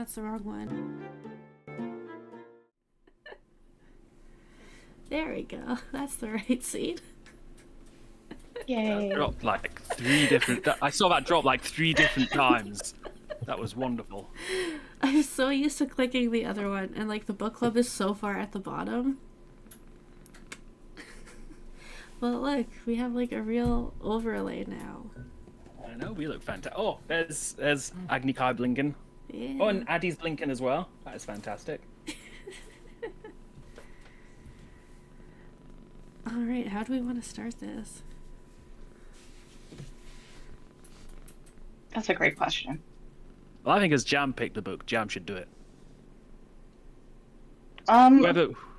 that's the wrong one. There we go. That's the right scene. Yay. Dropped like 3 different... I saw that drop like 3 different times. That was wonderful. I'm so used to clicking the other one, and like the book club is so far at the bottom. Well, look, we have like a real overlay now. I know, we look fantastic. Oh, there's Agni Kai blinking. Yeah. Oh, and Addie's blinking as well. That is fantastic. Alright, how do we want to start this? That's a great question. Well, I think as Jam picked the book, Jam should do it.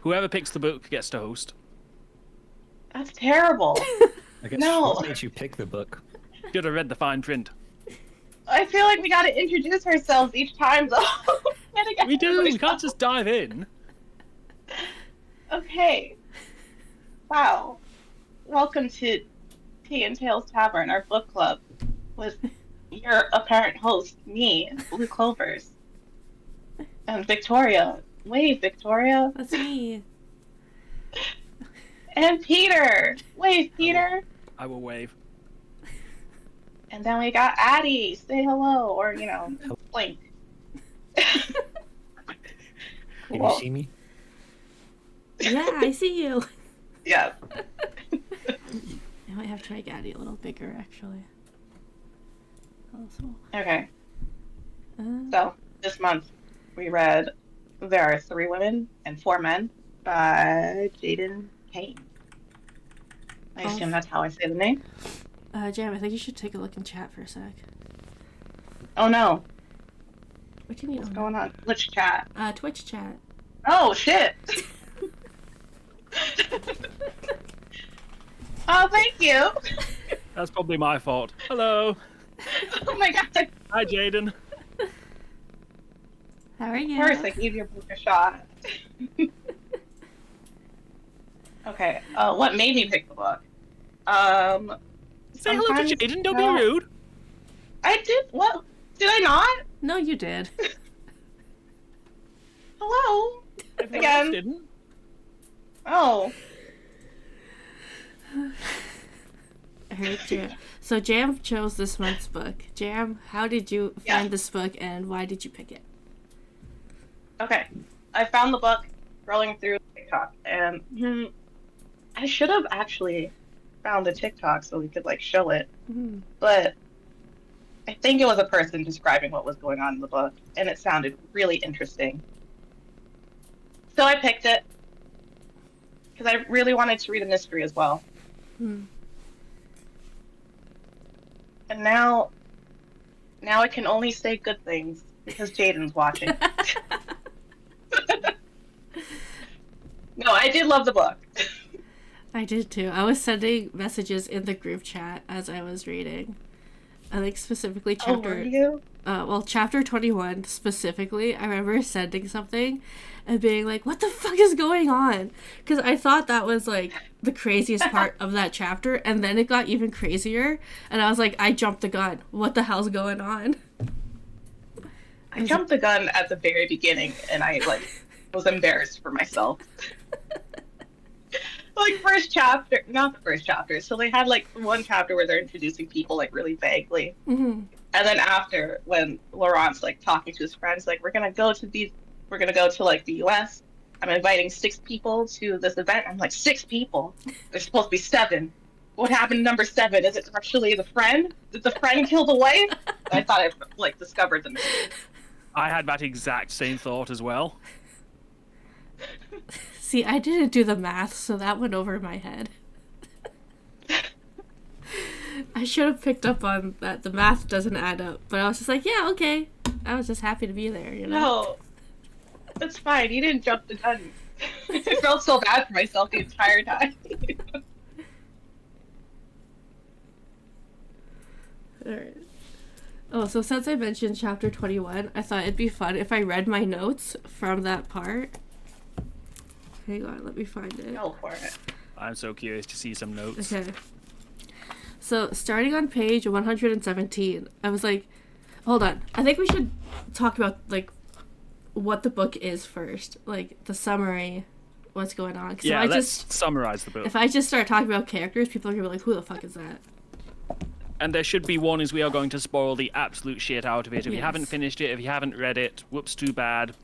Whoever picks the book gets to host. That's terrible. I guess No. what made you pick the book? Should have read the fine print. I feel like we gotta introduce ourselves each time, though. We do. We can't just dive in. Okay. Wow. Welcome to Tea and Tales Tavern, our book club, with your apparent host, me, Blue Clovers, and Victoria. Wave, Victoria. That's me. And Peter. Wave, Peter. I will wave. And then we got Addie. Say hello, or, blink. Can Well, you see me? Yeah, I see you. Yeah. I might have to make Addie a little bigger, actually. Also, Okay. So, this month, we read There Are 3 Women and 4 Men by Jaden Payne. I assume that's how I say the name. Jam, I think you should take a look in chat for a sec. Oh no. What do you mean? What's going on? Which chat? Twitch chat. Oh, shit. Oh, thank you. That's probably my fault. Hello. Oh my god. Hi, Jaden. How are you? First, I gave your book a shot. Okay, what made me pick the book? Say hello to sometimes- Jaden. Don't no. be rude. I did, what? Did I not? No, you did. Hello? Everyone else Again. didn't. Oh. Alright, Jam. So Jam chose this month's book. Jam, how did you find this book, and why did you pick it? Okay, I found the book scrolling through TikTok, and I should have actually found a TikTok so we could show it, but I think it was a person describing what was going on in the book, and it sounded really interesting. So I picked it because I really wanted to read a mystery as well. And now I can only say good things because Jaden's watching. No, I did love the book. I did too. I was sending messages in the group chat as I was reading. I think specifically chapter... Oh, were you? Chapter 21 specifically, I remember sending something and being like, what the fuck is going on? Because I thought that was the craziest part of that chapter, and then it got even crazier, and I was like, I jumped the gun. What the hell's going on? I jumped the gun at the very beginning, and I was embarrassed for myself. First chapter, not the first chapter. So they had one chapter where they're introducing people really vaguely, and then after, when Laurent's talking to his friends, we're gonna go to the U.S. I'm inviting 6 people to this event. I'm like, 6 people? There's supposed to be 7. What happened to number 7? Is it actually the friend? Did the friend kill the wife? I thought I discovered the mystery. I had that exact same thought as well. See, I didn't do the math, so that went over my head. I should have picked up on that. The math doesn't add up, but I was just like, yeah, okay. I was just happy to be there, No, it's fine. You didn't jump the gun. I felt so bad for myself the entire time. Alright. Oh, so since I mentioned chapter 21, I thought it'd be fun if I read my notes from that part. Hang on, let me find it. Go for it. I'm so curious to see some notes. Okay. So, starting on page 117, I was like, hold on, I think we should talk about, what the book is first, like the summary, what's going on. Cause Yeah, if I let's just summarize the book. if I just start talking about characters, people are gonna be like, "Who the fuck is that?" And there should be warnings. We are going to spoil the absolute shit out of it. If you Yes. haven't finished it, if you haven't read it, whoops, too bad.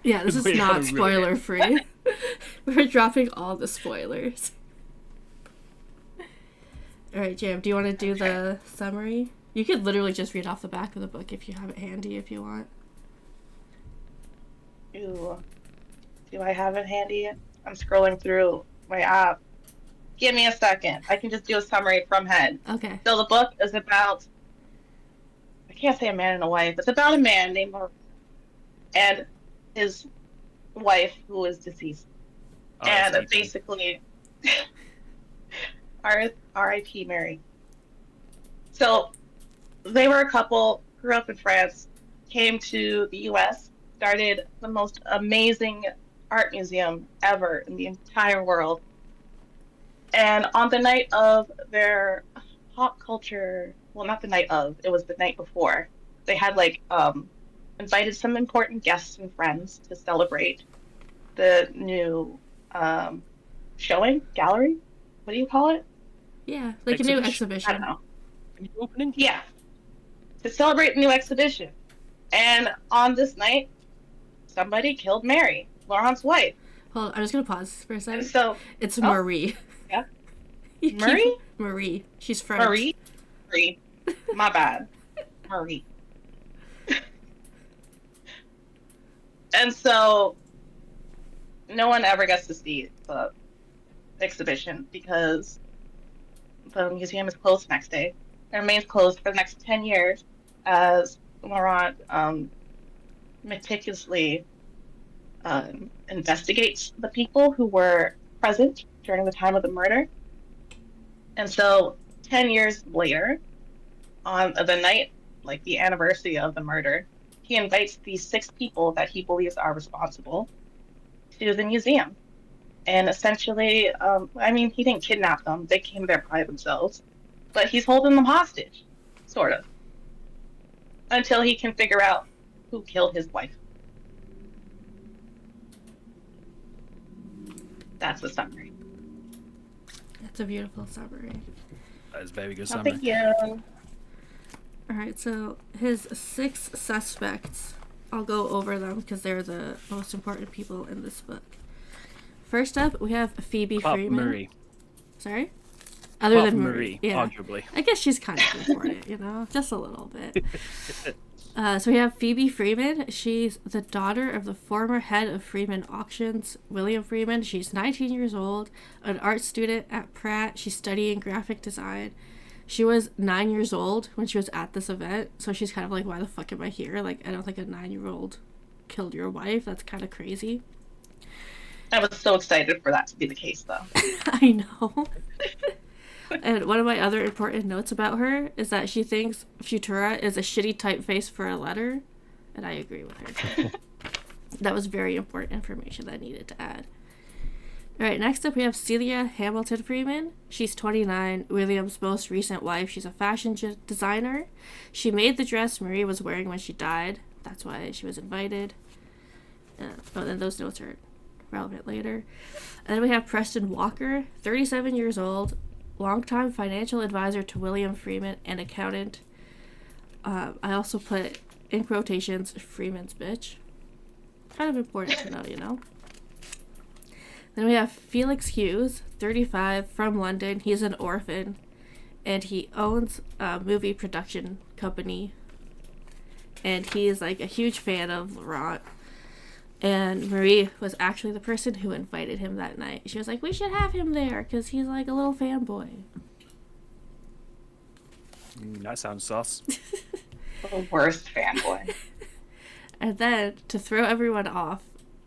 Yeah, this is We're gonna not ruin spoiler free. We're dropping all the spoilers. All right, Jam, do you want to do the summary? You could literally just read off the back of the book if you have it handy, if you want. Ooh. Do I have it handy? I'm scrolling through my app. Give me a second. I can just do a summary from head. Okay. So the book is about, I can't say a man and a wife. It's about a man named Maurice and his wife who is deceased. Oh, And it's basically, R.I.P. Mary. So they were a couple, grew up in France, came to the U.S., started the most amazing art museum ever in the entire world. And on the night of their pop culture, well, not the night of, it was the night before, they had invited some important guests and friends to celebrate the new showing, gallery? What do you call it? Yeah, like a new exhibition. I don't know. A new opening? Yeah, to celebrate the new exhibition. And on this night, somebody killed Mary, Laurent's wife. Hold on, I'm just gonna pause for a second. And so It's Marie. Yeah. You Marie? keep- Marie. She's French. Marie. My bad. Marie. And so no one ever gets to see the exhibition because the museum is closed the next day. It remains closed for the next 10 years as Laurent meticulously investigates the people who were present during the time of the murder. And so 10 years later, on the night, like the anniversary of the murder, he invites these 6 people that he believes are responsible to the museum. And essentially, he didn't kidnap them. They came there by themselves. But he's holding them hostage, sort of, until he can figure out who killed his wife. That's the summary. That's a beautiful summary. That is a very good Oh, summary. thank you. Alright, so his 6 suspects, I'll go over them because they're the most important people in this book. First up, we have Phoebe Freeman. Marie. Sorry? Other Apart than from Marie. Yeah. arguably. I guess she's kind of important, just a little bit. So we have Phoebe Freeman. She's the daughter of the former head of Freeman Auctions, William Freeman. She's 19 years old, an art student at Pratt. She's studying graphic design. She was 9 years old when she was at this event, so she's kind of like, why the fuck am I here? Like, I don't think a 9-year-old killed your wife. That's kind of crazy. I was so excited for that to be the case, though. I know. And one of my other important notes about her is that she thinks Futura is a shitty typeface for a letter, and I agree with her. That was very important information that I needed to add. Alright, next up we have Celia Hamilton Freeman. She's 29, William's most recent wife. She's a fashion designer. She made the dress Marie was wearing when she died. That's why she was invited. Then those notes are relevant later. And then we have Preston Walker, 37 years old, longtime financial advisor to William Freeman and accountant. I also put, in quotations, Freeman's bitch. Kind of important to know, Then we have Felix Hughes, 35, from London. He's an orphan, and he owns a movie production company. And he is, like, a huge fan of Laurent. And Marie was actually the person who invited him that night. She was like, we should have him there, because he's, like, a little fanboy. That sounds sus. The worst fanboy. And then, to throw everyone off,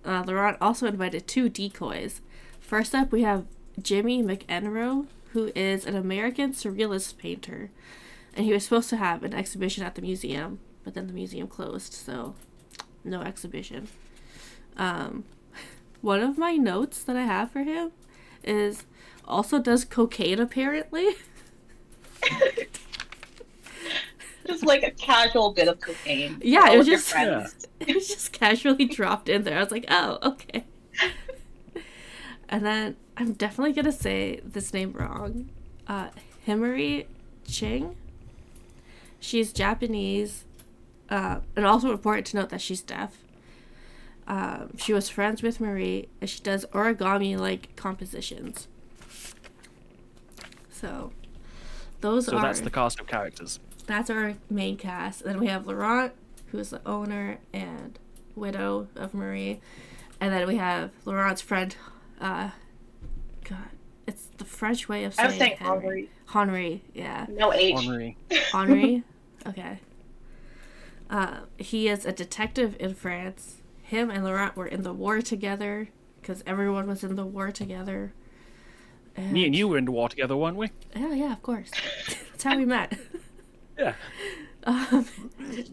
Laurent also invited 2 decoys. First up, we have Jimmy McEnroe, who is an American surrealist painter. And he was supposed to have an exhibition at the museum, but then the museum closed, so no exhibition. One of my notes that I have for him is also does cocaine, apparently. Just like a casual bit of cocaine. Yeah, it was with your just friends. it was just casually dropped in there. I was like, oh, okay. And then I'm definitely gonna say this name wrong. Himari Ching. She's Japanese, and also important to note that she's deaf. She was friends with Marie, and she does origami-like compositions. So that's the cast of characters. That's our main cast. And then we have Laurent, who is the owner and widow of Marie. And then we have Laurent's friend, God, it's the French way of saying I was saying Henry. Henri, yeah. No H. Henri. Henri? Okay. He is a detective in France. Him and Laurent were in the war together, because everyone was in the war together. Me and you were in the war together, weren't we? Yeah, of course. That's how we met. Yeah.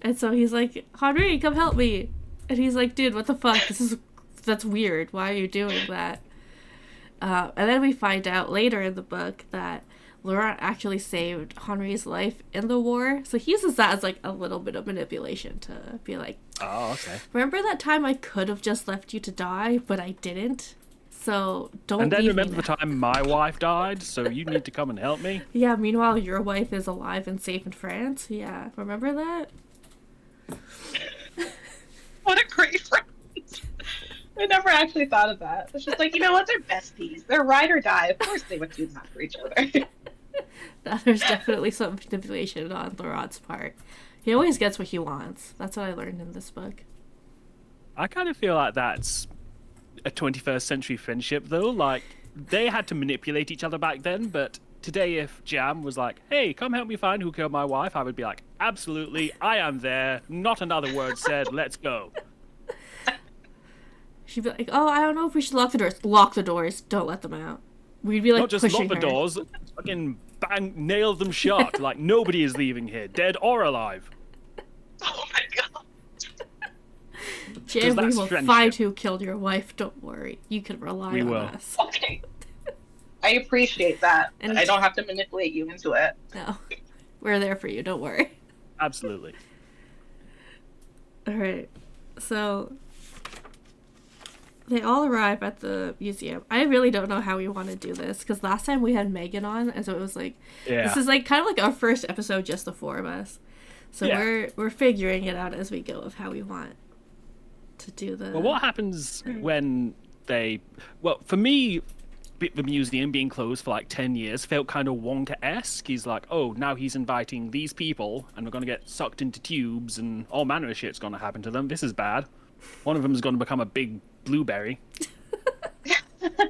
And so he's like, Henri, come help me. And he's like, dude, what the fuck? That's weird. Why are you doing that? And then we find out later in the book that Laurent actually saved Henri's life in the war. So he uses that as like a little bit of manipulation to be like, Oh, okay. remember that time I could have just left you to die, but I didn't? So don't And then leave remember me the now. time my wife died, so you need to come and help me? Yeah, meanwhile your wife is alive and safe in France. Yeah, remember that? What a great friend. I never actually thought of that. It's just like, you know what? They're besties. They're ride or die. Of course they would do that for each other. There's definitely some manipulation on Laurent's part. He always gets what he wants. That's what I learned in this book. I kind of feel like that's a 21st century friendship, though. Like, they had to manipulate each other back then, but today if Jam was like, hey, come help me find who killed my wife, I would be like, absolutely, I am there. Not another word said. Let's go. She'd be like, oh, I don't know if we should lock the doors. Lock the doors. Don't let them out. We'd be like Not just pushing lock the her. doors, fucking bang, nail them shut. Like, nobody is leaving here, dead or alive. Oh my god. Jim, we that's will friendship. find who killed your wife. Don't worry. You can rely We on will. us. Okay. I appreciate that. And I don't have to manipulate you into it. No. We're there for you. Don't worry. Absolutely. All right. So they all arrive at the museum. I really don't know how we want to do this because last time we had Megan on, and so it was like Yeah. this is like kind of like our first episode, just the four of us. So Yeah. we're figuring it out as we go of how we want to do the. Well, what happens when they... Well, for me, the museum being closed for like 10 years felt kind of Wonka-esque. He's like, oh, now he's inviting these people, and we're going to get sucked into tubes, and all manner of shit's going to happen to them. This is bad. One of them is going to become a big blueberry. Can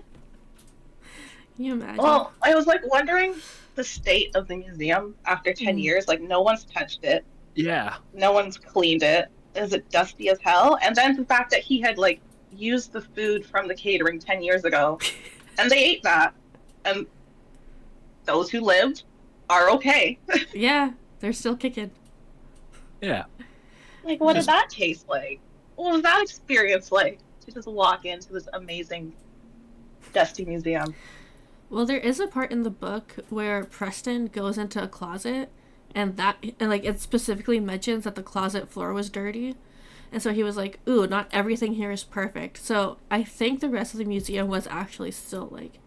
you imagine? Well, I was like wondering the state of the museum after 10 years. Like, no one's touched it. Yeah. No one's cleaned it. Is it dusty as hell? And then the fact that he had, like, used the food from the catering 10 years ago, and they ate that. And those who lived are okay. Yeah, they're still kicking. Yeah. Like, what did that taste like? What was that experience like? To just walk into this amazing, dusty museum. Well, there is a part in the book where Preston goes into a closet, and like it specifically mentions that the closet floor was dirty, and so he was like, "Ooh, not everything here is perfect." So I think the rest of the museum was actually still like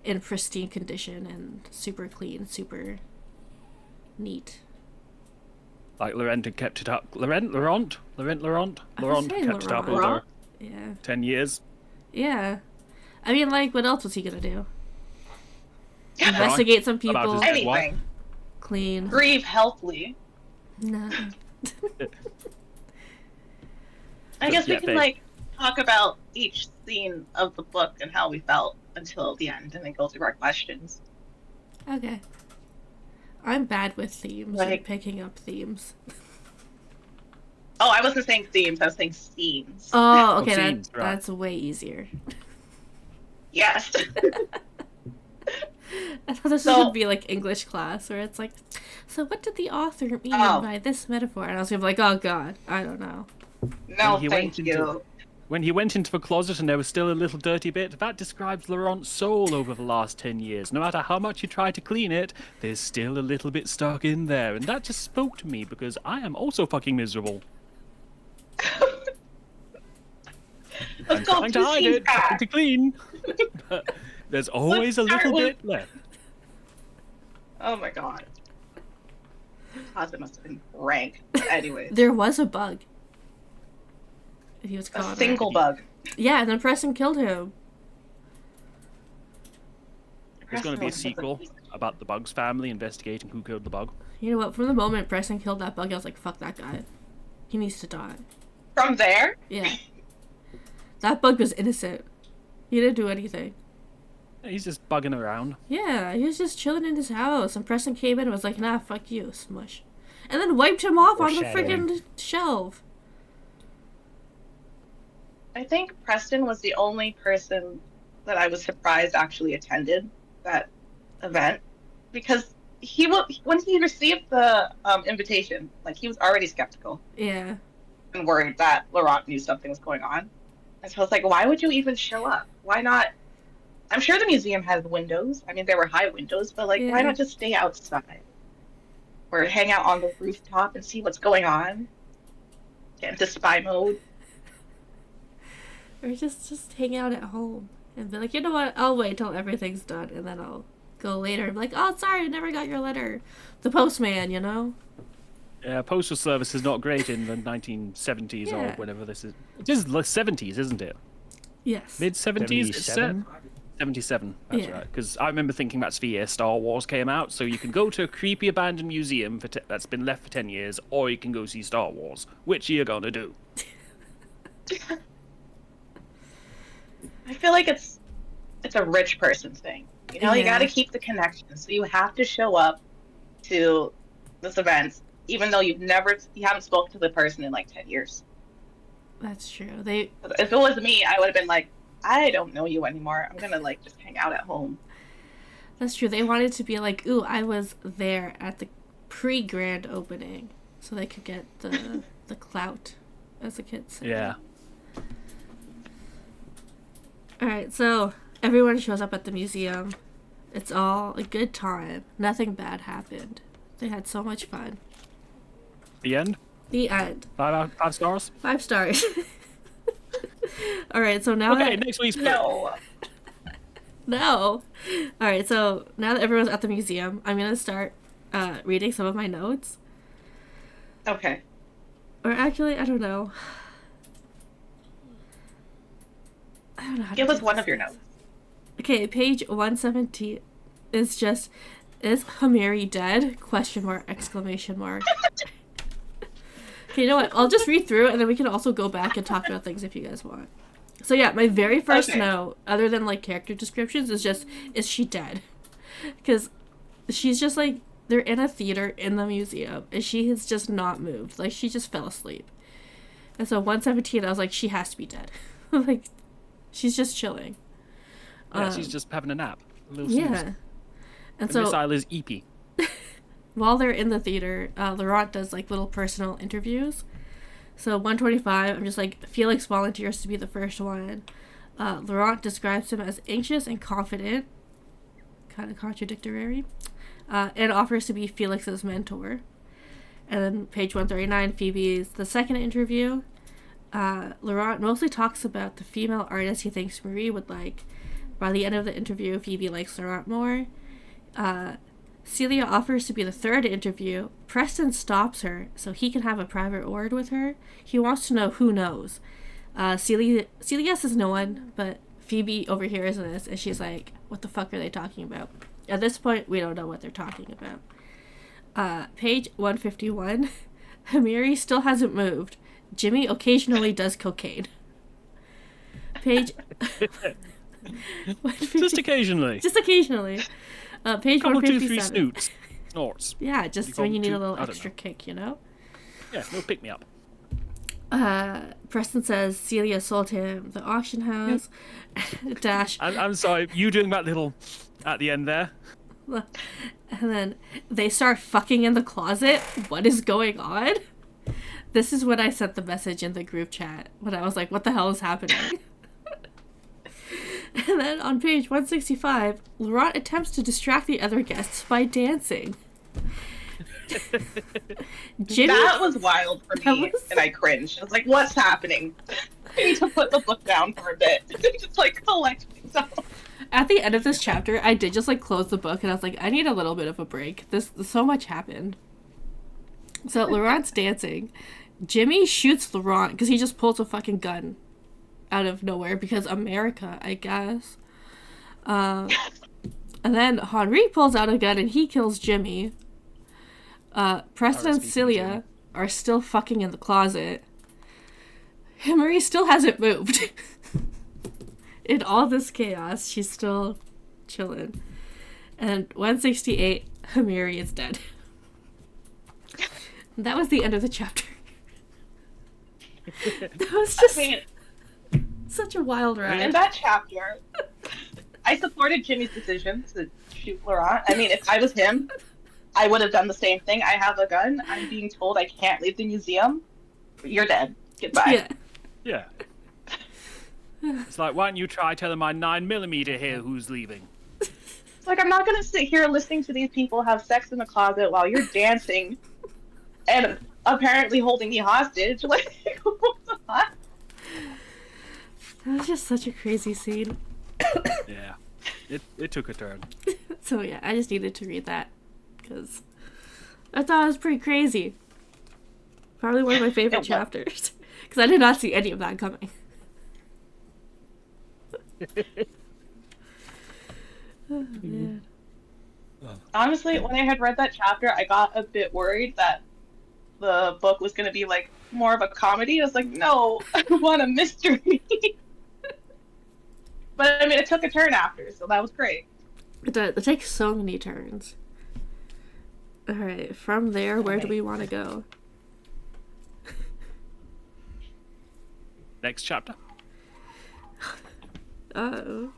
in pristine condition and super clean, super neat. Like Laurent had kept it up. Laurent saying kept it up Laurent. over Yeah, 10 years. yeah. I mean, like, what else was he gonna do? Investigate some About people, his- Anything. clean. Grieve healthily. No. I guess we Yeah, can, babe. like, talk about each scene of the book and how we felt until the end, and then go through our questions. Okay. I'm bad with themes and Like- picking up themes. Oh, I wasn't saying themes, I was saying scenes. Oh, okay, themes, right. that's way easier. Yes. I thought this So- would be like English class, where it's like, so what did the author mean Oh. by this metaphor? And I was gonna be like, oh god, I don't know. No, he thank went you. into- When he went into the closet and there was still a little dirty bit, that describes Laurent's soul over the last 10 years. No matter how much you try to clean it, there's still a little bit stuck in there. And that just spoke to me because I am also fucking miserable. I'm trying to hide it, trying to clean. But there's always a little bit left. Oh my god. Closet must have been rank. But anyways. There was a bug. He was caught. A single bug. Yeah, and then Preston killed him. There's going to be a sequel about the Bugs family investigating who killed the bug. You know what? From the moment Preston killed that bug, I was like, fuck that guy. He needs to die. From there? Yeah. That bug was innocent. He didn't do anything. He's just bugging around. Yeah, he was just chilling in his house, and Preston came in and was like, nah, fuck you, smush. And then wiped him off on the freaking shelf. I think Preston was the only person that I was surprised actually attended that event, because when he received the invitation, like, he was already skeptical. Yeah. And worried that Laurent knew something was going on. And so I was like, why would you even show up? Why not? I'm sure the museum has windows. I mean, there were high windows, but like, why not just stay outside? Or hang out on the rooftop and see what's going on? Get into spy mode. Or just hang out at home and be like, you know what, I'll wait till everything's done and then I'll go later and be like, oh, sorry, I never got your letter. The postman, you know? Yeah, postal service is not great in the 1970s or whatever this is. It is the 70s, isn't it? Yes. Mid-70s, it's set? 77, that's Yeah. right. Because I remember thinking that's the year Star Wars came out, so you can go to a creepy abandoned museum that's been left for 10 years, or you can go see Star Wars. Which are you gonna do? I feel like it's a rich person thing. You know, you gotta keep the connection. So you have to show up to this event, even though you haven't spoken to the person in like 10 years. That's true. If it was me, I would have been like, I don't know you anymore. I'm gonna like just hang out at home. That's true. They wanted to be like, ooh, I was there at the pre-grand opening, so they could get the clout, as the kids say. Yeah. Alright, so everyone shows up at the museum. It's all a good time. Nothing bad happened. They had so much fun. The end? The end. 5 stars? 5 stars. Alright, so now that... next week's No. No. Alright, so now that everyone's at the museum, I'm going to start reading some of my notes. Okay. Or actually, I don't know. I don't know how Give to us do one this. of your notes. Okay, page 117 is just, is Hamiri dead? Question mark, exclamation mark. Okay, you know what? I'll just read through and then we can also go back and talk about things if you guys want. So yeah, my very first note, other than like character descriptions, is just, is she dead? Because she's just like, they're in a theater in the museum and she has just not moved. Like, she just fell asleep. And so 117, I was like, she has to be dead. Like, she's just chilling. Yeah, she's just having a nap. A little Yeah. snooze. And so Miss Isla's eepy. while they're in the theater, Laurent does like little personal interviews. So 125, I'm just like, Felix volunteers to be the first one. Laurent describes him as anxious and confident, kind of contradictory, and offers to be Felix's mentor. And then page 139, Phoebe's the second interview. Laurent mostly talks about the female artist he thinks Marie would like. By the end of the interview, Phoebe likes Laurent more. Celia offers to be the third interview. Preston stops her so he can have a private word with her. He wants to know who knows. Celia says no one, but Phoebe overhears this and she's like, what the fuck are they talking about? At this point, we don't know what they're talking about. Page 151. Hamiri still hasn't moved. Jimmy occasionally does cocaine. Page... Just occasionally. Just occasionally. Page Couple 157. 2, 3 snorts. Yeah, just when you need a little extra kick, you know? Yeah, no pick me up. Preston says Celia sold him the auction house. Dash. I'm sorry, you doing that little at the end there? And then they start fucking in the closet. What is going on? This is when I sent the message in the group chat when I was like, what the hell is happening? And then on page 165, Laurent attempts to distract the other guests by dancing. Jimmy, that was wild for me, and I cringed. I was like, what's happening? I need to put the book down for a bit. Just like collect myself. At the end of this chapter, I did just like close the book and I was like, I need a little bit of a break. So much happened. So Laurent's dancing. Jimmy shoots Laurent because he just pulls a fucking gun out of nowhere because America, I guess. And then Henri pulls out a gun and he kills Jimmy. Preston and Celia are still fucking in the closet. And Marie still hasn't moved. In all this chaos, she's still chilling. And 168, Hamiri is dead. That was the end of the chapter. That was just such a wild ride. In that chapter, I supported Jimmy's decision to shoot Laurent. I mean, if I was him, I would have done the same thing. I have a gun. I'm being told I can't leave the museum. You're dead. Goodbye. Yeah. It's like, why don't you try telling my 9mm here who's leaving? It's like, I'm not going to sit here listening to these people have sex in the closet while you're dancing and apparently holding me hostage. Like, what the fuck? That was just such a crazy scene. Yeah. It took a turn. So yeah, I just needed to read that because I thought it was pretty crazy. Probably one of my favorite chapters because I did not see any of that coming. Oh, man. Honestly, when I had read that chapter, I got a bit worried that the book was going to be like more of a comedy. I was like, no, I want a mystery. But I mean, it took a turn after, so that was great. It takes so many turns. All right, from there, where do we want to go? Next chapter. Uh-oh.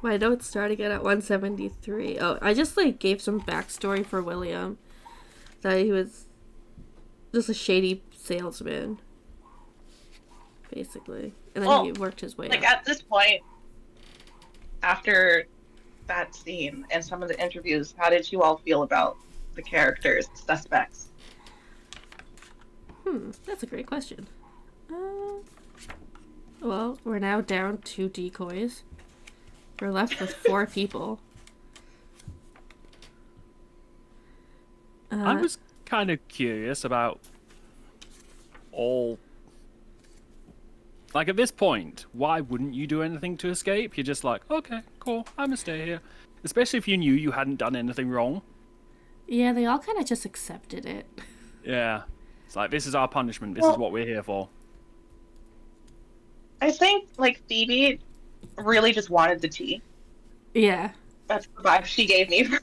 My notes starting at 173. Oh, I just like gave some backstory for William. That he was just a shady salesman. Basically. And then he worked his way up. At this point, after that scene and some of the interviews, how did you all feel about the characters, suspects? That's a great question. Well, we're now down 2 decoys. We're left with 4 people. I was kind of curious about all... Like, at this point, why wouldn't you do anything to escape? You're just like, okay, cool, I'm gonna stay here. Especially if you knew you hadn't done anything wrong. Yeah, they all kind of just accepted it. Yeah. It's like, this is our punishment, this is what we're here for. I think, like, Phoebe really just wanted the tea. Yeah. That's the vibe she gave me for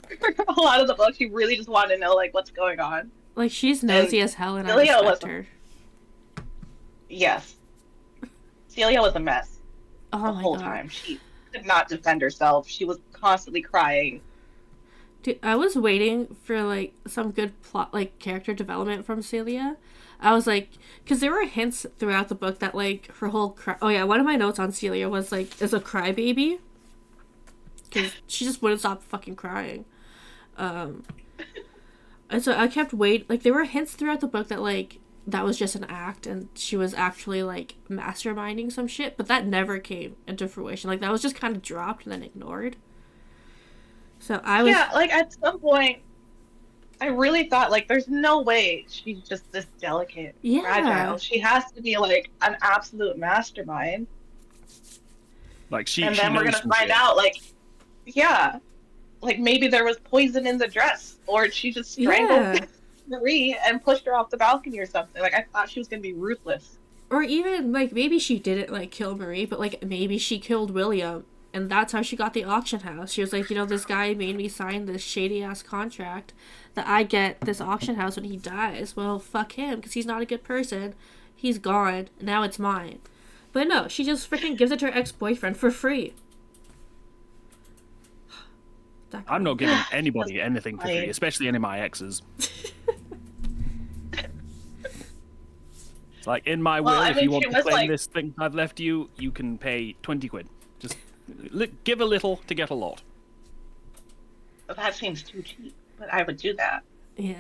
a lot of the book. She really just wanted to know, like, what's going on. Like, she's nosy as hell, and I Celia respect her. Yes. Celia was a mess the whole time. She could not defend herself. She was constantly crying. Dude, I was waiting for, like, some good plot, like, character development from Celia. I was like, because there were hints throughout the book that, like, her whole oh yeah, one of my notes on Celia was, like, is a crybaby. Because she just wouldn't stop fucking crying. And so I kept waiting, like, there were hints throughout the book that, like, that was just an act and she was actually, like, masterminding some shit, but that never came into fruition. Like, that was just kind of dropped and then ignored. So I was... Yeah, like, at some point, I really thought, like, there's no way she's just this delicate, fragile. She has to be, like, an absolute mastermind. Like, and then we're gonna find out, like, yeah, like, maybe there was poison in the dress, or she just strangled Marie and pushed her off the balcony or something. Like, I thought she was gonna be ruthless. Or even, like, maybe she didn't, like, kill Marie, but, like, maybe she killed William. And that's how she got the auction house. She was like, you know, this guy made me sign this shady-ass contract that I get this auction house when he dies. Well, fuck him, because he's not a good person. He's gone. Now it's mine. But no, she just freaking gives it to her ex-boyfriend for free. I'm not giving anybody anything for free, especially any of my exes. It's like, in my Well, will, I if mean, you want she to was claim like- this thing I've left you, you can pay 20 quid. Just give a little to get a lot. Well, that seems too cheap, but I would do that. Yeah.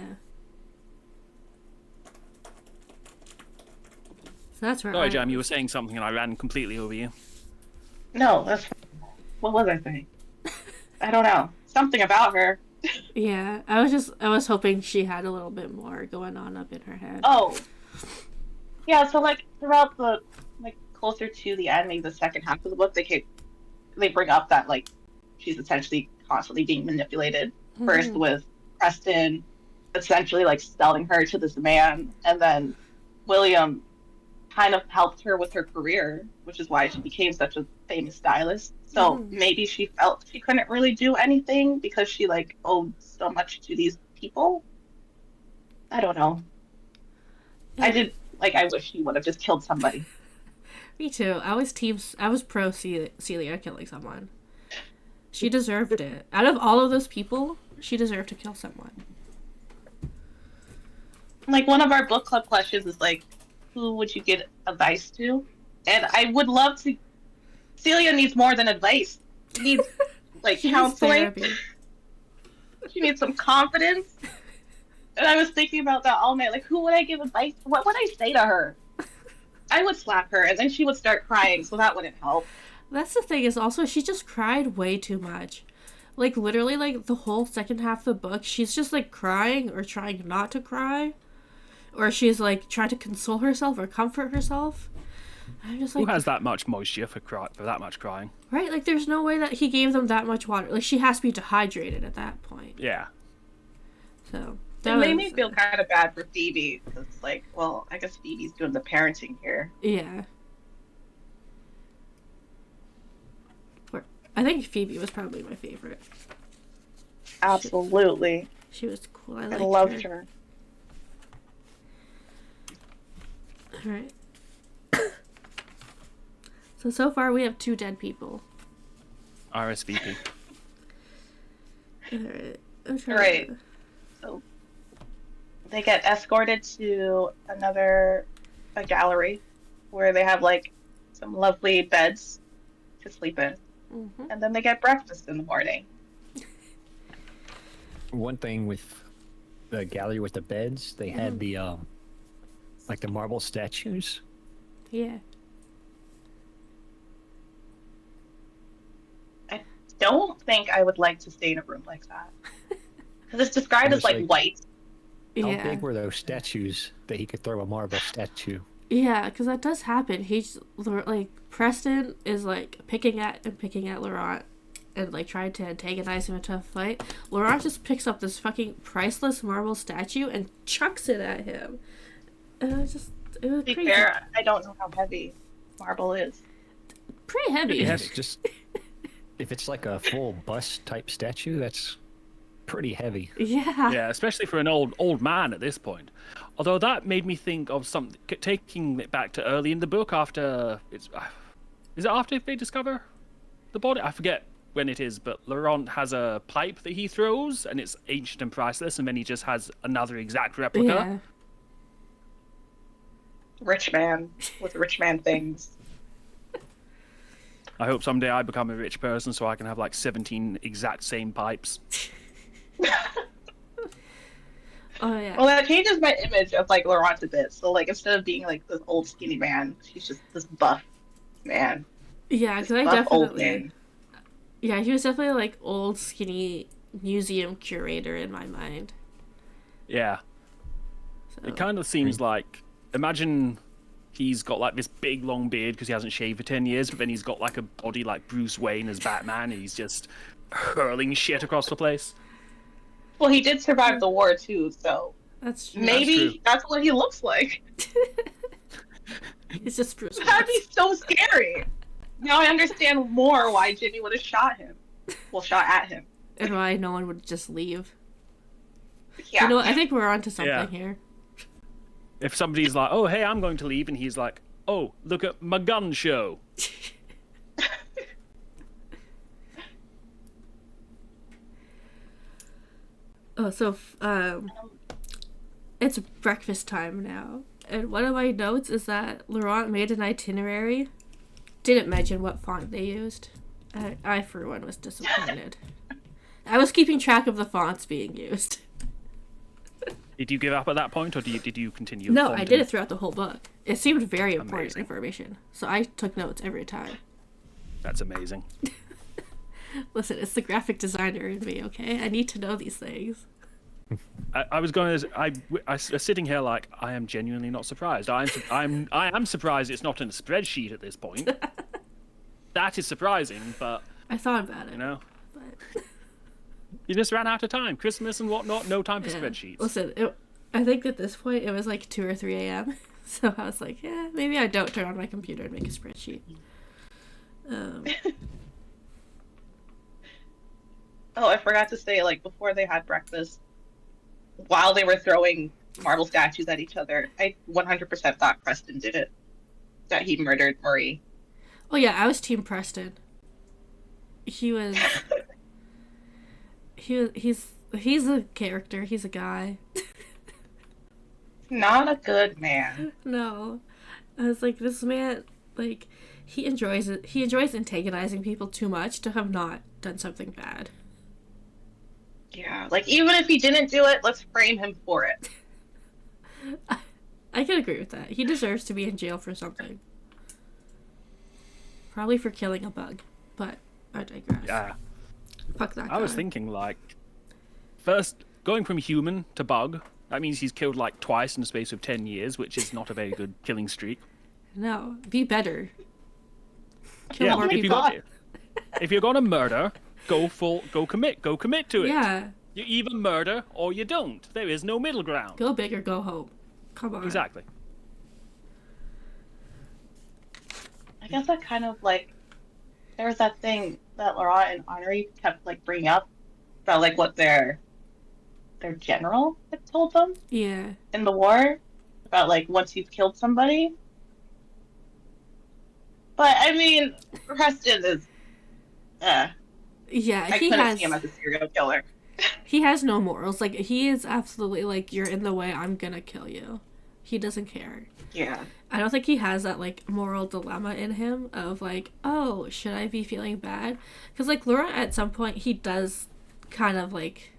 So that's where Sorry, I Jam, you were was. saying something and I ran completely over you. No, that's what was I saying? I don't know. Something about her. Yeah, I was hoping she had a little bit more going on up in her head. Oh, yeah. So like throughout the like closer to the end, maybe the second half of the book, they bring up that like she's essentially constantly being manipulated. First with Preston, essentially like selling her to this man, and then William kind of helped her with her career, which is why she became such a famous stylist. So maybe she felt she couldn't really do anything because she like owed so much to these people. I don't know. I wish she would have just killed somebody. Me too. I was pro Celia killing someone. She deserved it. Out of all of those people, she deserved to kill someone. Like one of our book club questions is like, who would you give advice to? And I would love to. Celia needs more than advice. She needs like She needs counseling. therapy. She needs some confidence. And I was thinking about that all night. Like, who would I give advice? What would I say to her? I would slap her, and then she would start crying, so that wouldn't help. That's the thing, is also she just cried way too much. Like literally like the whole second half of the book, she's just like crying or trying not to cry. Or she's like trying to console herself or comfort herself. I'm just like, Who has that much moisture for that much crying? right? Like there's no way that he gave them that much water. Like she has to be dehydrated at that point. Yeah. So It made me feel kind of bad for Phoebe. Because it's like, well, I guess Phoebe's doing the parenting here. Yeah. I think Phoebe was probably my favorite. Absolutely. She was cool. I I liked loved her. her. Alright. So far we have 2 dead people. RSVP. Alright. Right. So they get escorted to a gallery where they have like some lovely beds to sleep in. And then they get breakfast in the morning. One thing with the gallery with the beds, they had the like the marble statues. Yeah. I don't think I would like to stay in a room like that. Because it's described as like white. How Yeah. big were those statues that he could throw a marble statue? Yeah, because that does happen. He's like Preston is like picking at Laurent and like trying to antagonize him in a tough fight. Laurent just picks up this fucking priceless marble statue and chucks it at him. And it was To be crazy. fair, I don't know how heavy marble is. Pretty heavy. It's just if it's like a full bust type statue, that's pretty heavy. Yeah. Yeah, especially for an old man at this point. Although that made me think of something, taking it back to early in the book after is it after they discover the body? I forget when it is, but Laurent has a pipe that he throws, and it's ancient and priceless, and then he just has another exact replica. Yeah. Rich man with rich man things. I hope someday I become a rich person so I can have like 17 exact same pipes. Oh yeah. Well, that changes my image of like Laurent a bit. So like instead of being like this old skinny man, she's just this buff man. Yeah, because I Buff old definitely. man. Yeah, he was definitely like old skinny museum curator in my mind. Yeah. So. It kind of seems like, imagine he's got like this big long beard because he hasn't shaved for 10 years, but then he's got like a body like Bruce Wayne as Batman, and he's just hurling shit across the place. Well, he did survive the war too, so That's true. maybe that's what he looks like. It's just Bruce. That'd be Willis. so scary. Now I understand more why Jimmy would have shot him. Well, shot at him. And why no one would just leave. Yeah. You know what? I think we're onto something Yeah. here. If somebody's like, oh, hey, I'm going to leave, and he's like, oh, look at my gun show. Oh, so it's breakfast time now, And one of my notes is that Laurent made an itinerary. Didn't mention what font they used. I for one, was disappointed. I was keeping track of the fonts being used. Did you give up at that point, or did you continue? No, I did it throughout the whole book. It seemed very important Amazing. information, so I took notes every time. That's amazing. Listen, it's the graphic designer in me, okay? I need to know these things. I was sitting here like, I am genuinely not surprised. I am surprised it's not in a spreadsheet at this point. That is surprising, but I thought about it. you know, But you just ran out of time. Christmas and whatnot, no time for spreadsheets. Listen, I think at this point it was like 2 or 3 a.m. So I was like, yeah, maybe I don't turn on my computer and make a spreadsheet. Oh, I forgot to say, like, before they had breakfast, while they were throwing marble statues at each other, I 100% thought Preston did it. That he murdered Marie. Oh yeah, I was Team Preston. He's a character. He's a guy. Not a good man. No, I was like, this man, like, he enjoys it. He enjoys antagonizing people too much to have not done something bad. Yeah, like, even if he didn't do it, let's frame him for it. I can agree with that. He deserves to be in jail for something. Probably for killing a bug, but I digress. Yeah. Fuck that guy. I was thinking, like, first, going from human to bug, that means he's killed, like, twice in the space of 10 years, which is not a very good killing streak. No, be better. Kill Yeah, more if, people. if you're gonna murder, go commit to it. Yeah, You either murder or you don't. There is no middle ground. go big or go home. Come on. Exactly. I guess that kind of, like, there was that thing that Laurent and Henri kept, like, bringing up about, like, what their general had told them Yeah. in the war about, like, once you've killed somebody. But, I mean, Preston is, Yeah, I he couldn't has see him as a serial killer. he has no morals. Like, he is absolutely like, you're in the way, I'm gonna kill you. He doesn't care. Yeah. I don't think he has that, like, moral dilemma in him of, like, oh, should I be feeling bad? Because, like, Laura, at some point, he does kind of, like,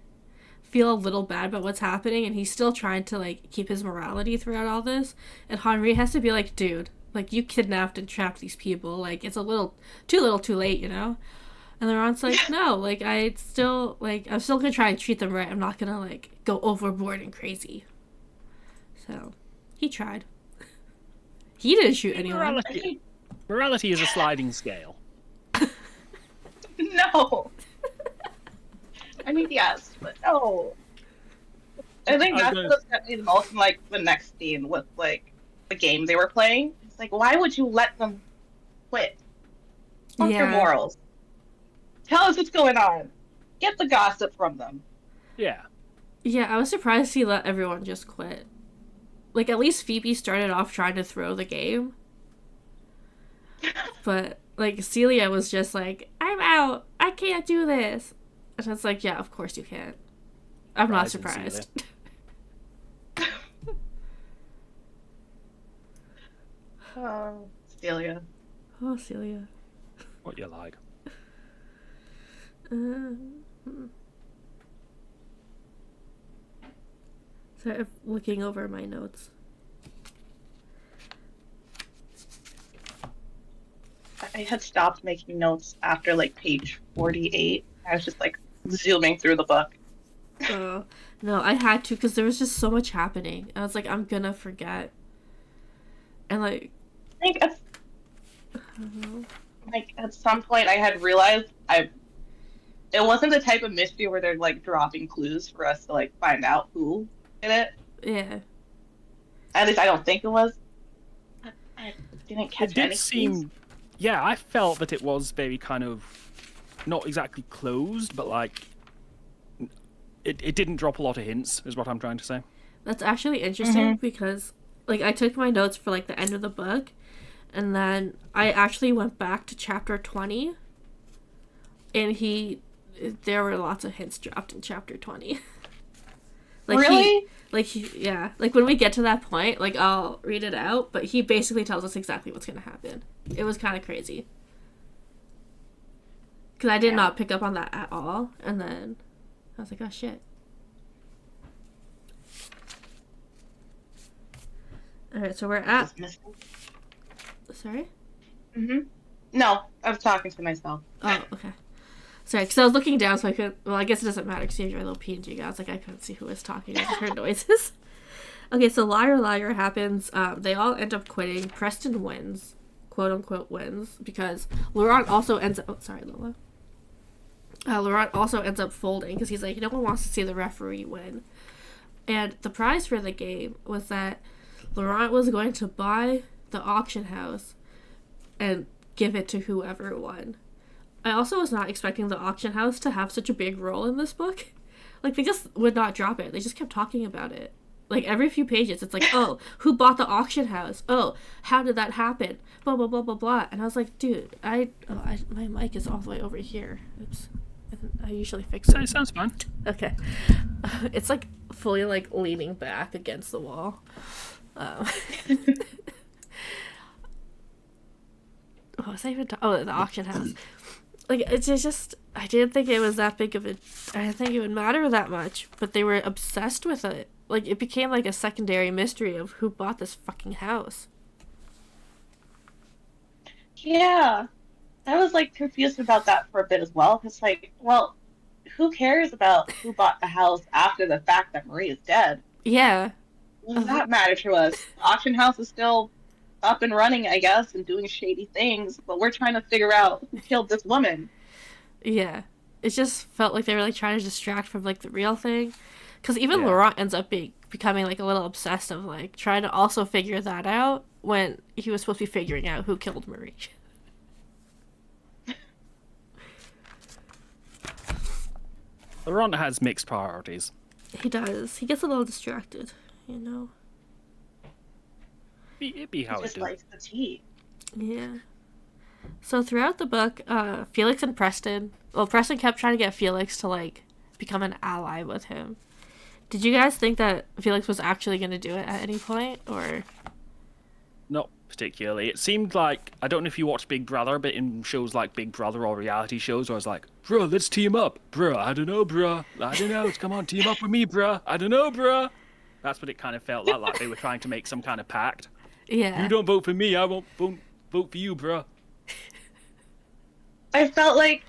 feel a little bad about what's happening, and he's still trying to, like, keep his morality throughout all this. And Henri has to be like, dude, like, you kidnapped and trapped these people. Like, it's a little too late, you know? And Laurent's like, no, like, I'm still gonna try and treat them right. I'm not gonna, like, go overboard and crazy. So, he tried. He didn't shoot anyone. Morality is a sliding scale. No. I mean, yes, but no. I think that's what upset me the most in, like, the next scene with, like, the game they were playing. It's like, why would you let them quit? Fuck your morals. Tell us what's going on. Get the gossip from them. Yeah. Yeah, I was surprised he let everyone just quit. Like, at least Phoebe started off trying to throw the game. But, like, Celia was just like, I'm out. I can't do this. And it's like, yeah, of course you can't. I'm not surprised. Oh, Celia. Oh, Celia. What you like? So I'm looking over my notes. I had stopped making notes after, like, page 48. I was just, like, zooming through the book. Oh, no, I had to because there was just so much happening. I was like, I'm gonna forget. And, like... I think at some point I had realized it wasn't the type of mystery where they're, like, dropping clues for us to, like, find out who did it. Yeah. At least I don't think it was. I didn't catch It did any seem... clues. Yeah, I felt that it was very kind of... Not exactly closed, but, like... It didn't drop a lot of hints, is what I'm trying to say. That's actually interesting because, like, I took my notes for, like, the end of the book, and then I actually went back to chapter 20, and there were lots of hints dropped in chapter 20. Like Really? Yeah. Like when we get to that point, like I'll read it out, but he basically tells us exactly what's gonna happen. It was kind of crazy. Because I did not pick up on that at all, and then I was like, oh shit. Alright, so we're at... Sorry? No, I was talking to myself. Oh, okay. Sorry, because I was looking down, so I couldn't... Well, I guess it doesn't matter, because you have your little PNG guy. I was like, I couldn't see who was talking. I just heard noises. Okay, so Liar Liar happens. They all end up quitting. Preston wins. Quote-unquote wins. Because Laurent also ends up... Oh, sorry, Lola. Laurent also ends up folding, because he's like, no one wants to see the referee win. And the prize for the game was that Laurent was going to buy the auction house and give it to whoever won. I also was not expecting the auction house to have such a big role in this book. Like, they just would not drop it. They just kept talking about it. Like, every few pages, it's like, oh, who bought the auction house? Oh, how did that happen? Blah, blah, blah, blah, blah. And I was like, dude, my mic is all the way over here. Oops. I usually fix it. Sounds fine. Okay. It's, like, fully, like, leaning back against the wall. What was I even the auction house. Like, it's just, I didn't think it was that big of a, I didn't think it would matter that much, but they were obsessed with it. Like, it became like a secondary mystery of who bought this fucking house. Yeah. I was, like, confused about that for a bit as well, because, like, well, who cares about who bought the house after the fact that Marie is dead? Yeah. What does that matter to us? The auction house is still up and running, I guess, and doing shady things, but we're trying to figure out who killed this woman. Yeah. It just felt like they were, like, trying to distract from, like, the real thing. Because even Laurent ends up becoming, like, a little obsessed of, like, trying to also figure that out when he was supposed to be figuring out who killed Marie. Laurent has mixed priorities. He does. He gets a little distracted, you know? It'd be how He it just do. likes the tea. Yeah. So throughout the book, Felix and Preston... Well, Preston kept trying to get Felix to, like, become an ally with him. Did you guys think that Felix was actually going to do it at any point, or...? Not particularly. It seemed like, I don't know if you watch Big Brother, but in shows like Big Brother or reality shows, I was like, bruh, let's team up. Bruh, I don't know, bruh. I don't know. Come on, team up with me, bruh. I don't know, bruh. That's what it kind of felt like they were trying to make some kind of pact. Yeah. You don't vote for me, I won't vote for you, bruh. I felt like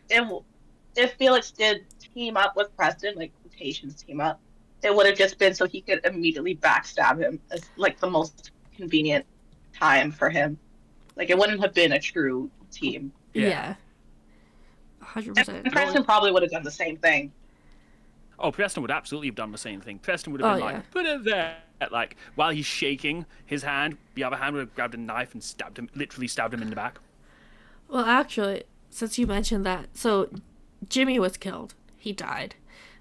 if Felix did team up with Preston, like quotations team up, it would have just been so he could immediately backstab him as like the most convenient time for him. Like it wouldn't have been a true team. Yeah. 100%. And Preston probably would have done the same thing. Oh, Preston would absolutely have done the same thing. Preston would have been like, put it there. Like, while he's shaking his hand, the other hand would have grabbed a knife and literally stabbed him in the back. Well, actually, since you mentioned that, so Jimmy was killed. He died.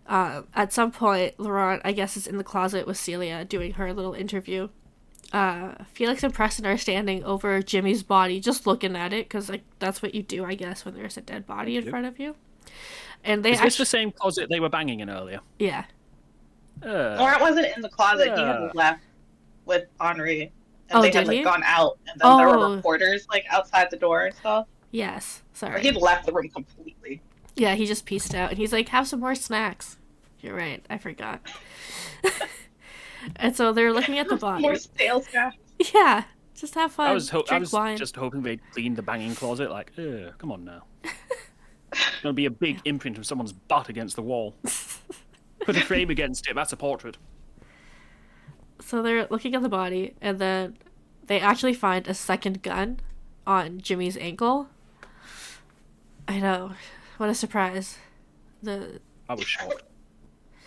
At some point, Laurent, I guess, is in the closet with Celia doing her little interview. Felix and Preston are standing over Jimmy's body, just looking at it, because like that's what you do, I guess, when there's a dead body in front of you. And they Is this the same closet they were banging in earlier? Yeah. Laurent wasn't in the closet. He had left with Henri. And they had like gone out, and then there were reporters like outside the door and stuff. Yes, sorry. Or he'd left the room completely. Yeah, he just pieced out, and he's like, have some more snacks. You're right, I forgot. And so they're looking at the body. More stale snacks. Yeah, just have fun. I was wine. just hoping they'd clean the banging closet. Like, come on now. It's going to be a big imprint of someone's butt against the wall. Put a frame against it, that's a portrait. So they're looking at the body, and then they actually find a second gun on Jimmy's ankle. I know. What a surprise. I was shocked.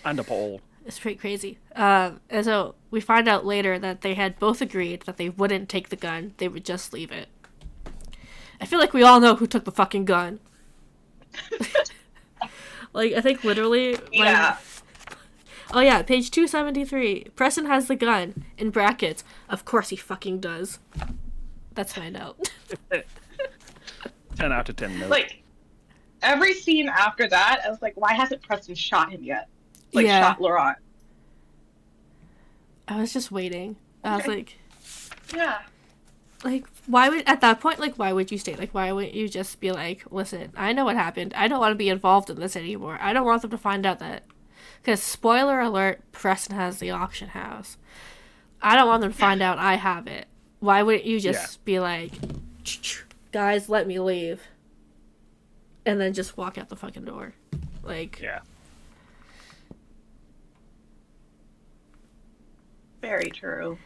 And appalled. It's pretty crazy. And so we find out later that they had both agreed that they wouldn't take the gun. They would just leave it. I feel like we all know who took the fucking gun. Like, I think literally... Yeah. Oh yeah, page 273. Preston has the gun. In brackets. Of course he fucking does. That's my note. 10 out of 10 note. Like, every scene after that, I was like, why hasn't Preston shot him yet? Like, Yeah. shot Laurent. I was just waiting. I was like, Yeah. like, why would, at that point, like, why would you stay? Like, why wouldn't you just be like, listen, I know what happened. I don't want to be involved in this anymore. I don't want them to find out that, because spoiler alert, Preston has the auction house. I don't want them to find out I have it. Why wouldn't you just be like, guys, let me leave, and then just walk out the fucking door? Like, Yeah. Very true.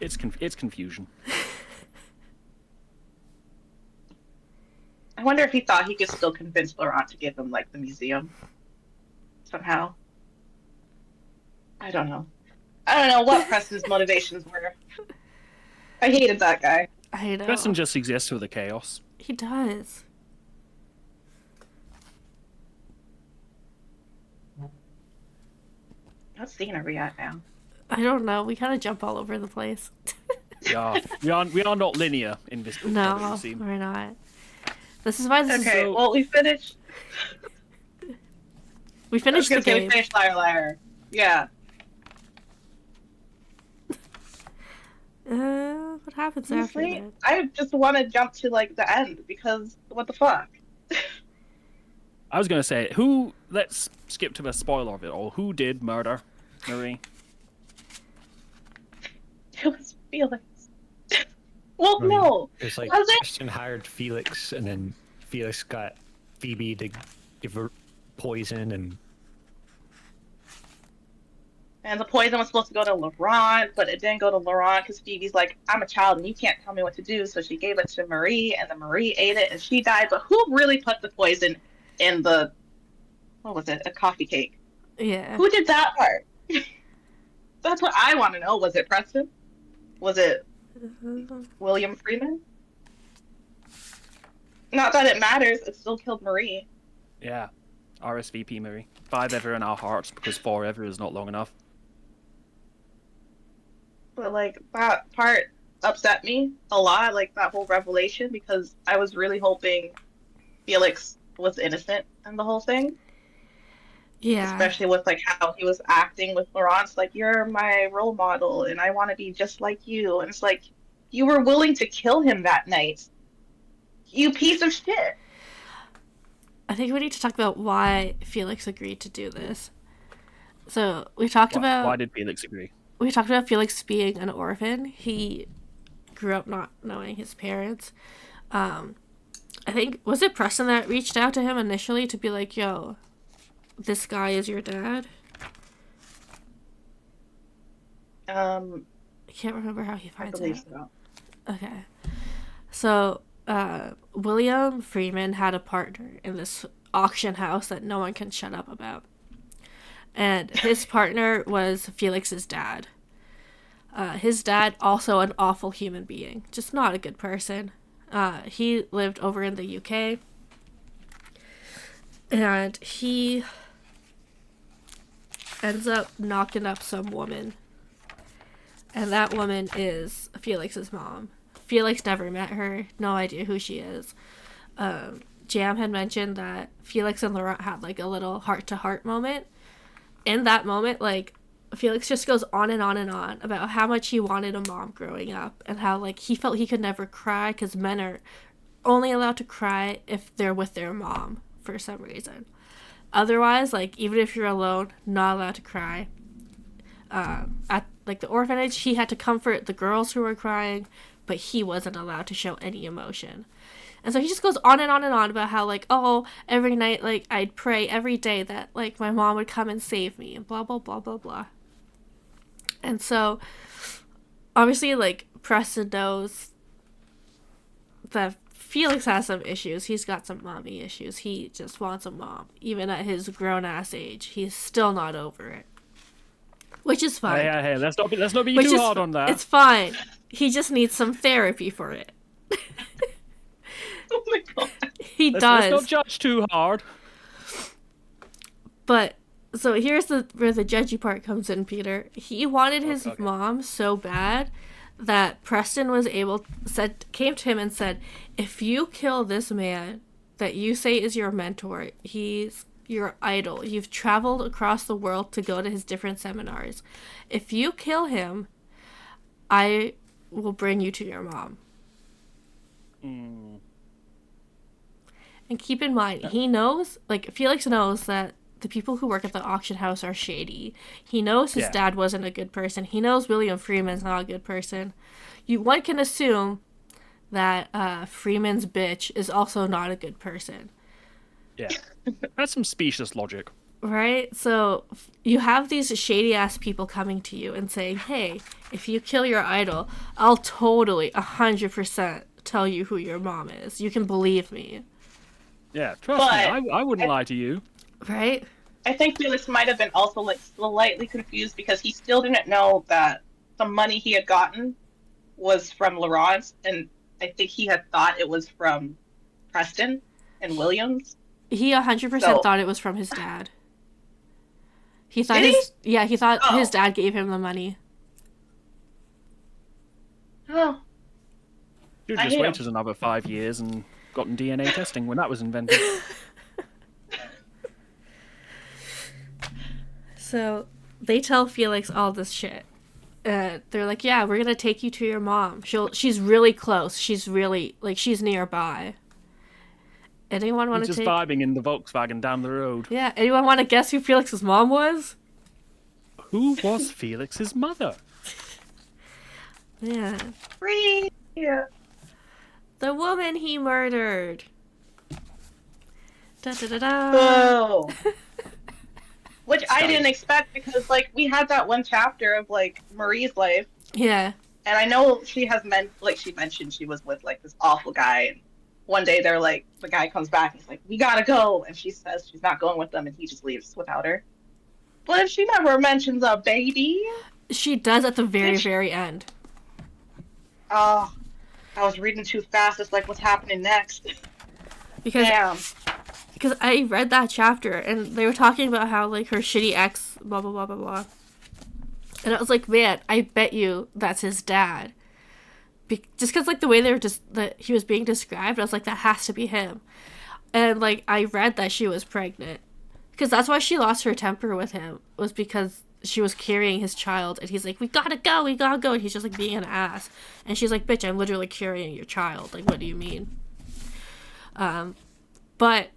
It's confusion. I wonder if he thought he could still convince Laurent to give him, like, the museum. Somehow. I don't know. I don't know what Preston's motivations were. I hated that guy. I know. Preston just exists for the chaos. He does. What scene are we at now? I don't know. We kind of jump all over the place. Yeah, we are not linear in this. No, scene. we're not. This is why this Okay, is. well, we finished. We finished the game. We finished Liar Liar. Yeah. What happens after Honestly, that? I just want to jump to, like, the end because what the fuck? I was gonna say let's skip to the spoiler of it all. Who did murder Marie? It was Felix. Well, Right. no. It's like Was it? Christian hired Felix, and then Felix got Phoebe to give her poison, and And the poison was supposed to go to Laurent, but it didn't go to Laurent because Phoebe's like, I'm a child and you can't tell me what to do. So she gave it to Marie, and then Marie ate it and she died. But who really put the poison in the, what was it, a coffee cake? Yeah. Who did that part? That's what I want to know. Was it Preston? Was it William Freeman? Not that it matters. It still killed Marie. Yeah, RSVP Marie. 5 ever in our hearts because 4 ever is not long enough. But, like, that part upset me a lot, like, that whole revelation, because I was really hoping Felix was innocent in the whole thing. Yeah. Especially with, like, how he was acting with Laurence. Like, you're my role model, and I want to be just like you. And it's like, you were willing to kill him that night. You piece of shit. I think we need to talk about why Felix agreed to do this. So we talked about Why did Felix agree? we talked about Felix being an orphan. He grew up not knowing his parents. I think, was it Preston that reached out to him initially to be like, yo, this guy is your dad? I can't remember how he I finds believe out. so. Okay. So, William Freeman had a partner in this auction house that no one can shut up about. And his partner was Felix's dad. His dad, also an awful human being, just not a good person. He lived over in the UK. And he ends up knocking up some woman. And that woman is Felix's mom. Felix never met her, no idea who she is. Jam had mentioned that Felix and Laurent had, like, a little heart-to-heart moment. In that moment, like, Felix just goes on and on and on about how much he wanted a mom growing up and how, like, he felt he could never cry because men are only allowed to cry if they're with their mom for some reason. Otherwise, like, even if you're alone, not allowed to cry. At, like, the orphanage, he had to comfort the girls who were crying, but he wasn't allowed to show any emotion. And so he just goes on and on and on about how, like, oh, every night, like, I'd pray every day that, like, my mom would come and save me, and blah, blah, blah, blah, blah. And so, obviously, like, Preston knows that Felix has some issues. He's got some mommy issues. He just wants a mom. Even at his grown-ass age, he's still not over it. Which is fine. Hey, let's not be Which too is, hard on that. It's fine. He just needs some therapy for it. Oh my god. He Let's does. not judge too hard. But so here's where the judgy part comes in, Peter. He wanted his mom so bad that Preston came to him and said, if you kill this man that you say is your mentor, he's your idol. You've traveled across the world to go to his different seminars. If you kill him, I will bring you to your mom. Mm. And keep in mind, he knows, like, Felix knows that the people who work at the auction house are shady. He knows his dad wasn't a good person. He knows William Freeman's not a good person. One can assume that Freeman's bitch is also not a good person. Yeah. That's some specious logic. Right? So you have these shady-ass people coming to you and saying, hey, if you kill your idol, I'll totally, 100% tell you who your mom is. You can believe me. Yeah, trust me, I wouldn't lie to you. Right? I think Felix might have been also like slightly confused because he still didn't know that the money he had gotten was from Laurence, and I think he had thought it was from Preston and Williams. He 100% thought it was from his dad. He thought he thought his dad gave him the money. Oh. You just waited another 5 years and gotten DNA testing when that was invented. So they tell Felix all this shit. They're like, yeah, we're gonna take you to your mom. She's really close. She's really, like, she's nearby. Anyone want to just vibing in the Volkswagen down the road. Yeah, anyone want to guess who Felix's mom was? Who was Felix's mother? Yeah. Free. Yeah. The woman he murdered. Da da da da. Whoa. Which I didn't expect because, like, we had that one chapter of, like, Marie's life. Yeah. And I know she mentioned she was with, like, this awful guy. And one day they're like, the guy comes back and he's like, we gotta go. And she says she's not going with them and he just leaves without her. But she never mentions a baby. She does at the very, very end. Oh, I was reading too fast. It's like, what's happening next? Damn. Because I read that chapter, and they were talking about how, like, her shitty ex, blah, blah, blah, blah, blah. And I was like, man, I bet you that's his dad. Just because, like, the way that he was being described, I was like, that has to be him. And, like, I read that she was pregnant. Because that's why she lost her temper with him, was because she was carrying his child, and he's like, we gotta go, and he's just, like, being an ass. And she's like, bitch, I'm literally carrying your child. Like, what do you mean? But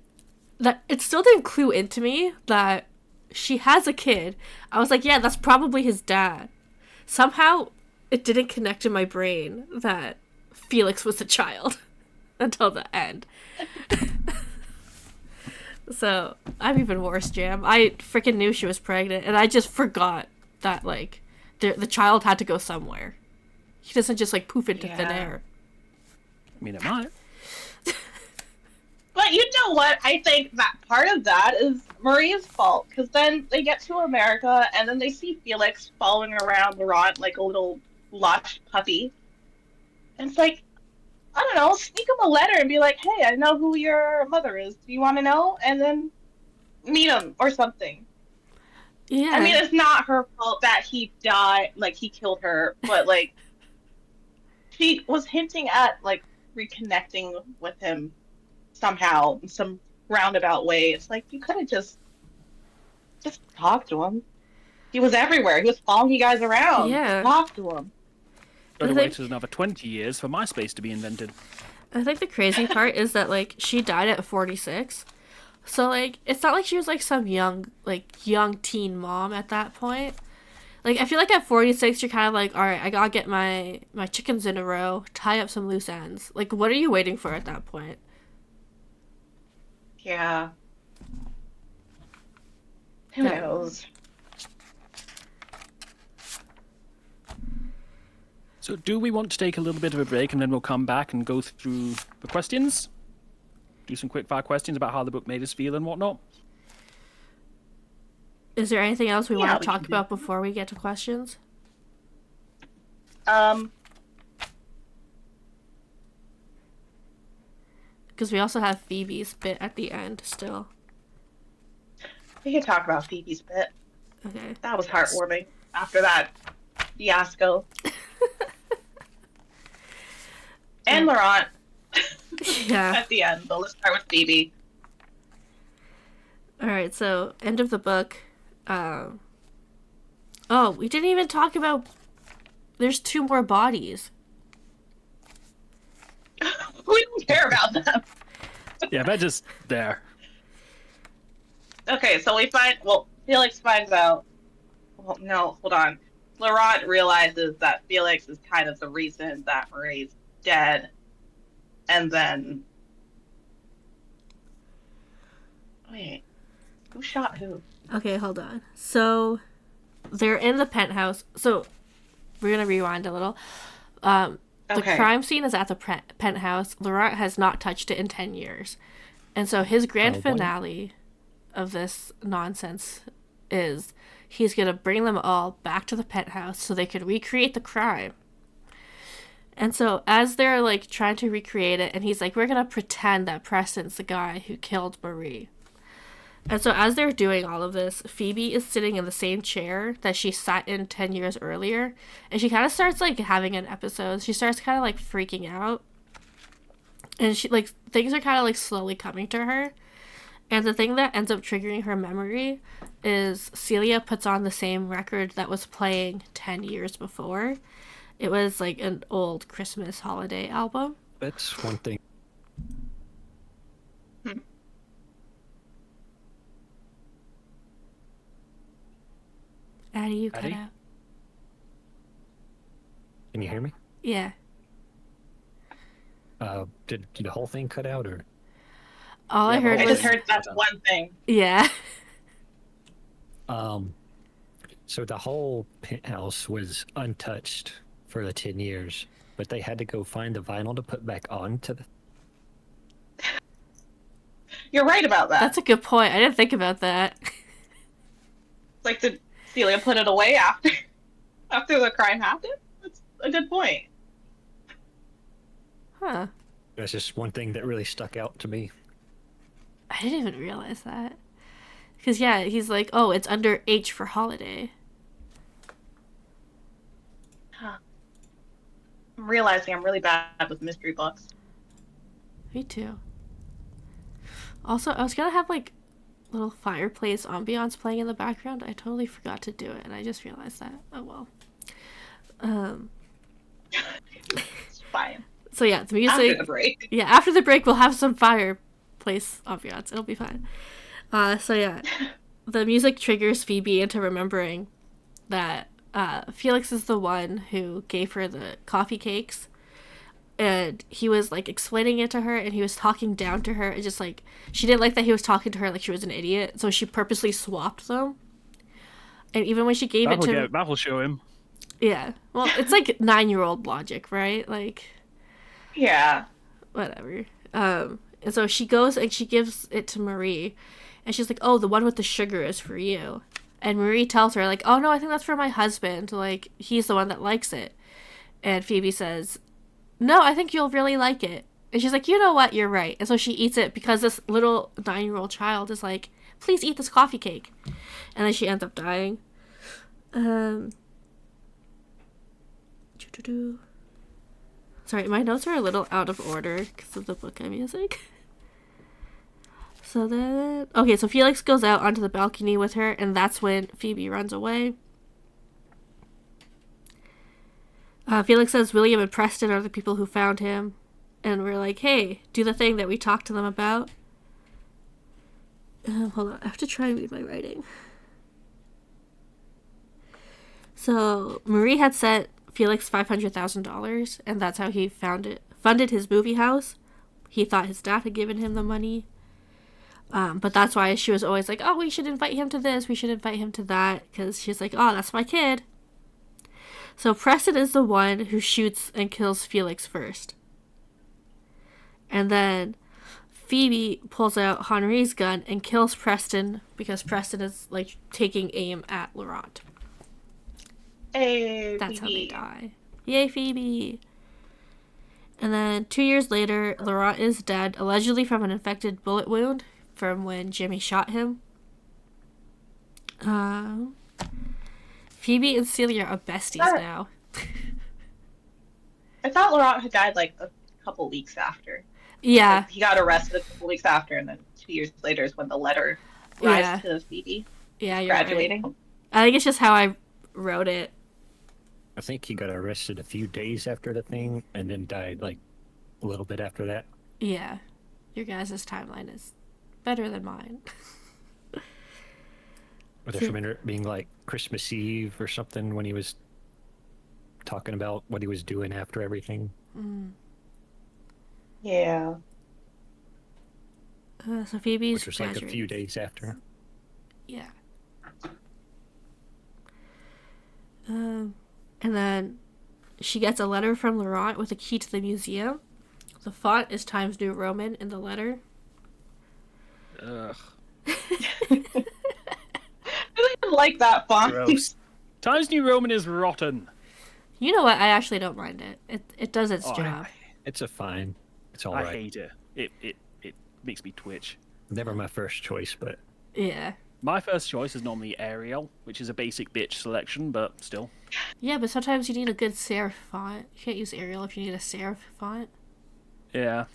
that it still didn't clue into me that she has a kid. I was like, yeah, that's probably his dad. Somehow it didn't connect in my brain that Felix was a child until the end. So I'm even worse, Jam. I freaking knew she was pregnant, and I just forgot that, like, the child had to go somewhere. He doesn't just, like, poof into thin air. I mean, it might. But you know what? I think that part of that is Marie's fault. Because then they get to America, and then they see Felix following around Laurent like a little lush puppy. And it's like, I don't know, sneak him a letter and be like, hey, I know who your mother is. Do you want to know? And then meet him or something. Yeah. I mean, it's not her fault that he died, like, he killed her. But, like, she was hinting at, like, reconnecting with him somehow in some roundabout way. It's like, you could have just talked to him. He was everywhere. He was following you guys around. Yeah. Talk to him. Gotta wait another 20 years for MySpace to be invented. I think the crazy part is that, like, she died at 46. So, like, it's not like she was, like, some young teen mom at that point. Like, I feel like at 46, you're kind of like, all right, I gotta get my chickens in a row, tie up some loose ends. Like, what are you waiting for at that point? Yeah. Who knows? So do we want to take a little bit of a break and then we'll come back and go through the questions? Do some quick fire questions about how the book made us feel and whatnot? Is there anything else we want to talk about before we get to questions? Because we also have Phoebe's bit at the end still. We can talk about Phoebe's bit. Okay. That was heartwarming after that fiasco. And Laurent. Yeah. At the end, but let's start with Phoebe. All right, so end of the book. Oh, we didn't even talk about. There's 2 more bodies. We don't care about them. Yeah, they're just there. Okay, so Felix finds out. Well, no, hold on. Laurent realizes that Felix is kind of the reason that Marie's dead. And then. Wait. Who shot who? Okay, hold on. So, they're in the penthouse. So, we're going to rewind a little. The crime scene is at the penthouse. Laurent has not touched it in 10 years. And so, his grand finale of this nonsense is he's going to bring them all back to the penthouse so they could recreate the crime. And so, as they're, like, trying to recreate it, and he's like, we're going to pretend that Preston's the guy who killed Marie. And so as they're doing all of this, Phoebe is sitting in the same chair that she sat in 10 years earlier. And she kind of starts, like, having an episode. She starts kind of, like, freaking out. And she, like, things are kind of, like, slowly coming to her. And the thing that ends up triggering her memory is Celia puts on the same record that was playing 10 years before. It was, like, an old Christmas holiday album. That's one thing. Addie, you cut Addie? out. Can you hear me? Yeah. Did the whole thing cut out, or? All I heard I was... just heard that's one thing. Yeah. So the whole penthouse was untouched for the 10 years, but they had to go find the vinyl to put back on to the... You're right about that. That's a good point. I didn't think about that. Like, did Celia put it away after the crime happened? That's a good point. Huh. That's just one thing that really stuck out to me. I didn't even realize that. Because, yeah, he's like, oh, it's under H for holiday. Huh. I'm realizing I'm really bad with mystery books. Me too. Also, I was going to have, like, little fireplace ambiance playing in the background. I totally forgot to do it, and I just realized that. Oh, well. It's fine. So, yeah, the music... After the break. Yeah, after the break, we'll have some fireplace ambiance. It'll be fine. So, yeah, the music triggers Phoebe into remembering that Felix is the one who gave her the coffee cakes. And he was, like, explaining it to her, and he was talking down to her. And just, like, she didn't like that he was talking to her like she was an idiot. So she purposely swapped them. And even when she gave it to him... That'll show him. Yeah. Well, it's, like, 9-year-old logic, right? Like... Yeah. Whatever. And so she goes and she gives it to Marie. And she's like, oh, the one with the sugar is for you. And Marie tells her, like, oh, no, I think that's for my husband. Like, he's the one that likes it. And Phoebe says... no, I think you'll really like it. And she's like, you know what? You're right. And so she eats it because this little 9-year-old child is like, please eat this coffee cake. And then she ends up dying. Sorry, my notes are a little out of order because of the book I'm using. So then... okay, so Felix goes out onto the balcony with her, and that's when Phoebe runs away. Felix says William and Preston are the people who found him. And we're like, hey, do the thing that we talked to them about. Hold on, I have to try and read my writing. So, Marie had sent Felix $500,000, and that's how he funded his movie house. He thought his dad had given him the money. But that's why she was always like, oh, we should invite him to this, we should invite him to that. Because she's like, oh, that's my kid. So Preston is the one who shoots and kills Felix first. And then Phoebe pulls out Henri's gun and kills Preston because Preston is, like, taking aim at Laurent. Hey, That's Phoebe. how they die. Yay, Phoebe! And then 2 years later, Laurent is dead, allegedly from an infected bullet wound from when Jimmy shot him. Phoebe and Celia are besties now. I thought Laurent had died, like, a couple weeks after. Yeah. Like, he got arrested a couple weeks after, and then 2 years later is when the letter rise to Phoebe Yeah, you're graduating. Right. I think it's just how I wrote it. I think he got arrested a few days after the thing and then died like a little bit after that. Yeah. Your guys' timeline is better than mine. Or there remember it being like Christmas Eve or something when he was talking about what he was doing after everything. Yeah. So Phoebe's which was like a few days after. Yeah. And then she gets a letter from Laurent with a key to the museum. The font is Times New Roman in the letter. Ugh. I really don't like that font. Gross. Times New Roman is rotten. You know what? I actually don't mind it. It does its job. It's a fine. It's all I right. hate it. It makes me twitch. Never my first choice, but Yeah. My first choice is normally Arial, which is a basic bitch selection, but still. Yeah, but sometimes you need a good serif font. You can't use Arial if you need a serif font. Yeah.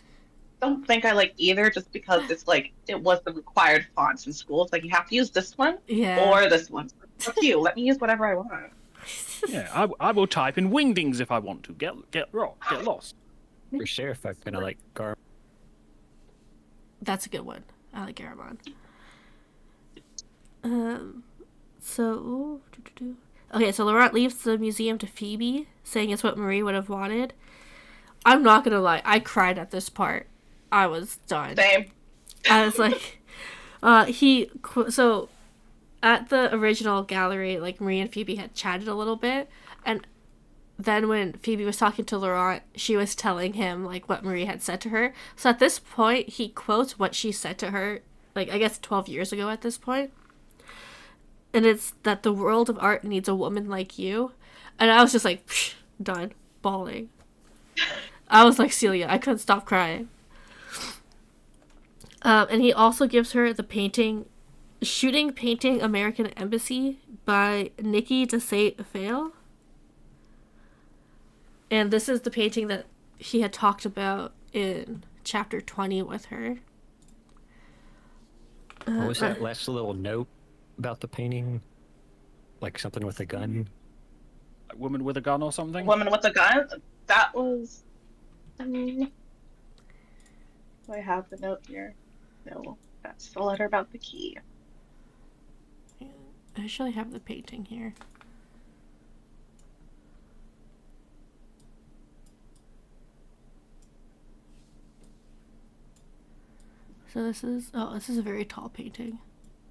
I don't think I like either, just because it's like it was the required fonts in school. It's like you have to use this one or this one. Fuck you. Let me use whatever I want. Yeah, I will type in Wingdings if I want to. Get lost. for serif, I kind of like Gar. That's a good one. I like Garamond. Okay, so Laurent leaves the museum to Phoebe, saying it's what Marie would have wanted. I'm not gonna lie, I cried at this part. I was done. Same. I was like, so at the original gallery, like Marie and Phoebe had chatted a little bit, and then when Phoebe was talking to Laurent, she was telling him like what Marie had said to her. So at this point, he quotes what she said to her, like I guess 12 years ago at this point. And it's that the world of art needs a woman like you. And I was just like, psh, done, bawling. I was like Celia, I couldn't stop crying. And he also gives her the painting, Shooting Painting American Embassy by Nikki de Saint-Fail. And this is the painting that he had talked about in chapter 20 with her. What was that last little note about the painting? Like something with a gun? A woman with a gun or something? Woman with a gun? That was... do I have the note here? No, that's the letter about the key. I actually have the painting here. So this is a very tall painting.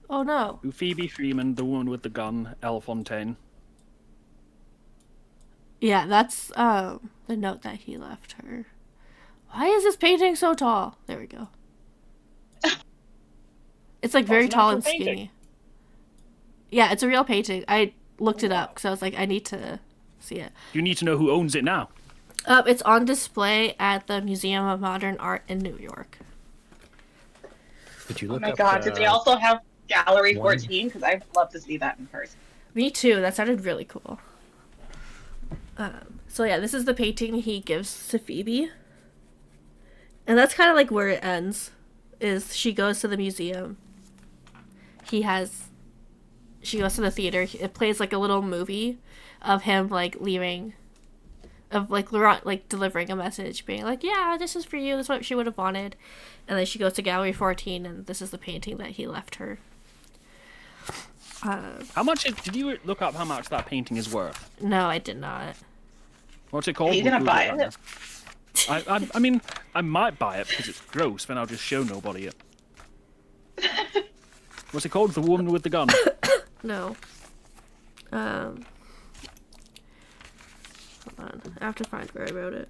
Oh no. Phoebe Freeman, the woman with the gun, Elle Fontaine. Yeah, that's the note that he left her. Why is this painting so tall? There we go. It's like very tall and skinny. Painting. Yeah, it's a real painting. I looked it up because I was like, I need to see it. You need to know who owns it now. It's on display at the Museum of Modern Art in New York. Did you Oh look my up, god, did they also have Gallery one? 14? Because I'd love to see that in person. Me too. That sounded really cool. So yeah, this is the painting he gives to Phoebe. And that's kind of like where it ends. Is she goes to the museum. She goes to the theater. It plays like a little movie of him like leaving, of like Laurent like delivering a message, being like, "Yeah, this is for you. This is what she would have wanted." And then she goes to Gallery 14, and this is the painting that he left her. How much did you look up how much that painting is worth? No, I did not. What's it called? Are you gonna buy it? I mean, I might buy it because it's gross, then I'll just show nobody it. What's it called? The woman with the gun? No. Hold on. I have to find where I wrote it.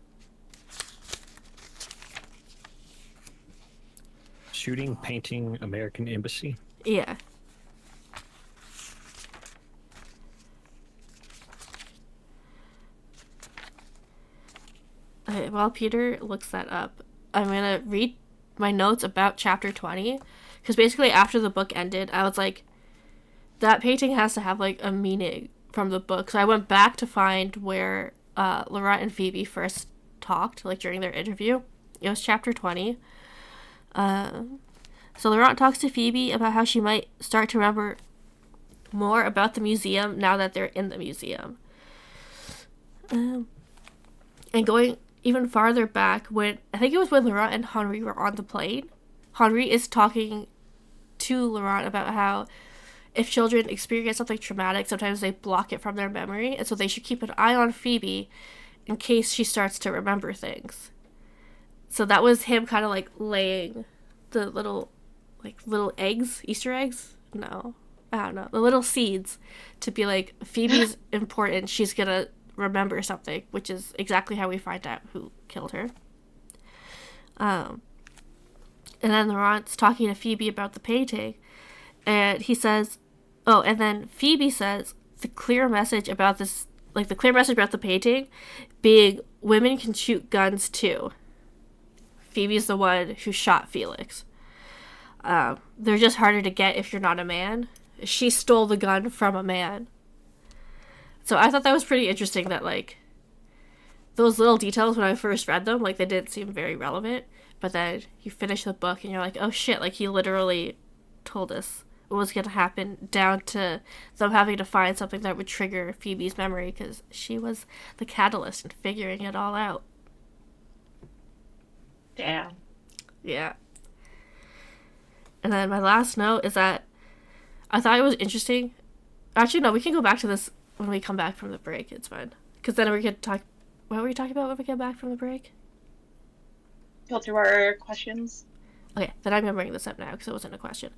Shooting Painting American Embassy? Yeah. Okay, while Peter looks that up, I'm gonna read my notes about chapter 20. Because basically after the book ended, I was like, that painting has to have like a meaning from the book. So I went back to find where Laurent and Phoebe first talked, like during their interview. It was chapter 20. So Laurent talks to Phoebe about how she might start to remember more about the museum now that they're in the museum. And going even farther back, when I think it was when Laurent and Henri were on the plane, Henri is talking to Laurent about how if children experience something traumatic, sometimes they block it from their memory, and so they should keep an eye on Phoebe in case she starts to remember things. So that was him kind of like laying the little eggs, Easter eggs? No, I don't know, the little seeds to be like, Phoebe's important, she's gonna remember something, which is exactly how we find out who killed her. And then Laurent's talking to Phoebe about the painting, and he says, oh, and then Phoebe says the clear message about this, like the clear message about the painting being women can shoot guns too. Phoebe's the one who shot Felix. They're just harder to get if you're not a man. She stole the gun from a man. So I thought that was pretty interesting that, like, those little details when I first read them, like, they didn't seem very relevant. But then you finish the book and you're like, oh shit, like, he literally told us what was going to happen, down to them having to find something that would trigger Phoebe's memory because she was the catalyst in figuring it all out. Damn. Yeah. And then my last note is that I thought it was interesting. Actually, no, we can go back to this when we come back from the break. It's fine. Because then we could talk. What were we talking about when we get back from the break? Go through our questions. Okay, then I'm going to bring this up now because it wasn't a question.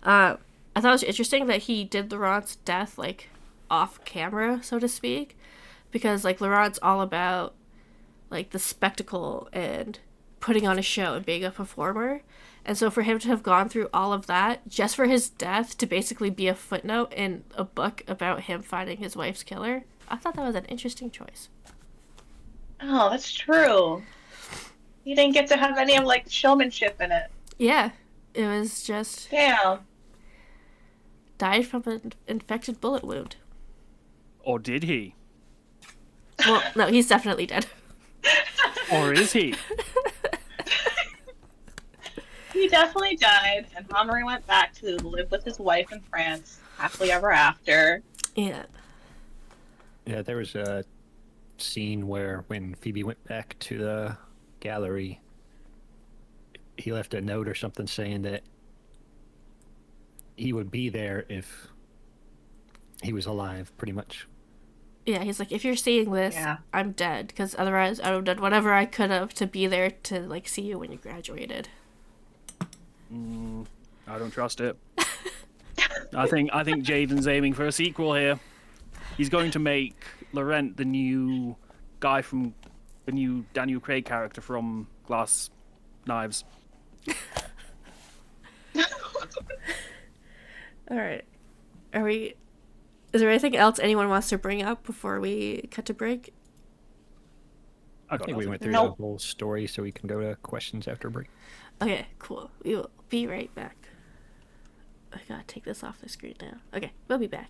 I thought it was interesting that he did Laurent's death, like, off camera, so to speak. Because, like, Laurent's all about, like, the spectacle and putting on a show and being a performer. And so for him to have gone through all of that just for his death to basically be a footnote in a book about him finding his wife's killer, I thought that was an interesting choice. Oh, that's true. He didn't get to have any of, like, the showmanship in it. Yeah, it was just... Damn. Died from an infected bullet wound. Or did he? Well, no, he's definitely dead. Or is he? He definitely died, and Henri went back to live with his wife in France, happily ever after. Yeah. Yeah, there was a scene where when Phoebe went back to the gallery, he left a note or something saying that he would be there if he was alive, pretty much. Yeah, he's like, if you're seeing this, Yeah. I'm dead, because otherwise I would have done whatever I could have to be there to, like, see you when you graduated. I don't trust it. I think Jaden's aiming for a sequel here. He's going to make Laurent the new guy from the new Daniel Craig character from Glass Knives. All right. Is there anything else anyone wants to bring up before we cut to break? I think we went through Nope. the whole story, so we can go to questions after break. Okay, cool. We will be right back. I gotta take this off the screen now. Okay, we'll be back.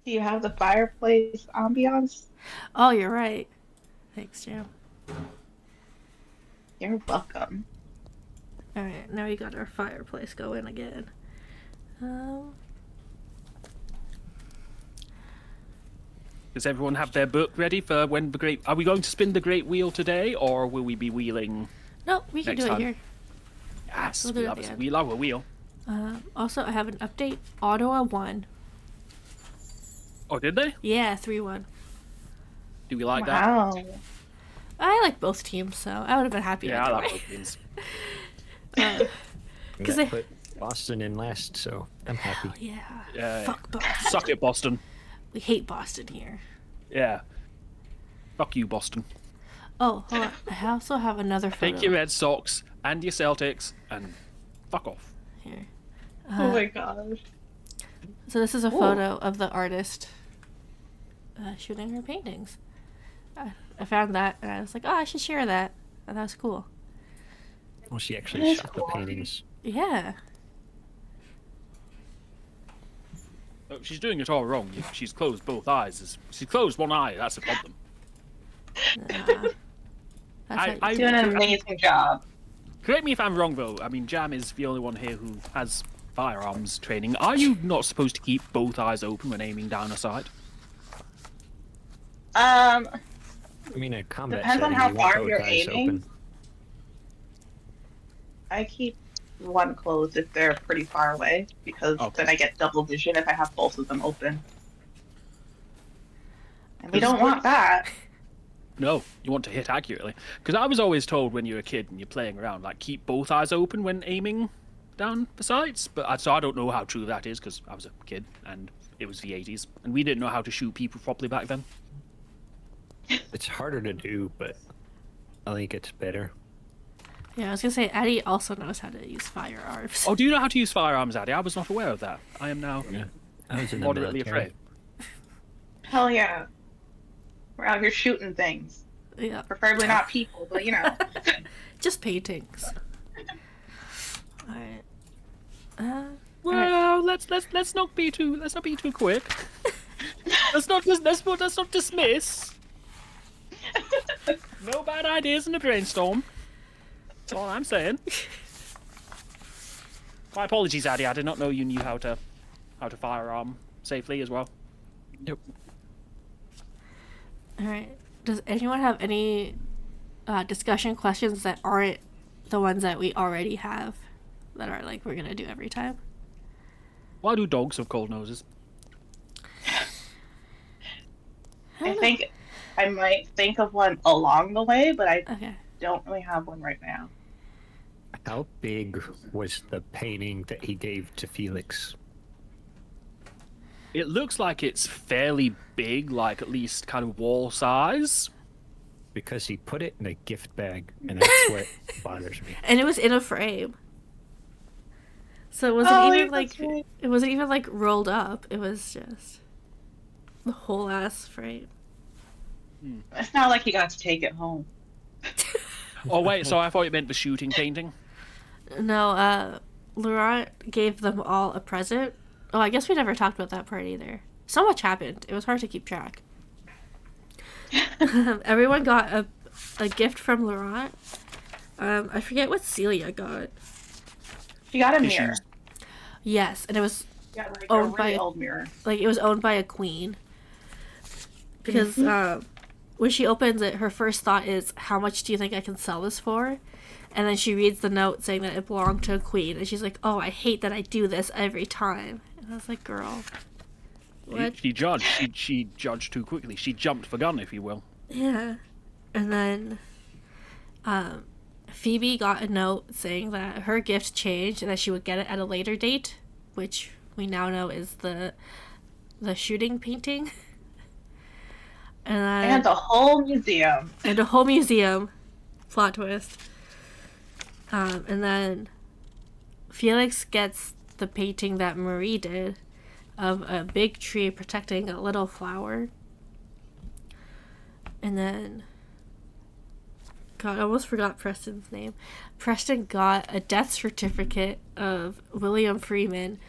Do you have the fireplace ambiance? Oh, you're right. Thanks, Jam. You're welcome. All right, now we got our fireplace going again. Does everyone have their book ready for when the great? Are we going to spin the great wheel today, or will we be wheeling? No, we can Next do it time. here. Yes, We'll do we it love at the us. end. We love a wheel. Also, I have an update. Ottawa won. Oh, did they? Yeah, 3-1. Do we like Wow. I like both teams, so I would have been happy that? Yeah, I either like way. both teams. Because That put Boston in last, so I'm happy. Yeah. Yeah. Fuck Boston. Suck it, Boston. We hate Boston here. Yeah. Fuck you, Boston. Oh, hold on. I also have another photo Take your Red Sox and your Celtics and fuck off. here. Oh my gosh. So this is a photo of the artist shooting her paintings. I found that and I was like, oh, I should share that. And that was cool. Well, she actually shot the paintings. Yeah. Oh, she's doing it all wrong. She's closed both eyes. She's closed one eye. That's a problem. That's how you- Doing an amazing job. Correct me if I'm wrong, though. I mean, Jam is the only one here who has firearms training. Are you not supposed to keep both eyes open when aiming down a sight? I mean, a combat Depends on setting, how you want far both you're eyes aiming. open. I keep one closed if they're pretty far away, because Okay. then I get double vision if I have both of them open. And we Because- don't want that. No, you want to hit accurately. Because I was always told when you're a kid and you're playing around, like, keep both eyes open when aiming down the sights. So I don't know how true that is, because I was a kid and it was the 80s. And we didn't know how to shoot people properly back then. It's harder to do, but I think it's better. Yeah, I was gonna say Addie also knows how to use firearms. Oh, do you know how to use firearms, Addy? I was not aware of that. I am now Yeah. I was in the moderately military. afraid. Hell yeah. We're out here shooting things. Yeah. Preferably not people, but you know. Just paintings. Alright. Well, let's not be too quick. let's not dismiss. No bad ideas in the brainstorm. That's all I'm saying. My apologies, Addy. I did not know you knew how to firearm safely as well. Yep. Alright. Does anyone have any discussion questions that aren't the ones that we already have? That are like we're gonna do every time? Why do dogs have cold noses? I think I might think of one along the way, but I Okay. don't really have one right now. How big was the painting that he gave to Felix? It looks like it's fairly big, like at least kind of wall size. Because he put it in a gift bag, and that's what bothers me. And it was in a frame. So it wasn't Oh, even yeah, like that's right. it wasn't even like rolled up. It was just the whole ass frame. It's not like he got to take it home. Oh wait, so I thought you meant the shooting painting. No, Laurent gave them all a present. Oh, I guess we never talked about that part either. So much happened. It was hard to keep track. Everyone got a gift from Laurent. I forget what Celia got. She got a Tissues. mirror. Yes, and it was She got like Owned a by really a- old mirror. like it was owned by a queen. Because when she opens it, her first thought is, "How much do you think I can sell this for?" And then she reads the note saying that it belonged to a queen, and she's like, "Oh, I hate that I do this every time." And I was like, "Girl, what?" She judged. She judged too quickly. She jumped the gun, if you will. Yeah. And then Phoebe got a note saying that her gift changed and that she would get it at a later date, which we now know is the shooting painting. And a whole museum. And a whole museum. Plot twist. And then Felix gets the painting that Marie did of a big tree protecting a little flower. And then, God, I almost forgot Preston's name. Preston got a death certificate of William Freeman,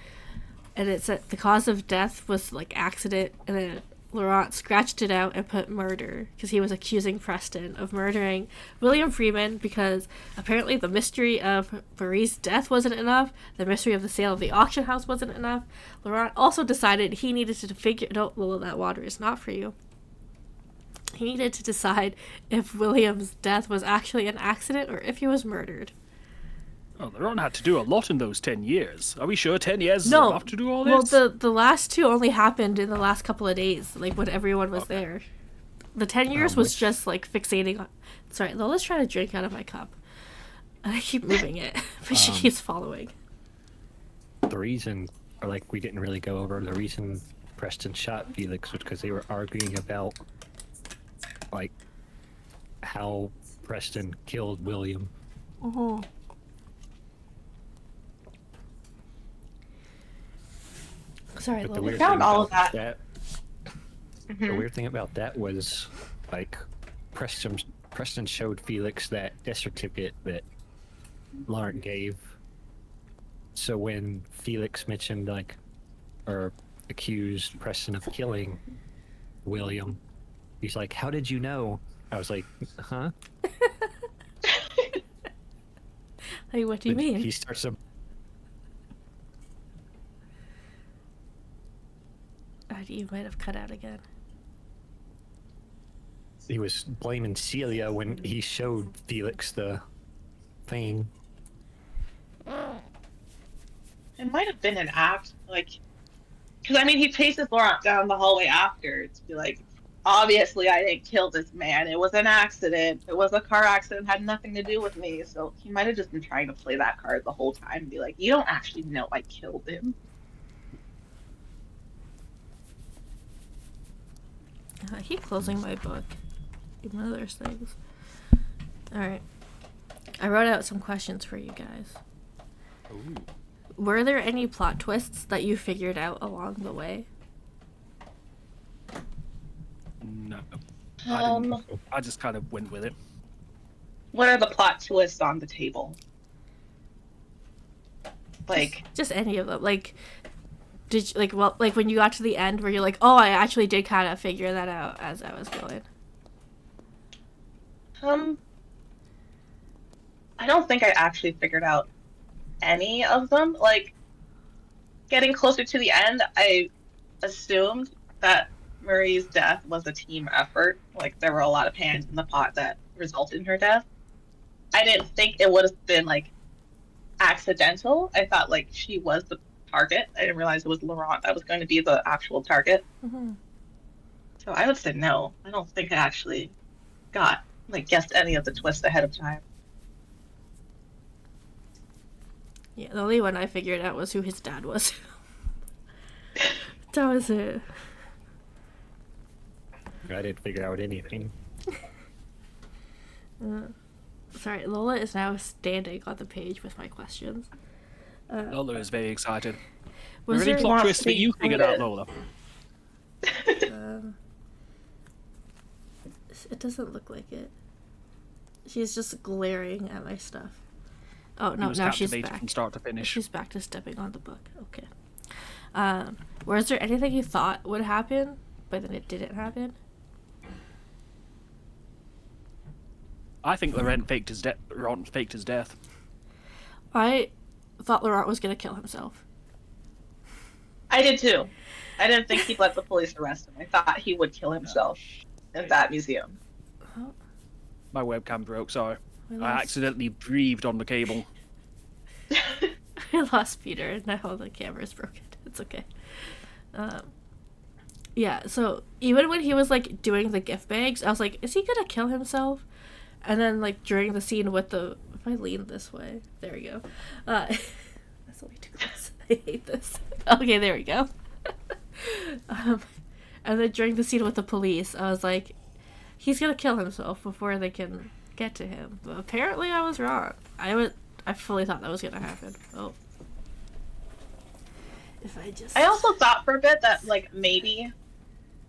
and it said the cause of death was like accident, and then Laurent scratched it out and put murder because he was accusing Preston of murdering William Freeman because apparently the mystery of Marie's death wasn't enough, the mystery of the sale of the auction house wasn't enough. Laurent also decided he needed to figure... No, Lola, that water is not for you. He needed to decide if William's death was actually an accident or if he was murdered. Oh, Laurent had to do a lot in those 10 years. Are we sure 10 years is enough to do all this? Well, the last two only happened in the last couple of days, like when everyone was there. The 10 years was just like fixating on... Sorry, Lola's trying to drink out of my cup. And I keep moving it, but she keeps following. The reason, or like we didn't really go over, the reason Preston shot Felix was because they were arguing about like how Preston killed William. Oh. Sorry, But Lola. I found all of that. The weird thing about that was, like, Preston showed Felix that death certificate that Laurent gave. So when Felix mentioned, like, or accused Preston of killing William, he's like, "How did you know?" I was like, "Huh?" Like, what do you mean? He starts to... You might have cut out again. He was blaming Celia when he showed Felix the thing. It might have been an act, like, because I mean, he chases Laurent down the hallway after to be like, obviously I didn't kill this man. It was an accident. It was a car accident. Had nothing to do with me. So he might have just been trying to play that card the whole time and be like, you don't actually know I killed him. I keep closing my book, even though there's things. Alright. I wrote out some questions for you guys. Ooh. Were there any plot twists that you figured out along the way? No. Um, I just kind of went with it. What are the plot twists on the table? Like, Just any of them. Like, did you, like when you got to the end where you're like, oh, I actually did kind of figure that out as I was going. I don't think I actually figured out any of them. Like, getting closer to the end, I assumed that Marie's death was a team effort. Like, there were a lot of hands in the pot that resulted in her death. I didn't think it would have been, like, accidental. I thought, like, she was the target. I didn't realize it was Laurent that was going to be the actual target. Mm-hmm. So I would say no. I don't think I actually guessed any of the twists ahead of time. Yeah, the only one I figured out was who his dad was. That was it. I didn't figure out anything. Sorry, Lola is now standing on the page with my questions. Lola is very excited. Was Were there any there- plot Wants twists to that be you figured out, included. Lola? It doesn't look like it. She's just glaring at my stuff. Oh, He no, was now she's captivated back. from start to finish. She's back to stepping on the book. Okay. Was there anything you thought would happen, but then it didn't happen? I think Laurent faked his death. I thought Laurent was going to kill himself. I did too. I didn't think he'd let the police arrest him. I thought he would kill himself in that museum. Oh, My webcam broke, sorry. I I lost- accidentally breathed on the cable. I lost Peter, and now the camera's broken. It's okay. Yeah, so even when he was, like, doing the gift bags, I was like, is he gonna kill himself? And then, like, during the scene with the... If I lean this way... There we go. That's way too close. I hate this. Okay, there we go. And then during the scene with the police, I was like, he's gonna kill himself before they can get to him. But apparently I was wrong. I fully thought that was gonna happen. Oh. If I just... I also thought for a bit that, like, maybe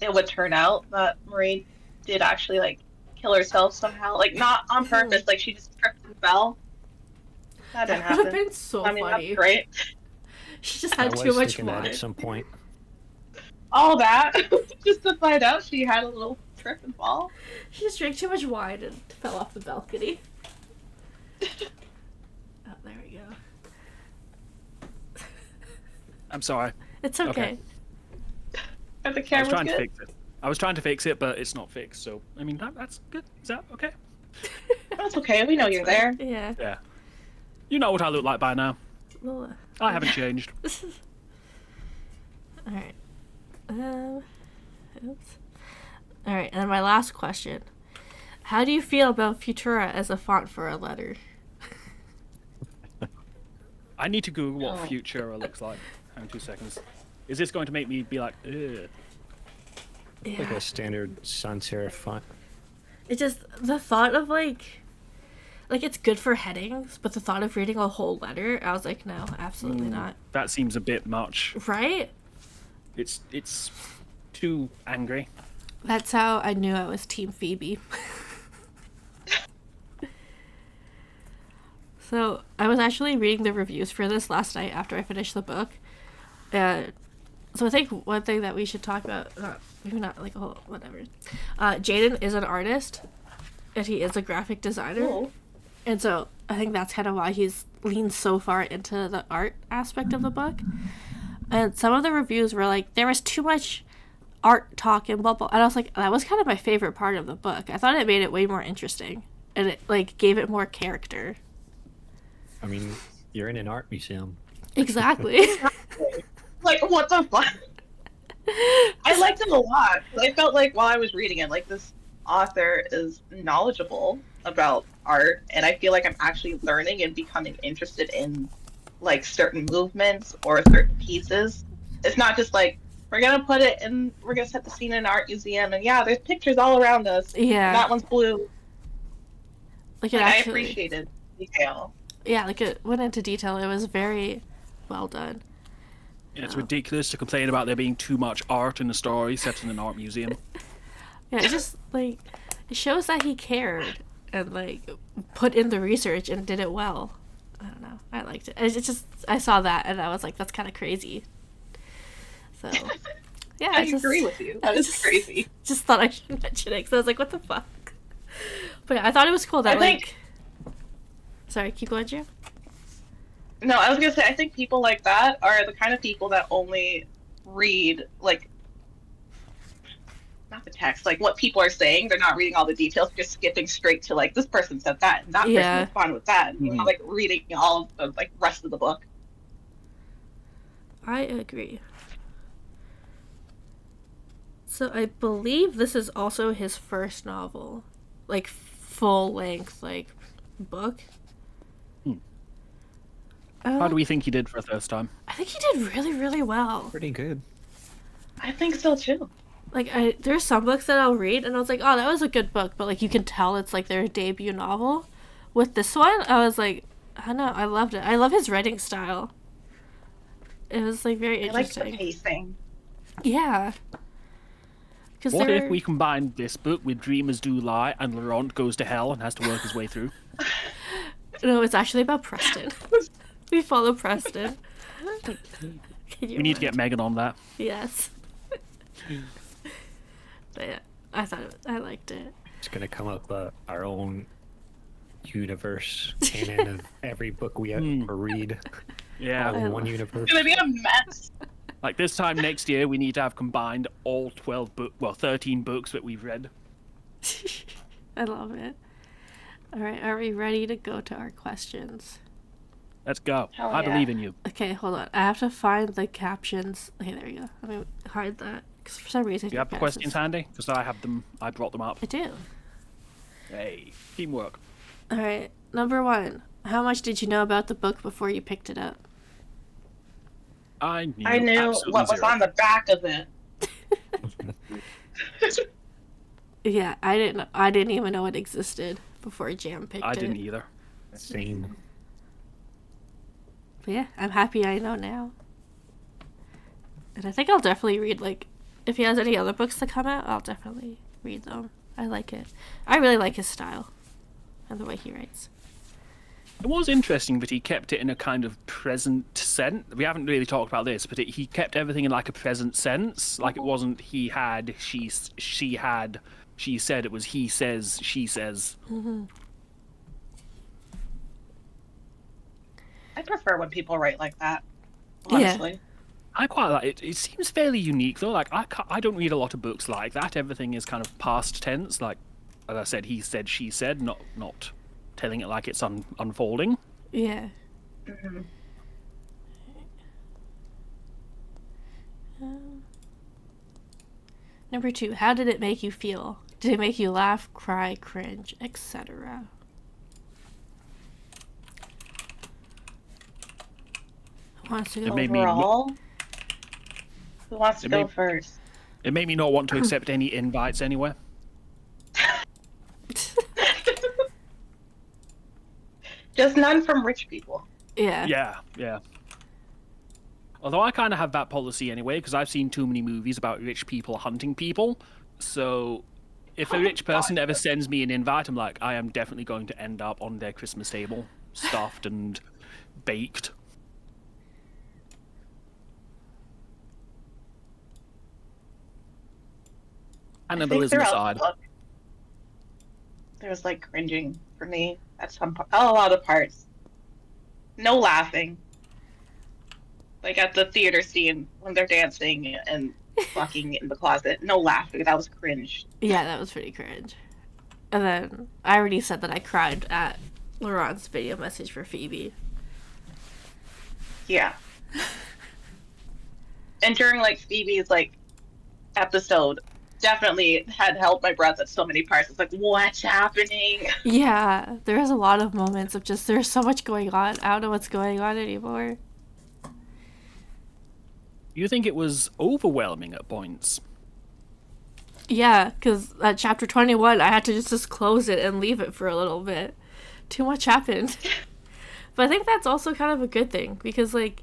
it would turn out that Marie did actually, like, kill herself somehow. Like, not on purpose. Like, she just tripped and fell. That didn't That would have happen. been so I mean, funny. that's great. She just I had was too much thinking that wine. at some point. All that just to find out she had a little trip and fall. She just drank too much wine and fell off the balcony. Oh, there we go. I'm sorry. It's okay. Okay. And the I was camera's trying to good. fix it. I was trying to fix it, but it's not fixed. So I mean, that's good. Is that okay? That's okay. We know you're there. Yeah. Yeah. You know what I look like by now. Well, I haven't changed. Alright. Oops. Alright, and then my last question. How do you feel about Futura as a font for a letter? I need to Google what Oh. Futura looks like. Hang on 2 seconds. Is this going to make me be like, ugh? Yeah. Like a standard sans serif font. It just, the thought of like it's good for headings, but the thought of reading a whole letter, I was like, no, absolutely not. That seems a bit much. Right? It's too angry. That's how I knew I was Team Phoebe. So, I was actually reading the reviews for this last night after I finished the book. So I think one thing that we should talk about, maybe not like a whole, whatever. Jaden is an artist, and he is a graphic designer. Cool. And so I think that's kind of why he's leaned so far into the art aspect of the book. And some of the reviews were like, there was too much art talk and blah, blah. And I was like, that was kind of my favorite part of the book. I thought it made it way more interesting. And it, like, gave it more character. I mean, you're in an art museum. Exactly. Like, what the fuck? I liked it a lot. I felt like while I was reading it, like, this author is knowledgeable about art, and I feel like I'm actually learning and becoming interested in, like, certain movements or certain pieces. It's not just like, we're gonna put it in, we're gonna set the scene in an art museum, and yeah, there's pictures all around us. Yeah. And that one's blue. Like, it Like, I actually, appreciated detail. yeah, like, it went into detail. It was very well done. Yeah, it's ridiculous to complain about there being too much art in a story set in an art museum. Yeah, it just, like, it shows that he cared and, like, put in the research and did it well. I don't know. I liked it. It's just, I saw that and I was like, that's kind of crazy. So, yeah. I agree with you. That is crazy. Just thought I should mention it because I was like, what the fuck? But yeah, I thought it was cool that, I think- Sorry, keep going, Jim. No, I was gonna say, I think people like that are the kind of people that only read, like, not the text, like what people are saying. They're not reading all the details, just skipping straight to, like, this person said that, and that person Yeah. responded with that, and not, like, reading all of the, like, rest of the book. I agree. So I believe this is also his first novel, like full length, like book. How do we think he did for a first time? I think he did really, really well. Pretty good. I think so, too. Like, there's some books that I'll read and I was like, oh, that was a good book, but like you can tell it's like their debut novel. With this one, I was like, I don't know, I loved it. I love his writing style. It was like very I like the interesting. pacing. Yeah. Because What if we combined this book with Dreamers Do Lie and Laurent goes to hell and has to work his way through? No, it's actually about Preston. We follow Preston. We need to get Megan on that. Yes. But yeah, I liked it. It's gonna come up our own universe canon of every book we ever read. Yeah. All in one universe. It's gonna be a mess. Like this time next year, we need to have combined all 13 books that we've read. I love it. All right, are we ready to go to our questions? Let's go. Hell I yeah. believe in you. Okay, hold on. I have to find the captions. Okay, there you go. Let me hide that. Because for some reason... Do you have the questions handy? Because I have them. I brought them up. I do. Hey, teamwork. All right, number 1. How much did you know about the book before you picked it up? I knew what was zero. on the back of it. Yeah, I didn't even know it existed before Jam picked it. I didn't either. Same. But yeah, I'm happy I know now. And I think I'll definitely read, like, if he has any other books to come out, I'll definitely read them. I like it. I really like his style and the way he writes. It was interesting that he kept it in a kind of present sense. We haven't really talked about this, but he kept everything in like a present sense. Like it wasn't he had, she had, she said. It was he says, she says. Mm-hmm. I prefer when people write like that, honestly. Yeah. I quite like it. It seems fairly unique though. Like I don't read a lot of books like that. Everything is kind of past tense. Like as I said, he said, she said, not telling it like it's unfolding. Yeah. Mm-hmm. Number 2, how did it make you feel? Did it make you laugh, cry, cringe, etc.? Who wants to go? It made me Overall, who wants to It go made- first? It made me not want to accept any invites anywhere. Just none from rich people. Yeah. Yeah. Although I kind of have that policy anyway, because I've seen too many movies about rich people hunting people. So if a rich person ever sends me an invite, I'm like, I am definitely going to end up on their Christmas table, stuffed and baked. Cannibalism throughout aside. the book, there was like cringing for me at some point. A lot of parts. No laughing. Like at the theater scene when they're dancing and fucking in the closet. No laughing. That was cringe. Yeah, that was pretty cringe. And then I already said that I cried at Laurent's video message for Phoebe. Yeah. And during like Phoebe's like episode, definitely had held my breath at so many parts. It's like, what's happening? Yeah, there was a lot of moments of just there's so much going on. I don't know what's going on anymore. You think it was overwhelming at points? Yeah, because at chapter 21, I had to just close it and leave it for a little bit. Too much happened. But I think that's also kind of a good thing because, like,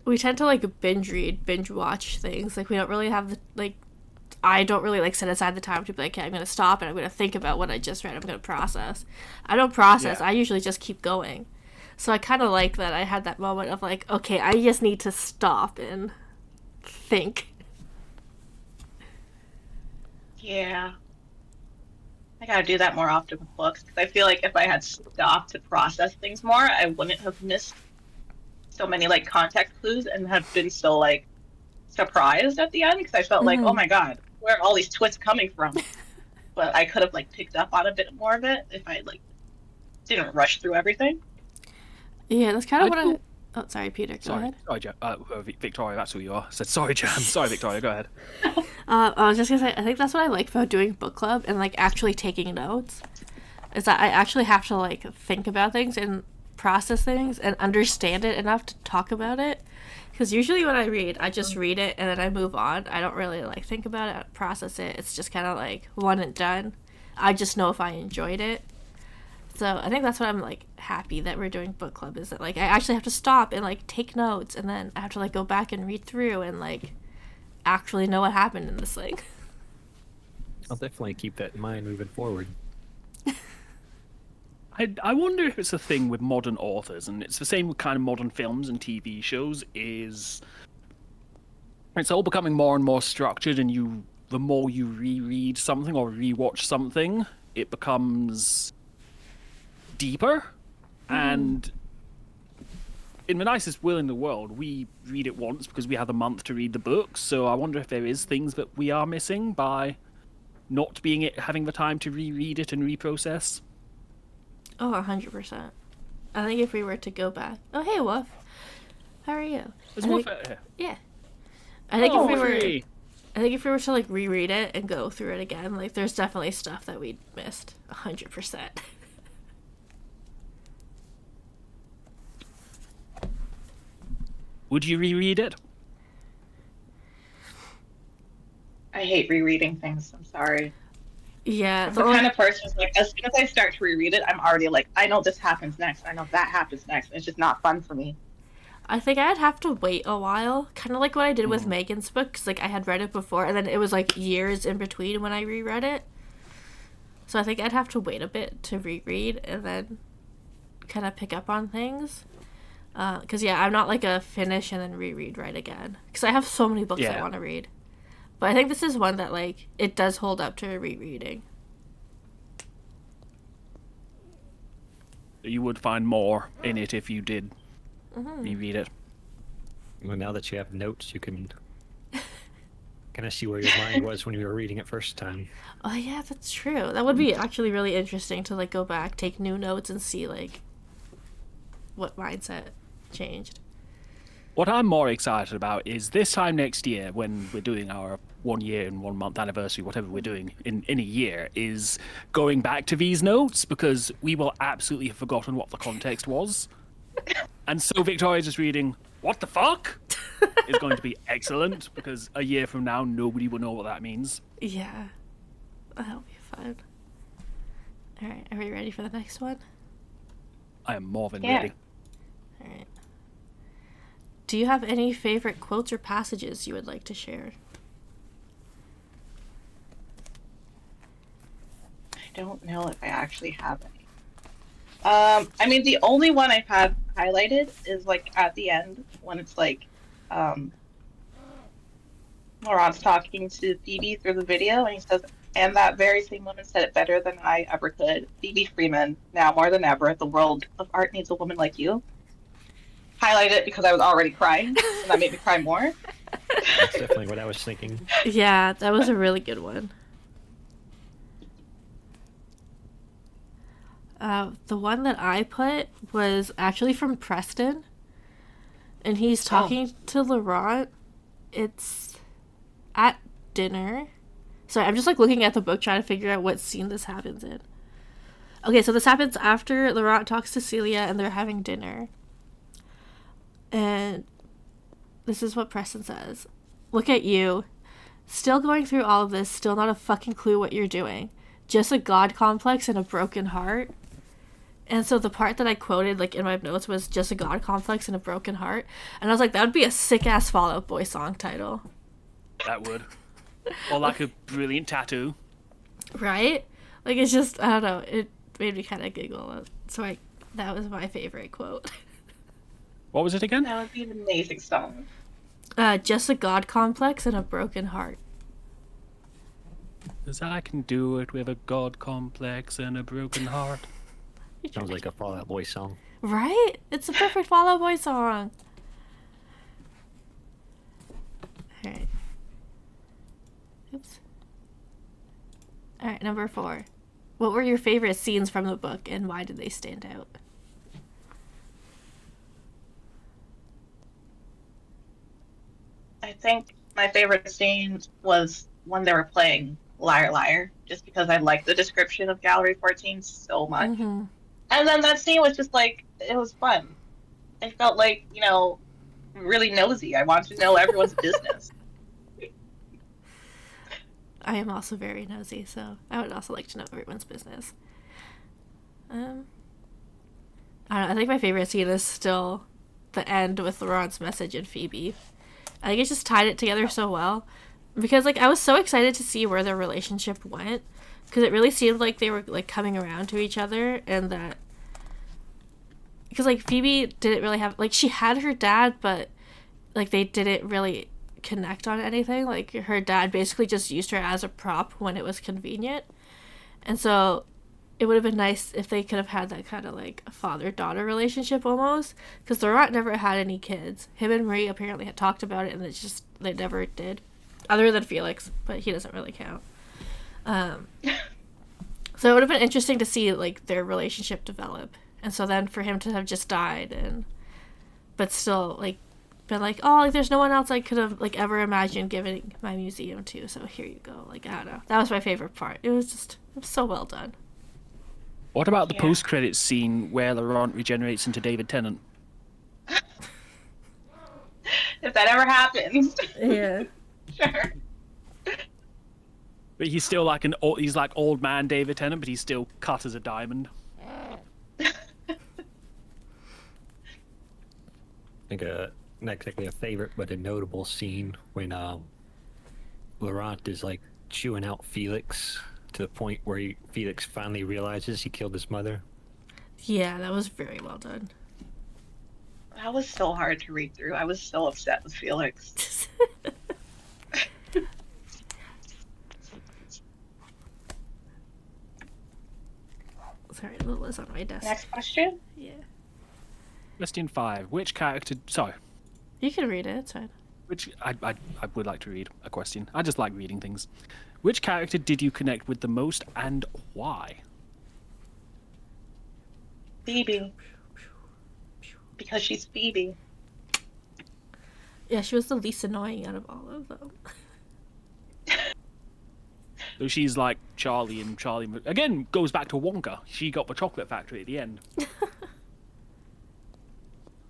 we tend to, like, binge watch things. Like, we don't really have the, like, I don't really, like, set aside the time to be like, okay, I'm going to stop and I'm going to think about what I just read. I'm going to process. I don't process. Yeah. I usually just keep going. So I kind of like that I had that moment of, like, okay, I just need to stop and think. Yeah. I gotta do that more often with books because I feel like if I had stopped to process things more, I wouldn't have missed so many like context clues and have been so like surprised at the end because I felt like, oh my god, where are all these twists coming from? But I could have like picked up on a bit more of it if I like didn't rush through everything. Yeah, that's kind of what I... Oh, sorry, Peter, go ahead. Sorry, Jam. Victoria, that's who you are. I said, sorry, Jam. Sorry, Victoria, go ahead. I was just gonna say, I think that's what I like about doing book club and, like, actually taking notes. Is that I actually have to, like, think about things and process things and understand it enough to talk about it. Because usually when I read, I just read it and then I move on. I don't really, like, think about it, process it. It's just kind of, like, one and done. I just know if I enjoyed it. So I think that's what I'm, like, happy that we're doing book club, is that, like, I actually have to stop and, like, take notes, and then I have to, like, go back and read through and, like, actually know what happened in this thing. I'll definitely keep that in mind moving forward. I wonder if it's a thing with modern authors, and it's the same with kind of modern films and TV shows, is it's all becoming more and more structured, and the more you reread something or rewatch something, it becomes deeper. And in the nicest will in the world, we read it once because we have a month to read the book, so I wonder if there is things that we are missing by not having the time to reread it and reprocess. Oh, 100%. I think if we were to go back... Oh, hey, Wolf. How are you? There's more here. Yeah. I think Free. I think if we were to, like, reread it and go through it again, like, there's definitely stuff that we missed. 100%. Would you reread it? I hate rereading things. I'm sorry. Yeah. I'm the kind of person who's like, as soon as I start to reread it, I'm already like, I know this happens next. I know that happens next. It's just not fun for me. I think I'd have to wait a while, kind of like what I did with Megan's book, because, like, I had read it before, and then it was, like, years in between when I reread it. So I think I'd have to wait a bit to reread, and then kind of pick up on things. Because, yeah, I'm not like a finish and then reread right again. Because I have so many books I want to read. But I think this is one that, like, it does hold up to rereading. You would find more in it if you did reread it. Well, now that you have notes, you can kind of see where your mind was when you were reading it first time. Oh, yeah, that's true. That would be actually really interesting to, like, go back, take new notes, and see, like, what mindset changed. What I'm more excited about is this time next year, when we're doing our 1 year and 1 month anniversary, whatever we're doing in a year, is going back to these notes, because we will absolutely have forgotten what the context was. And so Victoria just reading, what the fuck? is going to be excellent, because a year from now, nobody will know what that means. Yeah. That'll be fun. Alright, are we ready for the next one? I am more than ready. Alright. Do you have any favorite quotes or passages you would like to share? I don't know if I actually have any. I mean, the only one I've had highlighted is like at the end when it's like, Laurent's talking to Phoebe through the video, and he says, "And that very same woman said it better than I ever could. Phoebe Freeman, now more than ever, the world of art needs a woman like you." Highlight it because I was already crying, and that made me cry more. That's definitely what I was thinking. Yeah, that was a really good one. The one that I put was actually from Preston, and he's talking to Laurent. It's at dinner. Sorry, I'm just like looking at the book trying to figure out what scene this happens in. Okay, so this happens after Laurent talks to Celia and they're having dinner. And this is what Preston says. "Look at you. Still going through all of this, still not a fucking clue what you're doing. Just a god complex and a broken heart." And so the part that I quoted, like, in my notes was "just a god complex and a broken heart." And I was like, that would be a sick-ass Fall Out Boy song title. That would. Or like a brilliant tattoo. Right? Like, it's just, I don't know, it made me kind of giggle. So that was my favorite quote. What was it again? That would be an amazing song. Just a god complex and a broken heart. 'Cause I can do it with a god complex and a broken heart. Sounds like a Fall Out Boy song. Right? It's a perfect Fall Out Boy song. Alright. Oops. Alright, number 4. What were your favorite scenes from the book and why did they stand out? I think my favorite scene was when they were playing Liar Liar, just because I liked the description of Gallery 14 so much. Mm-hmm. And then that scene was just like, it was fun. I felt like, really nosy. I wanted to know everyone's business. I am also very nosy, so I would also like to know everyone's business. I don't know, I think my favorite scene is still the end with Laurent's message and Phoebe. I think it just tied it together so well. Because, like, I was so excited to see where their relationship went. Because it really seemed like they were, like, coming around to each other. And that... Because, like, Phoebe didn't really have... Like, she had her dad, but, like, they didn't really connect on anything. Like, her dad basically just used her as a prop when it was convenient. And so... It would have been nice if they could have had that kind of, like, father-daughter relationship almost. Because Laurent never had any kids. Him and Marie apparently had talked about it, and it's just, they never did. Other than Felix, but he doesn't really count. So it would have been interesting to see, like, their relationship develop. And so then for him to have just died, but still, like, been like, oh, like, there's no one else I could have, like, ever imagined giving my museum to, so here you go. Like, I don't know. That was my favorite part. It was so well done. What about the post-credits scene where Laurent regenerates into David Tennant? If that ever happens. Yeah. Sure. But he's still like he's like old man David Tennant, but he's still cut as a diamond. I think not exactly a favorite, but a notable scene when Laurent is like chewing out Felix to the point where Felix finally realizes he killed his mother. Yeah, that was very well done. That was so hard to read through. I was so upset with Felix. Sorry, Lula's on my desk. Next question. Yeah. Question 5. Which character... Sorry. You can read it, it's fine. Which... I would like to read a question. I just like reading things. Which character did you connect with the most and why? Phoebe. Because she's Phoebe. Yeah, she was the least annoying out of all of them. So she's like Charlie, and Charlie again goes back to Wonka. She got the chocolate factory at the end.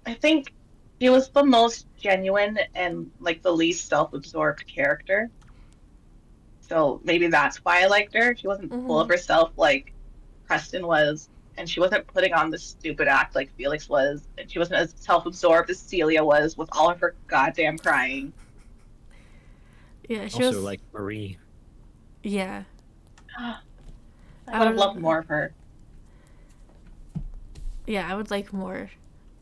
I think she was the most genuine and like the least self-absorbed character. So maybe that's why I liked her. She wasn't full of herself like Preston was, and she wasn't putting on this stupid act like Felix was, and she wasn't as self-absorbed as Celia was with all of her goddamn crying. Yeah, she also was like Marie. Yeah. I would have loved more of her. Yeah, I would like more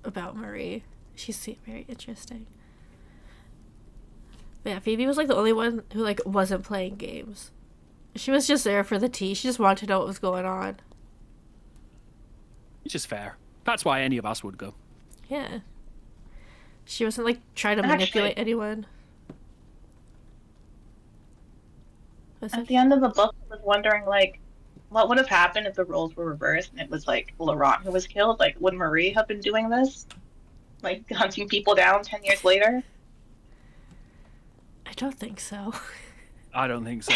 about Marie. She seemed very interesting. But yeah, Phoebe was like the only one who like wasn't playing games. She was just there for the tea. She just wanted to know what was going on. Which is fair. That's why any of us would go. Yeah. She wasn't like trying to manipulate anyone. At the end of the book, I was wondering, like, what would have happened if the roles were reversed and it was, like, Laurent who was killed? Like, would Marie have been doing this? Like, hunting people down 10 years later? I don't think so. I don't think so.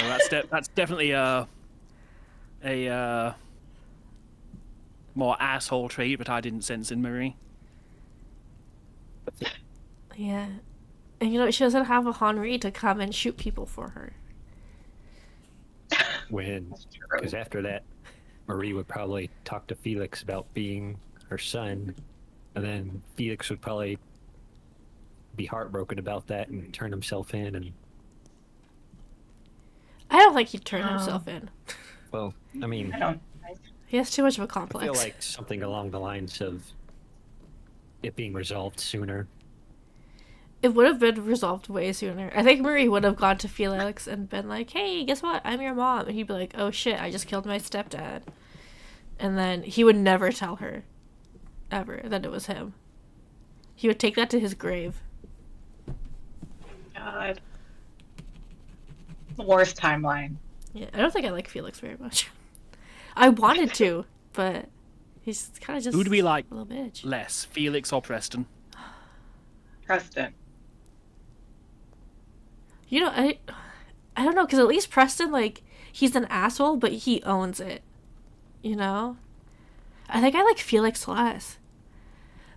That's definitely a more asshole trait, but I didn't sense in Marie. Yeah. And you know, she doesn't have a Henri to come and shoot people for her. Because after that, Marie would probably talk to Felix about being her son, and then Felix would probably be heartbroken about that and turn himself in. And I don't think he'd turn himself in. well, I mean, He has too much of a I complex. feel like something along the lines of it being resolved sooner. It would have been resolved way sooner. I think Marie would have gone to Felix and been like, hey, guess what? I'm your mom. And he'd be like, oh shit, I just killed my stepdad. And then he would never tell her, ever, that it was him. He would take that to his grave. God. The worst timeline. Yeah, I don't think I like Felix very much. I wanted to, but he's kind of just Who do we like a little bitch. less, Felix or Preston? Preston. You know, I don't know, because at least Preston, like, he's an asshole, but he owns it. You know? I think I like Felix less.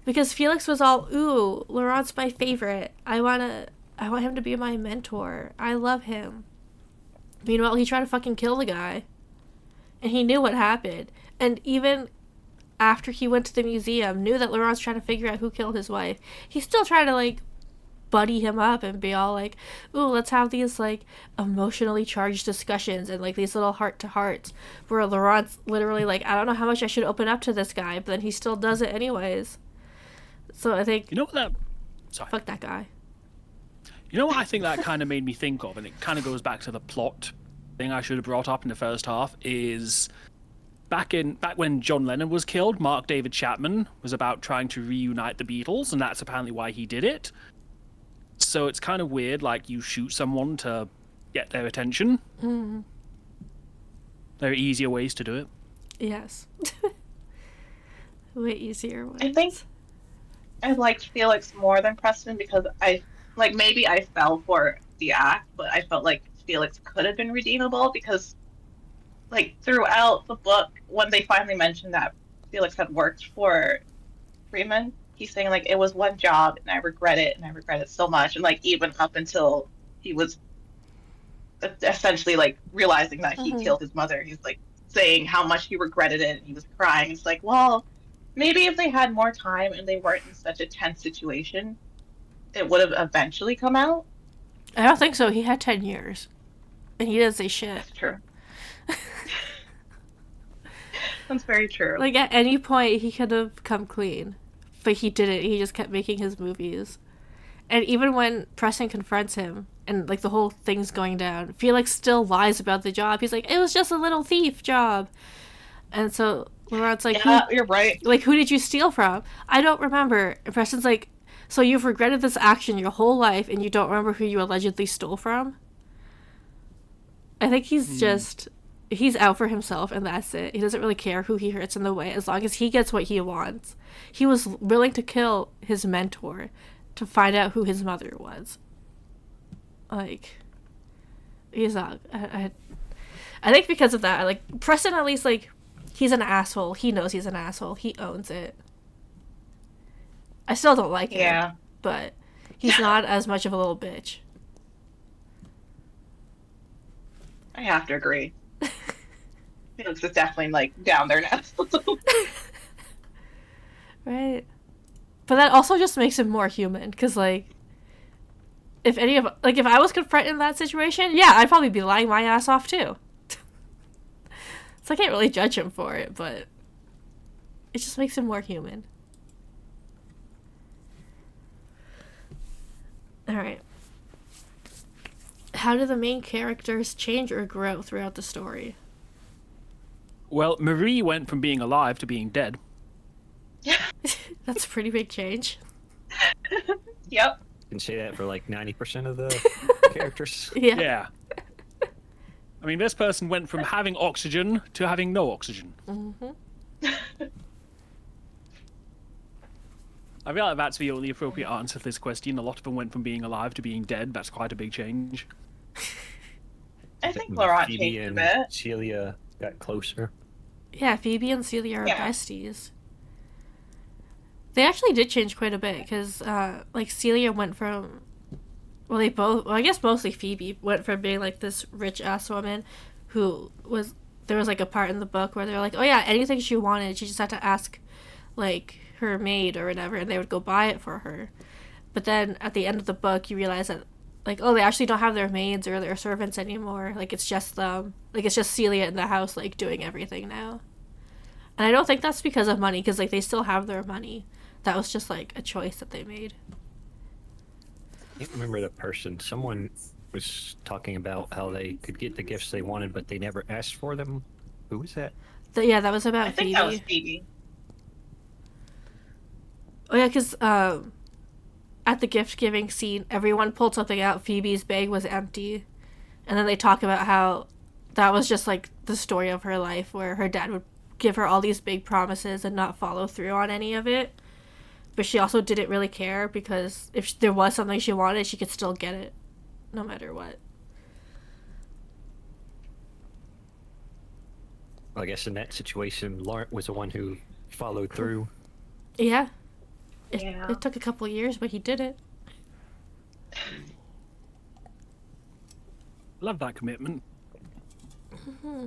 Because Felix was all, ooh, Laurent's my favorite. I want him to be my mentor. I love him. Meanwhile, he tried to fucking kill the guy. And he knew what happened. And even after he went to the museum, knew that Laurent's trying to figure out who killed his wife. He still tried to, like, buddy him up and be all like, ooh, let's have these, like, emotionally charged discussions and, like, these little heart-to-hearts where Laurent's literally like, I don't know how much I should open up to this guy, but then he still does it anyways. So I think... You know what that... Sorry. Fuck that guy. You know what I think that kind of made me think of, and it kind of goes back to the plot thing I should have brought up in the first half, is back when John Lennon was killed, Mark David Chapman was about trying to reunite the Beatles, and that's apparently why he did it. So it's kind of weird, like, you shoot someone to get their attention. Mm. There are easier ways to do it. Yes. Way easier ways. I think I liked Felix more than Preston because maybe I fell for the act, but I felt like Felix could have been redeemable because, like, throughout the book, when they finally mentioned that Felix had worked for Freeman, he's saying, like, it was one job and I regret it so much. And, like, even up until he was essentially, like, realizing that he killed his mother, he's, like, saying how much he regretted it and he was crying. It's like, well, maybe if they had more time and they weren't in such a tense situation, it would have eventually come out. I don't think so. He had 10 years. And he didn't say shit. That's true. That's very true. Like, at any point, he could have come clean. But he didn't. He just kept making his movies. And even when Preston confronts him, and, like, the whole thing's going down, Felix still lies about the job. He's like, it was just a little thief job. And so Laurent's like, yeah, you're right. Like, who did you steal from? I don't remember. And Preston's like, so you've regretted this action your whole life, and you don't remember who you allegedly stole from? I think he's he's out for himself, and that's it. He doesn't really care who he hurts in the way, as long as he gets what he wants. He was willing to kill his mentor to find out who his mother was. Like, he's not... I think because of that, like, Preston at least, like, he's an asshole. He knows he's an asshole. He owns it. I still don't like him, but he's not as much of a little bitch. I have to agree. Felix is definitely, like, down there now. Right. But that also just makes him more human, because, like, if I was confronted in that situation, yeah, I'd probably be lying my ass off, too. So I can't really judge him for it, but it just makes him more human. Alright. How do the main characters change or grow throughout the story? Well, Marie went from being alive to being dead. That's a pretty big change. Yep. You can say that for like 90% of the characters. Yeah. I mean, this person went from having oxygen to having no oxygen. Mm-hmm. I feel like that's the only appropriate answer to this question. A lot of them went from being alive to being dead. That's quite a big change. I think Laurent Phoebe changed a and bit. Celia got closer. Yeah, Phoebe and Celia are besties. They actually did change quite a bit, because, like, Celia went from... Well, I guess mostly Phoebe went from being, like, this rich-ass woman who was... There was, like, a part in the book where they're like, oh, yeah, anything she wanted, she just had to ask, like, her maid or whatever, and they would go buy it for her. But then, at the end of the book, you realize that, like, oh, they actually don't have their maids or their servants anymore. Like, it's just them. Like, it's just Celia in the house, like, doing everything now. And I don't think that's because of money, because, like, they still have their money. That was just, like, a choice that they made. I can't remember the person. Someone was talking about how they could get the gifts they wanted, but they never asked for them. Who was that? Yeah, that was about I Phoebe. think that was Phoebe. Oh, yeah, because at the gift-giving scene, everyone pulled something out. Phoebe's bag was empty. And then they talk about how that was just, like, the story of her life, where her dad would give her all these big promises and not follow through on any of it. But she also didn't really care, because if there was something she wanted, she could still get it, no matter what. I guess in that situation, Laurent was the one who followed through. Yeah. Yeah. It took a couple years, but he did it. Love that commitment. Mm-hmm.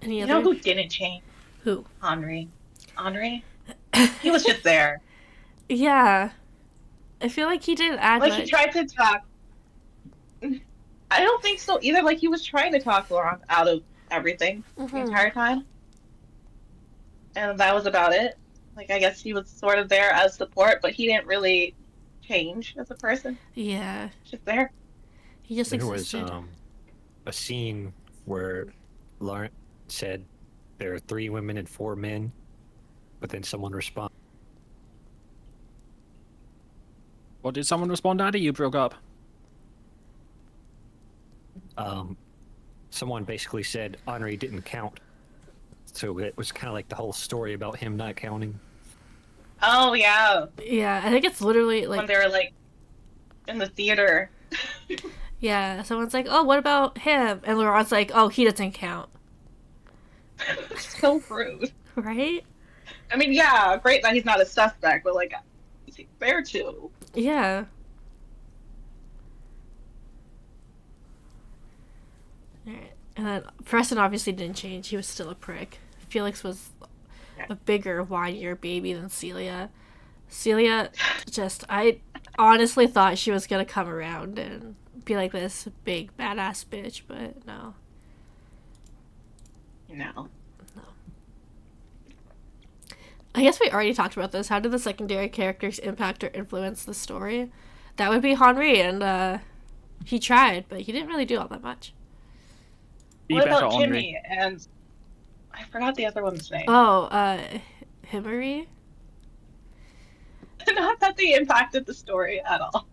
Any You other? know who didn't change? Who? Henri. He was just there. Yeah. I feel like he didn't add Like, much. he tried to talk. I don't think so either. Like, he was trying to talk Laurent out of everything the entire time. And that was about it. Like, I guess he was sort of there as support, but he didn't really change as a person. Yeah. Just there. He just There existed. was a scene where Laurent said there are 3 women and 4 men, but then someone responded. What did someone respond, Addy? You broke up. Someone basically said Henri didn't count. So it was kind of like the whole story about him not counting. Oh, yeah. Yeah, I think it's literally When like... they were, like, in the theater. Yeah, someone's like, oh, what about him? And Laurent's like, oh, he doesn't count. So rude. Right? I mean, yeah, great that he's not a suspect, but, like, is he fair to? Yeah. Alright. And then Preston obviously didn't change. He was still a prick. Felix was a bigger, whinier baby than Celia. Celia I honestly thought she was gonna come around and be like this big, badass bitch, but no. No. I guess we already talked about this. How did the secondary characters impact or influence the story? That would be Henri, and he tried, but he didn't really do all that much. Be What better, about Henri. Jimmy? And I forgot the other one's name. Oh, Himari? Not that they impacted the story at all.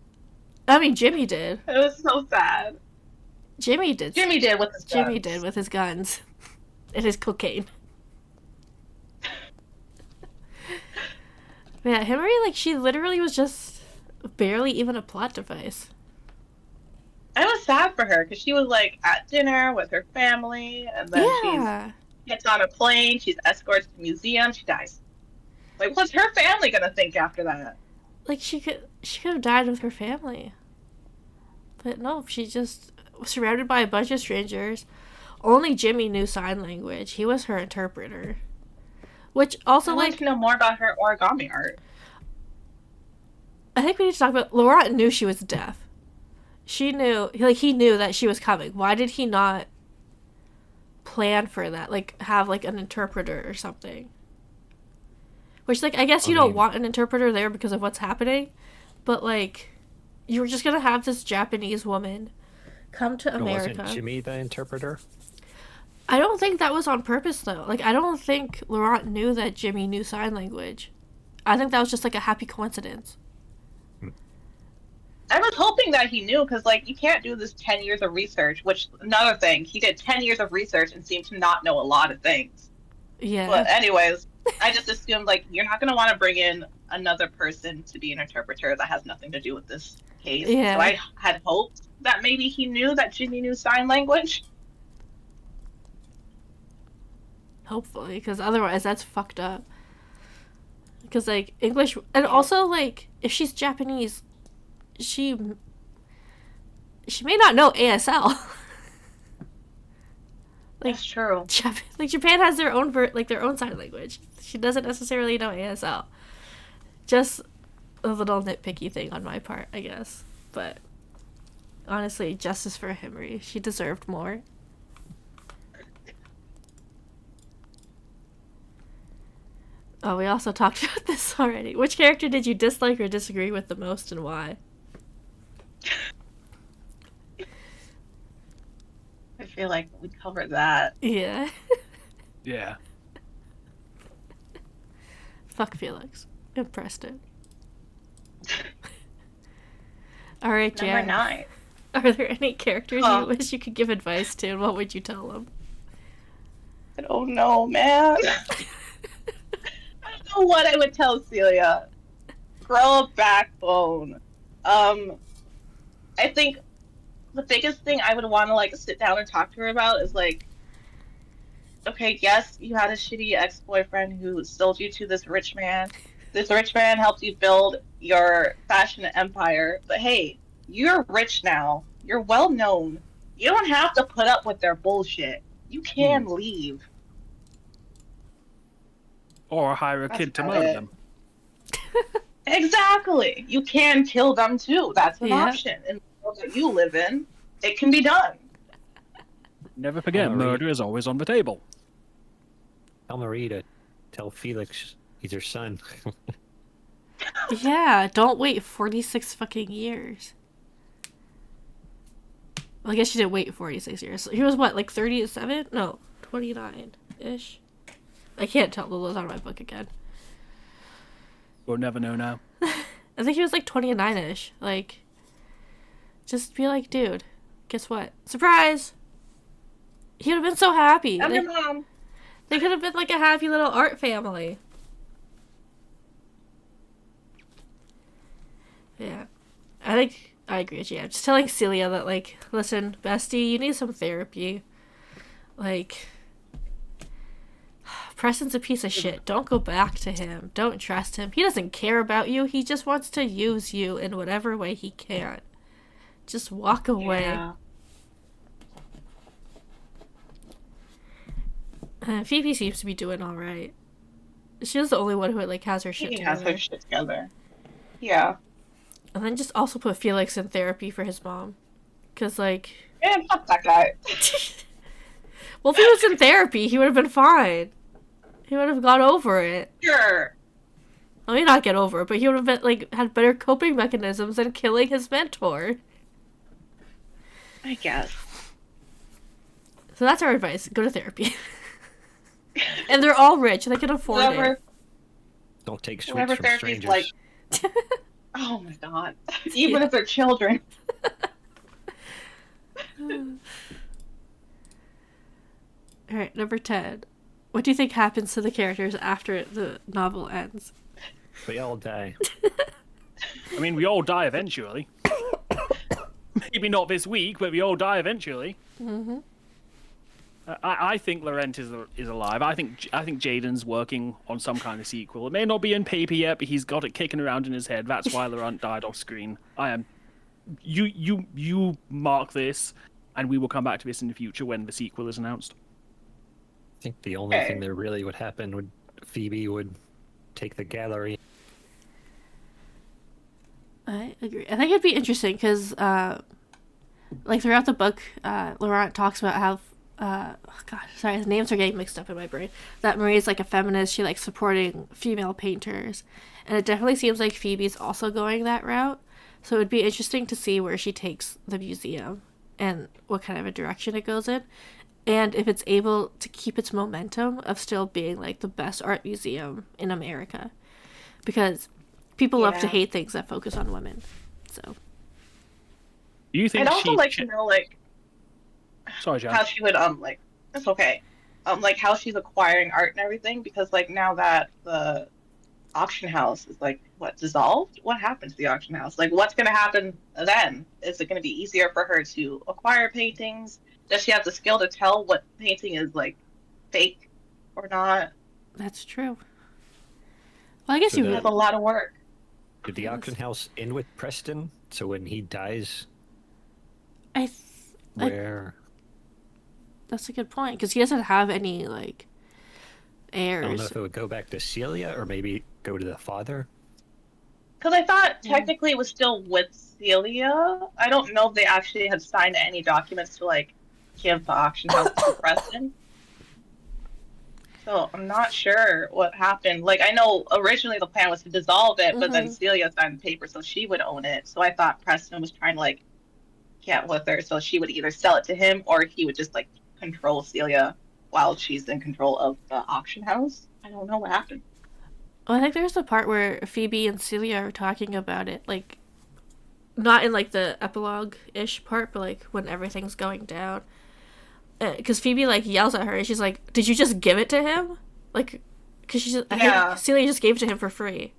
I mean, Jimmy did. It was so sad. Jimmy did. Jimmy did with his guns. Jimmy did with his guns and his cocaine. Yeah, Himari, like, she literally was just barely even a plot device. I was sad for her because she was like at dinner with her family, and then she gets on a plane, she's escorted to the museum, she dies. Like, what's her family gonna think after that? Like, she could have died with her family. But no, she just was surrounded by a bunch of strangers. Only Jimmy knew sign language. He was her interpreter. Which also, I want to know more about her origami art. I think we need to talk about... Laurent knew she was deaf. She knew... Like, he knew that she was coming. Why did he not plan for that? Like, have, like, an interpreter or something? Which, like, I guess you don't want an interpreter there because of what's happening. But, like, you were just gonna have this Japanese woman come to America. Wasn't Jimmy the interpreter? I don't think that was on purpose, though. Like, I don't think Laurent knew that Jimmy knew sign language. I think that was just, like, a happy coincidence. I was hoping that he knew, because, like, you can't do this 10 years of research, which, another thing, he did 10 years of research and seemed to not know a lot of things. Yeah. But anyways, I just assumed, like, you're not going to want to bring in another person to be an interpreter that has nothing to do with this case. Yeah. So I had hoped that maybe he knew that Jimmy knew sign language. Hopefully, because otherwise that's fucked up. Because, like, English... And also, like, if she's Japanese, she may not know ASL. Like, That's true. Like, Japan has their own their own sign language. She doesn't necessarily know ASL. Just a little nitpicky thing on my part, I guess. But honestly, justice for Himari. She deserved more. Oh, we also talked about this already. Which character did you dislike or disagree with the most, and why? I feel like we covered that. Yeah. Yeah. Fuck Felix. And Preston. Alright, Jan. Number 9. Are there any characters you wish you could give advice to, and what would you tell them? I don't know, man. I don't know what I would tell Celia. Grow a backbone. I think the biggest thing I would want to, like, sit down and talk to her about is, like, okay, yes, you had a shitty ex-boyfriend who sold you to this rich man. This rich man helped you build your fashion empire. But hey, you're rich now. You're well known. You don't have to put up with their bullshit. You can leave. Or hire a kid to murder them. Exactly. You can kill them too. That's an option. In the world that you live in, it can be done. Never forget, murder is always on the table. Tell Marie to tell Felix he's her son. Yeah, don't wait 46 fucking years. Well, I guess she didn't wait 46 years. He was what, like 37? No, 29-ish. I can't tell. Lula's out of my book again. We'll never know now. I think he was like 29-ish. Like, just be like, dude, guess what? Surprise! He would have been so happy. I'm your mom. They could have been like a happy little art family. Yeah. I think I agree with you. I'm just telling Celia that, like, listen, bestie, you need some therapy. Like, Preston's a piece of shit. Don't go back to him. Don't trust him. He doesn't care about you. He just wants to use you in whatever way he can. Just walk away. Yeah. Phoebe seems to be doing all right. She was the only one who like has her shit She together. has her shit together. Yeah. And then just also put Felix in therapy for his mom, cause like. Man, fuck that guy. Well, if he was in therapy, he would have been fine. He would have got over it. Sure. I mean, not get over it, but he would have been, like, had better coping mechanisms than killing his mentor. I guess. So that's our advice. Go to therapy. And they're all rich. They can afford it. Don't take sweets Whoever from therapy's strangers. like, oh my god. Even if they're children. Alright, number 10. What do you think happens to the characters after the novel ends? They all die. I mean, we all die eventually. Maybe not this week, but we all die eventually. Mm-hmm. I think Laurent is alive. I think Jaden's working on some kind of sequel. It may not be in paper yet, but he's got it kicking around in his head. That's why Laurent died off screen. I am. You mark this, and we will come back to this in the future when the sequel is announced. I think the only thing that really would happen would Phoebe would take the gallery. I agree. I think it'd be interesting because, like, throughout the book, Laurent talks about how, the names are getting mixed up in my brain. That Marie's, like, a feminist. She likes supporting female painters. And it definitely seems like Phoebe's also going that route. So it would be interesting to see where she takes the museum and what kind of a direction it goes in. And if it's able to keep its momentum of still being, like, the best art museum in America. Because people love to hate things that focus on women. So. You think I'd also like to know, like, sorry, John. how she would, like, it's okay. Like, how she's acquiring art and everything. Because, like, now that the auction house is, like, what, dissolved? What happened to the auction house? Like, what's going to happen then? Is it going to be easier for her to acquire paintings? Does she have the skill to tell what painting is, like, fake or not? That's true. Well, I guess It has a lot of work. Did the auction house end with Preston? So when he dies, where? That's a good point, because he doesn't have any, like, heirs. I don't know if it would go back to Celia or maybe go to the father. Because I thought technically it was still with Celia. I don't know if they actually had signed any documents to, like, give the auction house to Preston. So I'm not sure what happened. Like, I know originally the plan was to dissolve it, but then Celia signed the paper so she would own it. So I thought Preston was trying to, like, get with her so she would either sell it to him or he would just, like, control Celia while she's in control of the auction house. I don't know what happened. Well, I think there's the part where Phoebe and Celia are talking about it, like, not in, like, the epilogue-ish part, but, like, when everything's going down. Because Phoebe, like, yells at her, and she's like, did you just give it to him? Like, because I think Celia just gave it to him for free.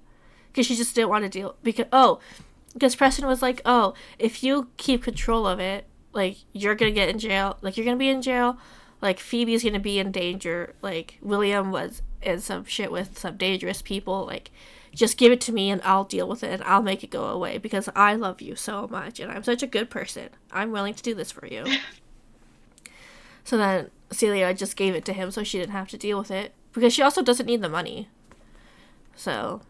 Because she just didn't want to deal, because Preston was like, oh, if you keep control of it, like, you're gonna get in jail, like, you're gonna be in jail, like, Phoebe's gonna be in danger, like, William was in some shit with some dangerous people, like, just give it to me and I'll deal with it and I'll make it go away because I love you so much and I'm such a good person. I'm willing to do this for you. So then Celia just gave it to him so she didn't have to deal with it. Because she also doesn't need the money. So,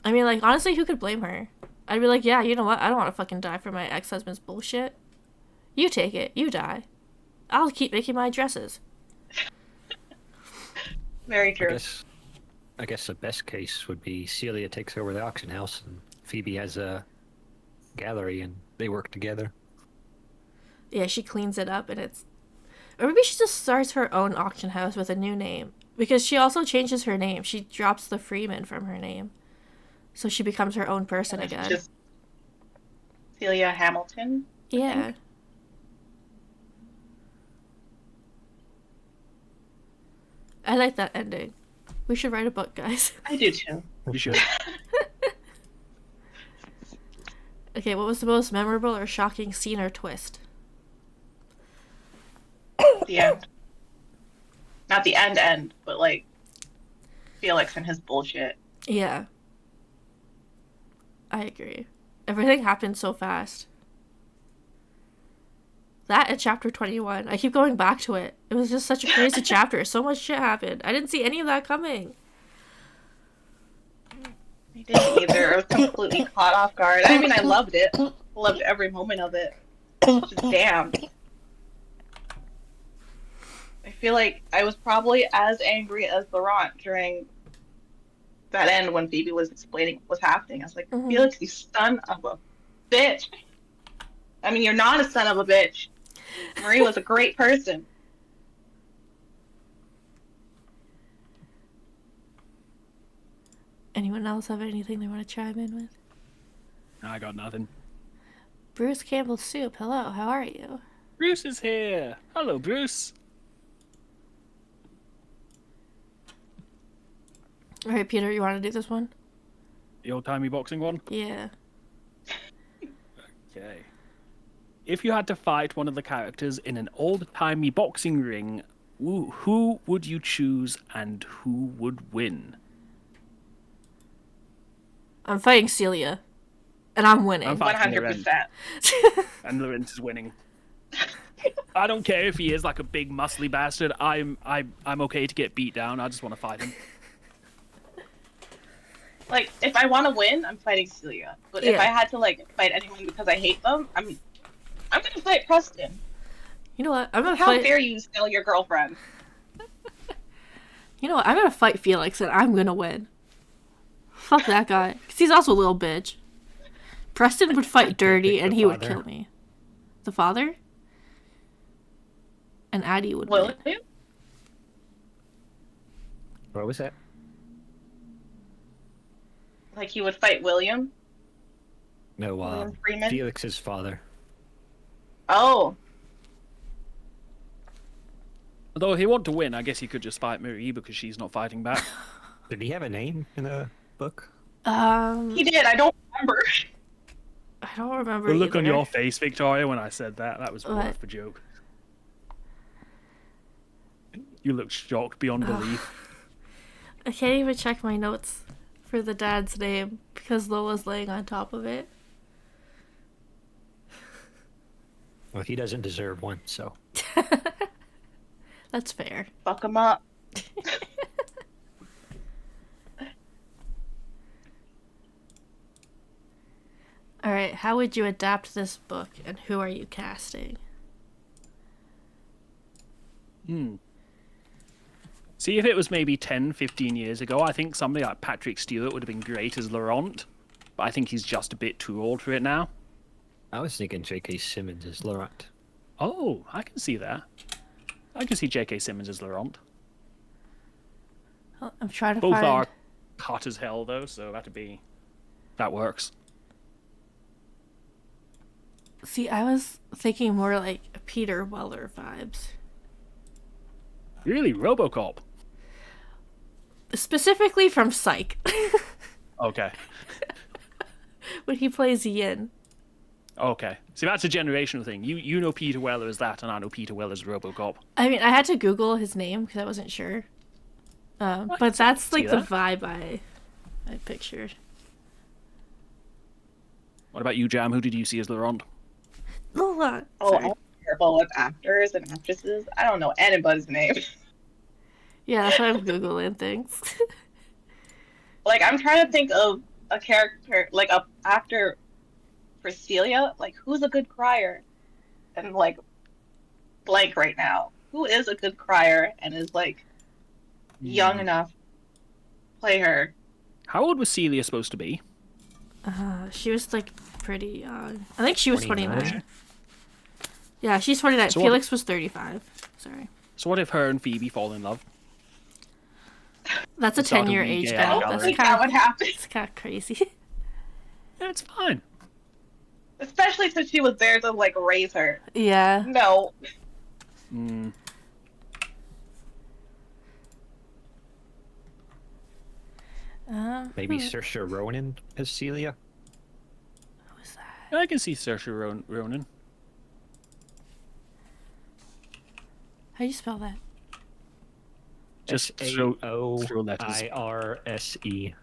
I mean, like, honestly, who could blame her? I'd be like, yeah, you know what? I don't want to fucking die for my ex-husband's bullshit. You take it. You die. I'll keep making my dresses. Very true. I guess the best case would be Celia takes over the auction house and Phoebe has a gallery and they work together. Yeah, she cleans it up and it's... Or maybe she just starts her own auction house with a new name. Because she also changes her name. She drops the Freeman from her name. So she becomes her own person again. Just Celia Hamilton? Yeah. I like that ending. We should write a book, guys. I do too. We should. Okay, what was the most memorable or shocking scene or twist? The end. Not the end, but, like, Felix and his bullshit. Yeah. I agree. Everything happened so fast. That and chapter 21. I keep going back to it. It was just such a crazy chapter. So much shit happened. I didn't see any of that coming. I didn't either. I was completely caught off guard. I mean, I loved it. Loved every moment of it. Just damn. I feel like I was probably as angry as Laurent during that end when Phoebe was explaining what was happening. I was like, Felix, you son of a bitch. I mean, you're not a son of a bitch. Marie was a great person. Anyone else have anything they want to chime in with? I got nothing. Bruce Campbell Soup, hello, how are you? Bruce is here. Hello, Bruce. All right, Peter, you want to do this one? The old-timey boxing one? Yeah. Okay. If you had to fight one of the characters in an old-timey boxing ring, who would you choose and who would win? I'm fighting Celia. And I'm winning. I'm fighting 100%. And Lorenz is winning. I don't care if he is like a big muscly bastard. I'm okay to get beat down. I just want to fight him. Like, if I want to win, I'm fighting Celia. But if I had to like fight anyone because I hate them, I'm gonna fight Preston. You know what? I'm gonna How fight. dare you steal your girlfriend? You know what? I'm gonna fight Felix and I'm gonna win. Fuck that guy. Because he's also a little bitch. Preston would fight dirty and he would kill me. The father? And Addie would win. William? What was that? Like he would fight William? No, William Freeman? Felix's father. Oh. Although if he want to win, I guess he could just fight Marie because she's not fighting back. Did he have a name in the book? He did, I don't remember. I don't remember The look either. on your face, Victoria, when I said that was worth a joke. You looked shocked beyond belief. I can't even check my notes for the dad's name because Lola's laying on top of it. Well, he doesn't deserve one, so. That's fair. Fuck him up. Alright, how would you adapt this book and who are you casting? See, if it was maybe 10, 15 years ago, I think somebody like Patrick Stewart would have been great as Laurent. But I think he's just a bit too old for it now. I was thinking J.K. Simmons as Laurent. Oh, I can see that. I can see J.K. Simmons as Laurent. Well, I'm trying to Both find... are hot as hell, though, so that works. See, I was thinking more like Peter Weller vibes. Really, RoboCop. Specifically from Psych. Okay. When he plays Yin. Okay. See, that's a generational thing. You know Peter Weller as that, and I know Peter Weller as RoboCop. I mean, I had to Google his name because I wasn't sure. But that's like the vibe I pictured. What about you, Jam? Who did you see as Laurent? Lola. Oh, Sorry. I'm terrible with actors and actresses. I don't know anybody's name. Yeah, that's why I'm Googling things. Like, I'm trying to think of a character, like a actor for Celia. Like, who's a good crier? And like, blank right now. Who is a good crier and is like young enough to play her? How old was Celia supposed to be? She was like pretty young. I think she was 29. 29? Yeah, she's 29. So Felix was 35. Sorry. So what if her and Phoebe fall in love? That's a Start a 10-year wee age gay I gap. don't gallery. think that would happen. It's kind of crazy. Yeah, it's fine. Especially since she was there to like raise her. Yeah. No. Maybe Saoirse Ronan as Celia? Who was that? I can see Saoirse Ronan. How do you spell that? Just throw letters. S-A-O-I-R-S-E.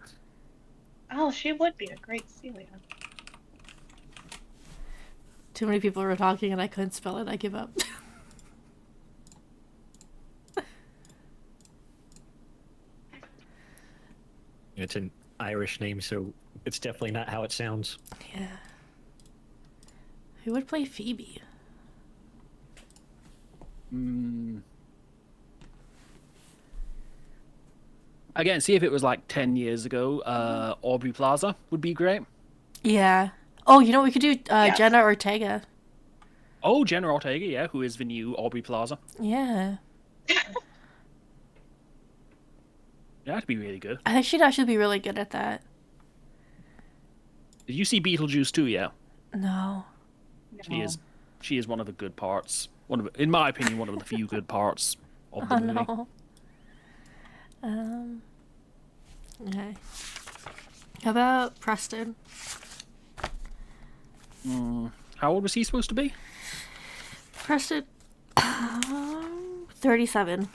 Oh, she would be a great Celia. Too many people were talking and I couldn't spell it. I give up. It's an Irish name, so it's definitely not how it sounds. Yeah. Who would play Phoebe? Again, see if it was like 10 years ago, Aubrey Plaza would be great. Yeah. Oh, you know what we could do? Yes. Jenna Ortega. Oh, Jenna Ortega, yeah, who is the new Aubrey Plaza. Yeah. Yeah, that'd be really good. I think she'd actually be really good at that. Did you see Beetlejuice 2 yet? No. She is one of the good parts. In my opinion, one of the few good parts of the movie. No. Okay. How about Preston? How old was he supposed to be? Preston, 37.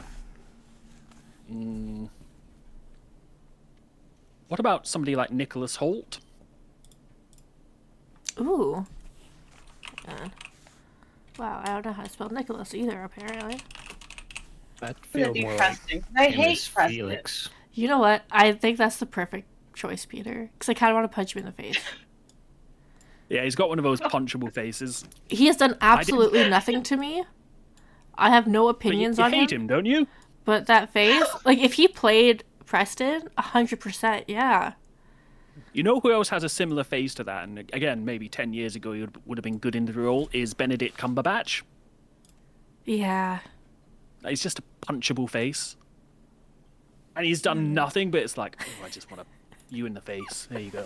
What about somebody like Nicholas Hoult? Ooh. Wow, I don't know how to spell Nicholas either, apparently. I'd feel more like Preston. I him hate as Preston. Felix. You know what? I think that's the perfect choice, Peter. Because I kind of want to punch him in the face. Yeah, he's got one of those punchable faces. He has done absolutely nothing to me. I have no opinions you on hate him, don't you? But that face, like if he played Preston, 100%, yeah. You know who else has a similar face to that? And again, maybe 10 years ago he would have been good in the role, is Benedict Cumberbatch. Yeah. He's just a punchable face. And he's done nothing, but it's like, oh, I just want you in the face. There you go.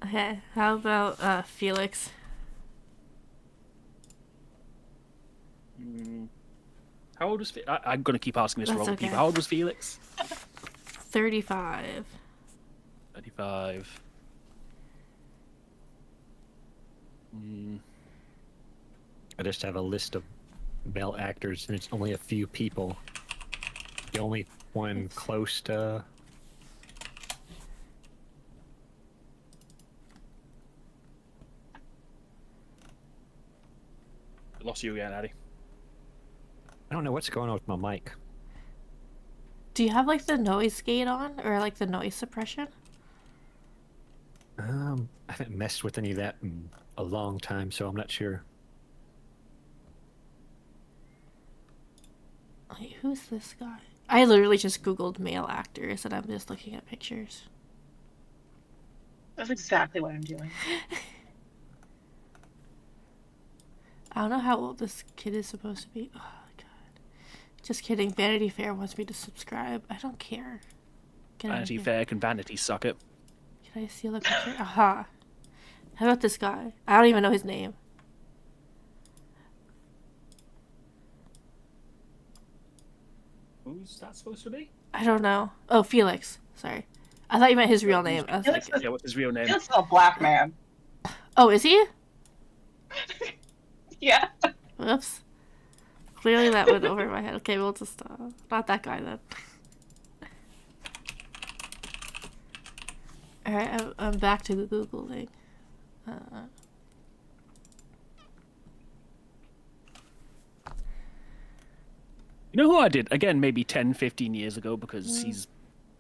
Okay, how about Felix? How old was Felix? I'm going to keep asking this for all the okay. people. How old was Felix? 35. 35. I just have a list of male actors, and it's only a few people. The only one close to... Lost you again, Addy. I don't know what's going on with my mic. Do you have like the noise gate on or like the noise suppression? I haven't messed with any of that in a long time, so I'm not sure. Wait, who's this guy? I literally just googled male actors and I'm just looking at pictures. That's exactly what I'm doing. I don't know how old this kid is supposed to be. Oh, God. Just kidding. Vanity Fair wants me to subscribe. I don't care. Get out of Vanity here. Fair can vanity suck it. Can I steal a picture? Aha. How about this guy? I don't even know his name. Who's that supposed to be? I don't know. Oh, Felix. Sorry. I thought you meant his real name. I was Felix like, is- Yeah, what's his real name? He's a black man. oh, is he? Yeah. Whoops. Clearly that went over my head. Okay, we'll just, not that guy then. Alright, I'm back to the Googling. You know who I did? Again, maybe 10, 15 years ago, because he's,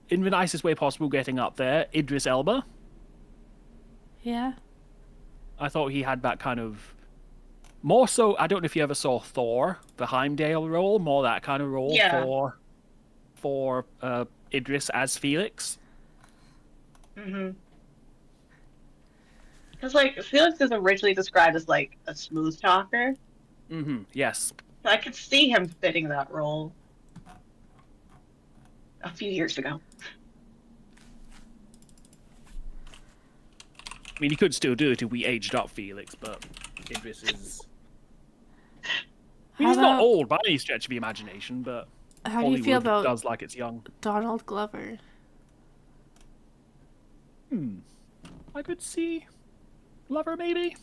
in the nicest way possible, getting up there. Idris Elba. Yeah? I thought he had that kind of... More so, I don't know if you ever saw Thor, the Heimdall role, more that kind of role Yeah. for Idris as Felix. Mm-hmm. Because, like, Felix is originally described as, like, a smooth talker. Mm-hmm, yes. So I could see him fitting that role a few years ago. I mean, he could still do it if we aged up Felix, but Idris is... I mean, he's not old by any stretch of the imagination, but How do you feel Hollywood about does like it's young. Donald Glover? I could see Lover maybe,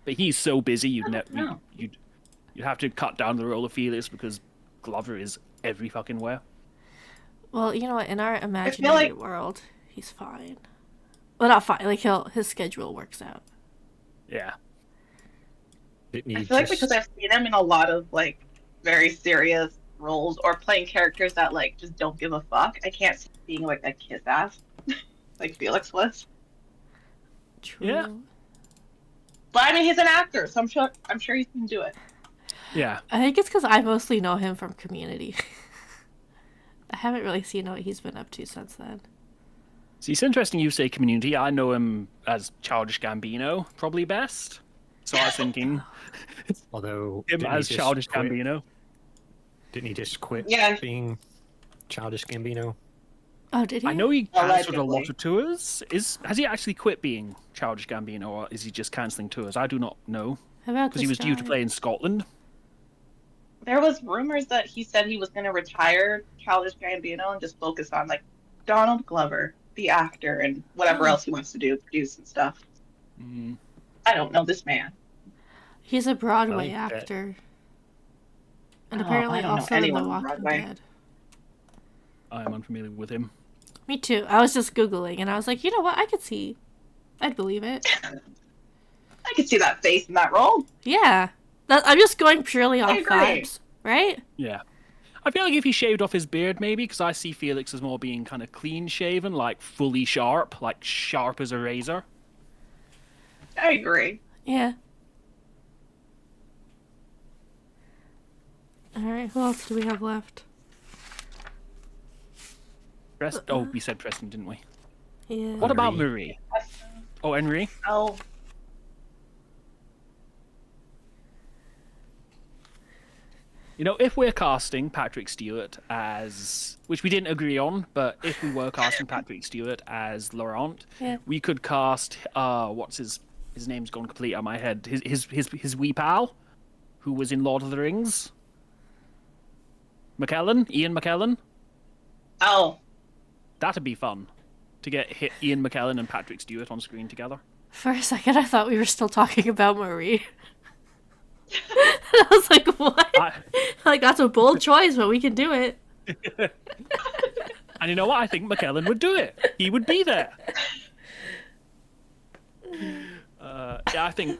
but he's so busy you'd have to cut down the role of Felix because Glover is every fucking where. Well, you know what? In our imaginary world, he's fine. Well, not fine. Like his schedule works out. Yeah. Didn't I he feel like just... because I've seen him in a lot of, like, very serious roles or playing characters that, like, just don't give a fuck, I can't see being, like, a kiss ass like Felix was. True. Yeah. But I mean, he's an actor, so I'm sure he can do it. Yeah. I think it's because I mostly know him from Community. haven't really seen what he's been up to since then. See, it's interesting you say Community. I know him as Childish Gambino, probably best. So I was thinking Although him didn't he as just Childish quit? Gambino. Didn't he just quit Yeah. being Childish Gambino? Oh, did he? I know he cancelled a lot Allegedly. of tours. Has he actually quit being Childish Gambino, or is he just cancelling tours? I do not know. How about Because he was due to play in Scotland. There was rumors that he said he was going to retire Childish Gambino and just focus on like Donald Glover, the actor, and whatever else he wants to do, produce and stuff. Mm. I don't know this man. He's a Broadway I like that. actor. And Oh, apparently I don't know also in The anyone on Walking Broadway. Dead. I am unfamiliar with him. Me too. I was just Googling and I was like, you know what? I'd believe it. I could see that face in that role. Yeah. I'm just going purely off agree. vibes, right? Yeah. I feel like if he shaved off his beard, maybe, because I see Felix as more being kind of clean shaven, like fully sharp, like sharp as a razor. I agree. Yeah. Alright, who else do we have left? Oh, we said Preston, didn't we? Yeah. What about Marie. Marie? Oh, Henry? Oh, You know, if we're casting Patrick Stewart as, which we didn't agree on, but if we were casting Patrick Stewart as Laurent, Yeah. we could cast what's his name's gone complete out of my head. His wee pal, who was in Lord of the Rings. Ian McKellen. oh, That'd be fun to get Ian McKellen and Patrick Stewart on screen together. For a second, I thought we were still talking about Marie. I was like, what? Like, that's a bold choice, but we can do it. And you know what? I think McKellen would do it. He would be there. Yeah, I think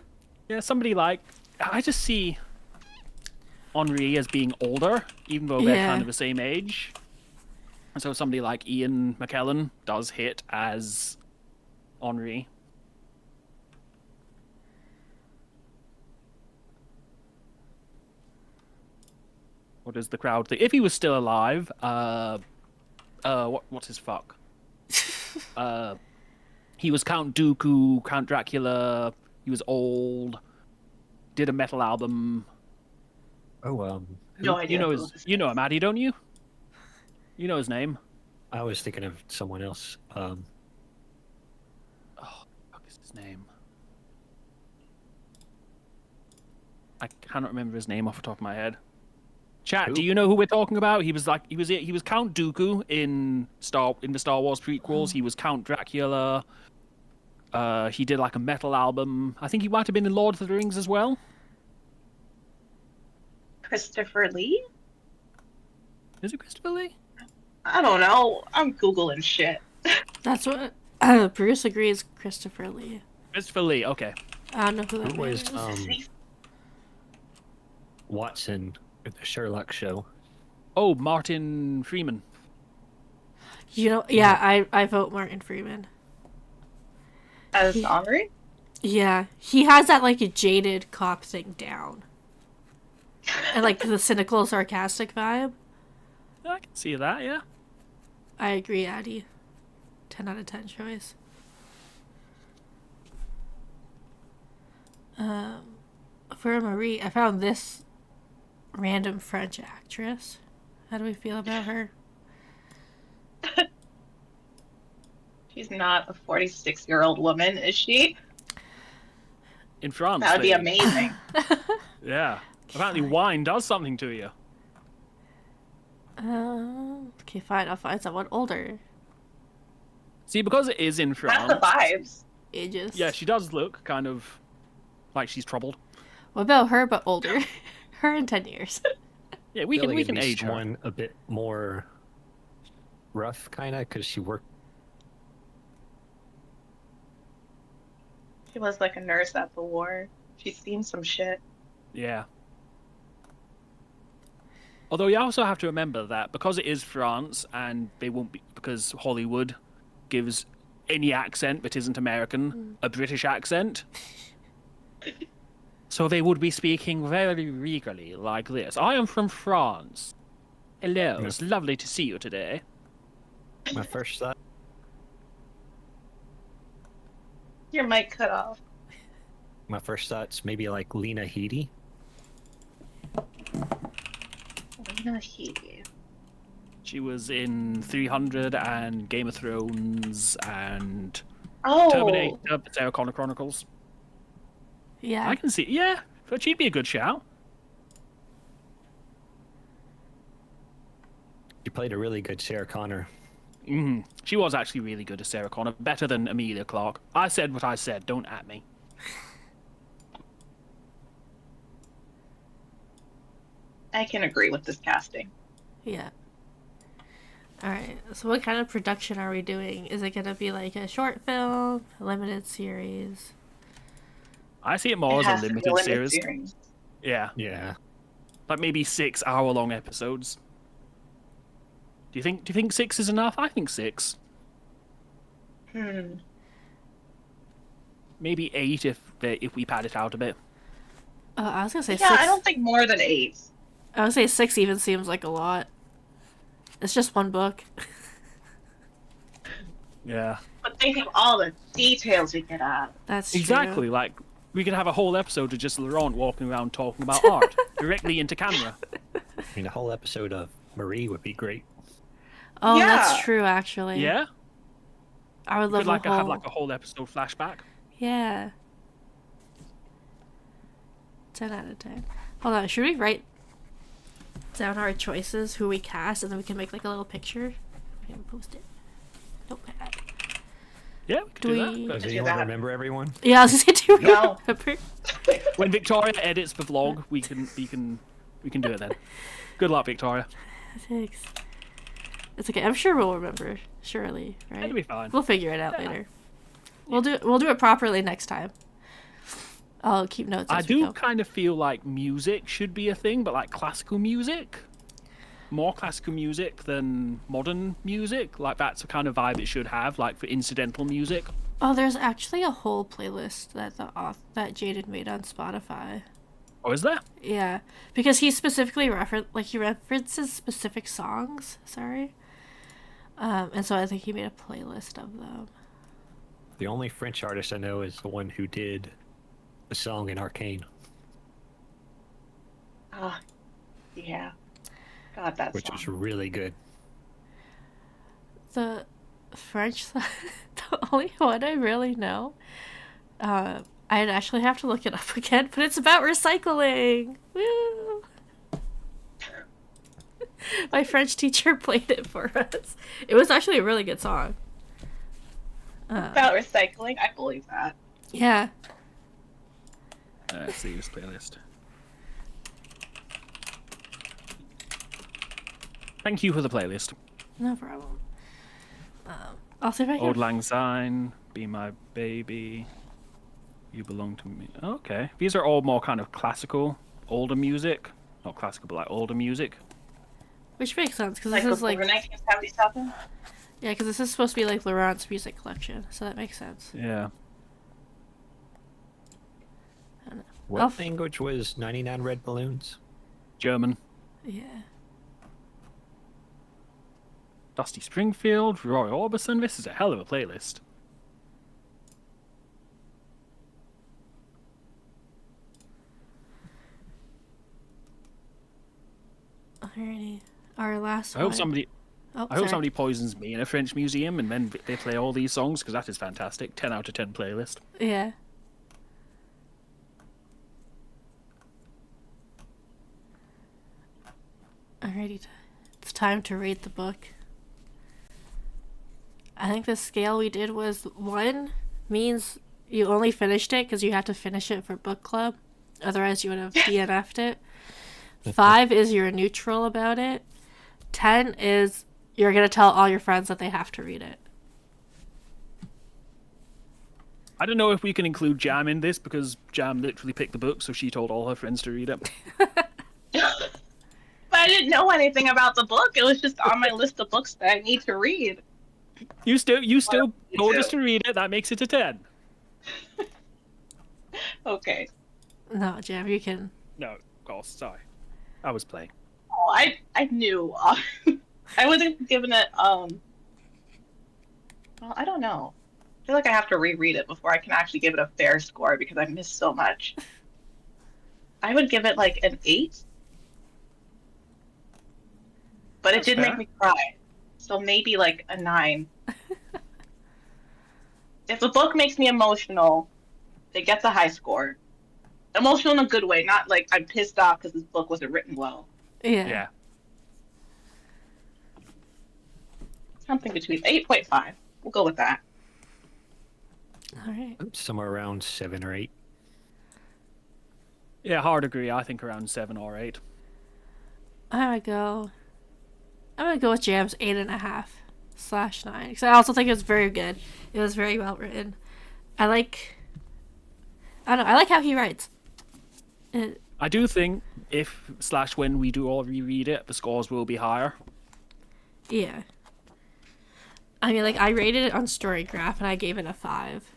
somebody like I just see Henri as being older, even though they're kind of the same age. And so somebody like Ian McKellen does hit as Henri. What does the crowd think? If he was still alive, what's his fuck? He was Count Dooku, Count Dracula. He was old. Did a metal album. Oh, no idea. You know him, Addy, don't you? You know his name. I was thinking of someone else. Oh, fuck is his name? I cannot remember his name off the top of my head. Chat, Who? do you know who we're talking about? He was Count Dooku in the Star Wars prequels. He was Count Dracula. He did like a metal album. I think he might have been in Lord of the Rings as well. Christopher Lee? Is it Christopher Lee? I don't know. I'm Googling shit. That's what Bruce agrees. Christopher Lee. Christopher Lee. Okay. I don't know who that Who was is. Watson at the Sherlock show? Oh, Martin Freeman. You know, yeah, I vote Martin Freeman. As Henri? Yeah, he has that like a jaded cop thing down, and like the cynical, sarcastic vibe. I can see that. Yeah. I agree, Addy. 10 out of 10 choice. For Marie, I found this random French actress. How do we feel about her? She's not a 46-year-old woman, is she? In France. That would be amazing. Yeah. Apparently, wine does something to you. Okay, fine. I'll find someone older. See, because it is in France. That's the vibes. Ages. Yeah, she does look kind of like she's troubled. What about her, but older? Her in 10 years. Yeah, we can it'd be age her. someone a bit more rough, kind of, because she worked. She was like a nurse at the war. She's seen some shit. Yeah. Although you also have to remember that because it is France and they won't be, because Hollywood gives any accent that isn't American a British accent. So they would be speaking very regally like this. I am from France. Hello, it's lovely to see you today. My first thought. Your mic cut off. My first thought's maybe like Lena Headey. Lena Headey. She was in 300 and Game of Thrones and Oh. Terminator, Sarah Connor Chronicles. Yeah. I can see, yeah, but she'd be a good shout. She played a really good Sarah Connor. She was actually really good as Sarah Connor, better than Emilia Clarke. I said what I said, don't at me. I can agree with this casting. Yeah. Alright, so what kind of production are we doing? Is it gonna be like a short film, a limited series? I see it more It as has a to be limited series. Yeah, Yeah. like maybe 6-hour-long episodes. Do you think 6 is enough? I think 6. Maybe 8 if we pad it out a bit. I was gonna say Yeah, 6. I don't think more than 8. I would say 6 even seems like a lot. It's just one book. Yeah. But think of all the details we could add. That's Exactly, true. like, we could have a whole episode of just Laurent walking around talking about art, directly into camera. I mean, a whole episode of Marie would be great. Oh, Yeah. that's true, actually. Yeah? I would love Could a whole... have like a whole episode flashback. Yeah. 10 out of 10. Hold on, should we write down our choices, who we cast, and then we can make like a little picture? We can post it. Notepad. Yeah, we could Do do we- that. Does do anyone that. remember everyone? Yeah, I was gonna say, do we No. remember? When Victoria edits the vlog, we can do it then. Good luck, Victoria. Thanks. It's okay. I'm sure we'll remember. Surely, right? It'll be fine. We'll figure it out later. We'll do it properly next time. I'll keep notes. I As we do go. kind of feel like music should be a thing, but like classical music, more classical music than modern music. Like that's the kind of vibe it should have, like for incidental music. Oh, there's actually a whole playlist that that Jaden made on Spotify. Oh, is there? Yeah, because he specifically he references specific songs. Sorry. And so I think he made a playlist of them. The only French artist I know is the one who did the song in Arcane, Ah, yeah. God, that which song. is really good. The French, the only one I really know. I'd actually have to look it up again, but it's about recycling. Woo! My French teacher played it for us. It was actually a really good song. About recycling, I believe that. Yeah. Let's see this playlist. Thank you for the playlist. No problem. I'll see if I can. Old Lang Syne, Be My Baby, You Belong to Me. Okay, these are all more kind of classical, older music. Not classical, but like older music. Which makes sense because Like this is before like 1977? yeah, because this is supposed to be like Laurent's music collection, so that makes sense. Yeah. What I'll language was 99 Red Balloons? German. Yeah. Dusty Springfield, Roy Orbison. This is a hell of a playlist. Alrighty. Our last I hope one. somebody. Oh, I hope sorry. somebody poisons me in a French museum and then they play all these songs because that is fantastic. 10 out of 10 playlist. Yeah. Alrighty. It's time to rate the book. I think the scale we did was 1 means you only finished it because you had to finish it for book club. Otherwise, you would have DNF'd it. 5 is you're neutral about it. 10 is you're going to tell all your friends that they have to read it. I don't know if we can include Jam in this because Jam literally picked the book, so she told all her friends to read it. But I didn't know anything about the book. It was just on my list of books that I need to read. You still told us too. to read it. That makes it a 10. Okay. No, Jam, you can. No, of course. Sorry, I was playing. I knew. I would have given it. Well, I don't know. I feel like I have to reread it before I can actually give it a fair score because I missed so much. I would give it like an 8, but it did make me cry, so maybe like a 9. If the book makes me emotional, it gets a high score. Emotional in a good way, not like I'm pissed off because this book wasn't written well. Yeah. Something between 8.5. We'll go with that. All right. Somewhere around 7 or 8. Yeah, hard agree. I think around 7 or 8. I'm gonna go with Jam's 8.5/9 because I also think it was very good. It was very well written. I like how he writes. I do think if/when we do all reread it, the scores will be higher. Yeah. I mean, like, I rated it on Storygraph and I gave it a 5.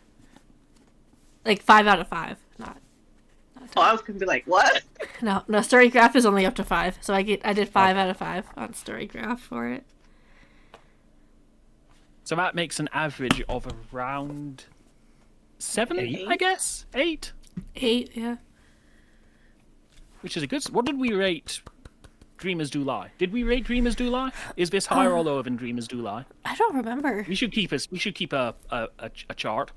Like 5 out of 5, not. Oh, I was gonna be like, what? No, Storygraph is only up to 5, so I did 5 out of 5 on Storygraph for it. So that makes an average of around 7, 8? I guess? 8? 8, yeah. Which is a good... What did we rate Dreamers Do Lie? Did we rate Dreamers Do Lie? Is this higher or lower than Dreamers Do Lie? I don't remember. We should keep a chart.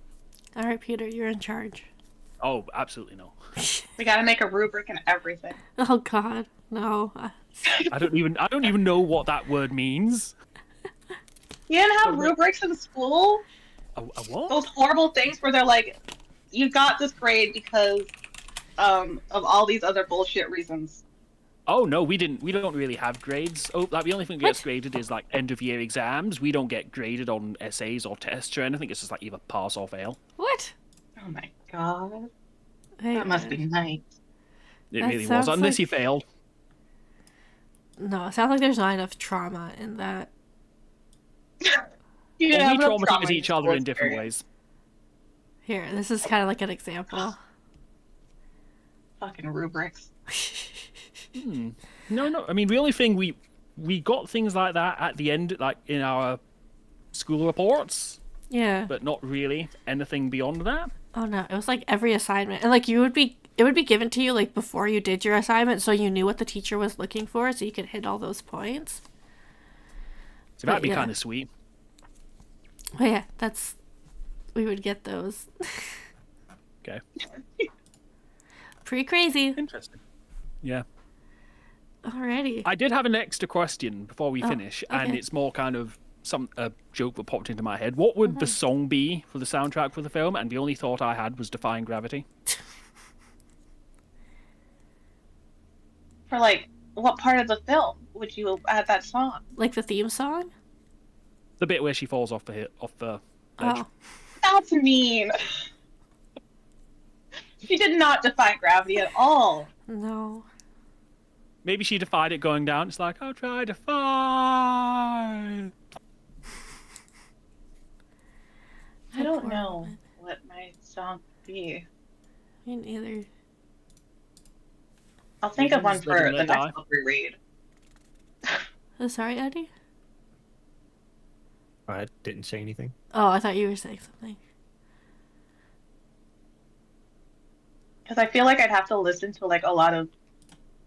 All right, Peter, you're in charge. Oh, absolutely no. We gotta make a rubric and everything. Oh God, no. I don't even know what that word means. You didn't have rubrics in school? A what? Those horrible things where they're like, you got this grade because of all these other bullshit reasons. Oh no, we didn't. We don't really have grades. Oh, like the only thing that gets graded is like end of year exams. We don't get graded on essays or tests or anything. It's just like either pass or fail. What? Oh my god. Hey, That must be nice. It That really was, sounds unless like- you failed. No, it sounds like there's not enough trauma in that. You Well, have we no traumatize trauma each other school in different experience. ways. Here, this is kind of like an example. Fucking rubrics. No. I mean, the only thing we got things like that at the end, like in our school reports, Yeah. but not really anything beyond that. Oh no, it was like every assignment, and like it would be given to you like before you did your assignment, so you knew what the teacher was looking for, so you could hit all those points. So that'd But, be yeah. kind of sweet. But yeah, we would get those. Okay. Pretty crazy. Interesting. Yeah. Alrighty. I did have an extra question before we Oh, finish, and okay. it's more kind of a joke that popped into my head. What would the song be for the soundtrack for the film? And the only thought I had was Defying Gravity. For like, what part of the film would you add that song? Like the theme song? The bit where she falls off the ledge. Oh. That's mean. She did not defy gravity at all. No. Maybe she defied it going down. It's like, I'll try to fly. I don't know what my song would be. Me neither. I'll think of one Just for let the it die. next book we read. Oh, sorry, Eddie? I didn't say anything. Oh, I thought you were saying something. Because I feel like I'd have to listen to like a lot of,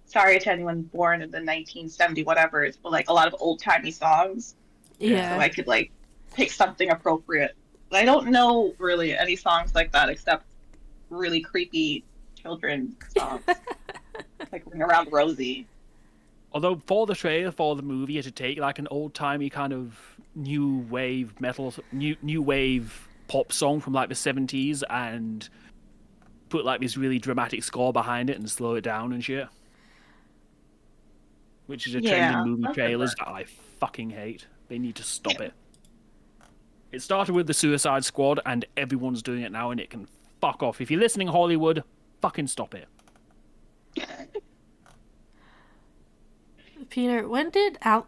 sorry to anyone born in the 1970 whatevers, but like a lot of old timey songs. Yeah. So I could like pick something appropriate. But I don't know really any songs like that except really creepy children songs. Like Ring Around Rosie. Although for the trailer for the movie, it would take like an old timey kind of new wave metal, new wave pop song from like the 70s and put like this really dramatic score behind it and slow it down and shit. Which is a trend in movie that could trailers work. that I fucking hate. They need to stop it. It started with the Suicide Squad and everyone's doing it now and it can fuck off. If you're listening, Hollywood, fucking stop it. Peter, when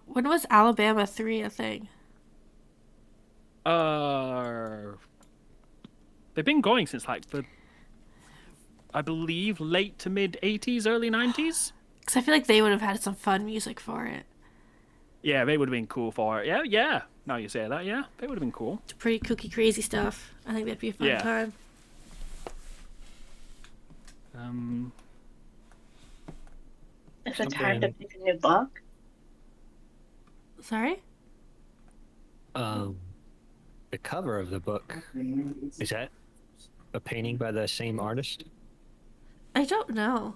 was Alabama 3 a thing? They've been going since like I believe late to mid 80s, early 90s. Because I feel like they would have had some fun music for it. Yeah, they would have been cool for it. Yeah, yeah. Now you say that, yeah, they would have been cool. It's pretty kooky, crazy stuff. I think that'd be a fun time. Is it time to pick a new book? Sorry? The cover of the book, is that a painting by the same artist? I don't know.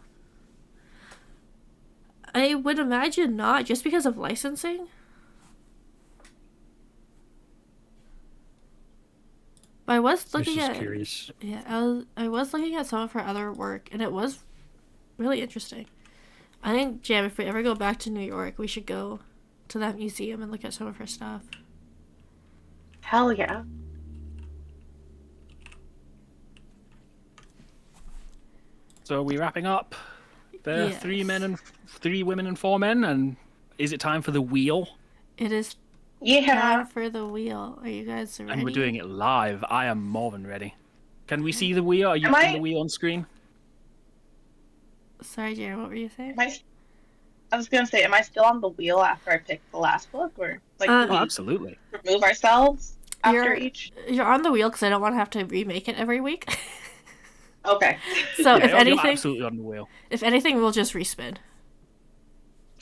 I would imagine not, just because of licensing. But I was looking at. Curious. Yeah, I was looking at some of her other work, and it was really interesting. I think, Jam, if we ever go back to New York, we should go to that museum and look at some of her stuff. Hell yeah. So are we wrapping up? There are Yes. 3 women and 4 men, and is it time for the wheel? It is Yeah. time for the wheel. Are you guys ready? And we're doing it live. I am more than ready. Can we see the wheel? Are you putting the wheel on screen? Sorry, Jared, what were you saying? I was gonna say, am I still on the wheel after I picked the last book, or like Oh, do we absolutely. remove ourselves after You're- each? You're on the wheel because I don't want to have to remake it every week. Okay. So if You're anything, absolutely on the wheel. we'll just respin.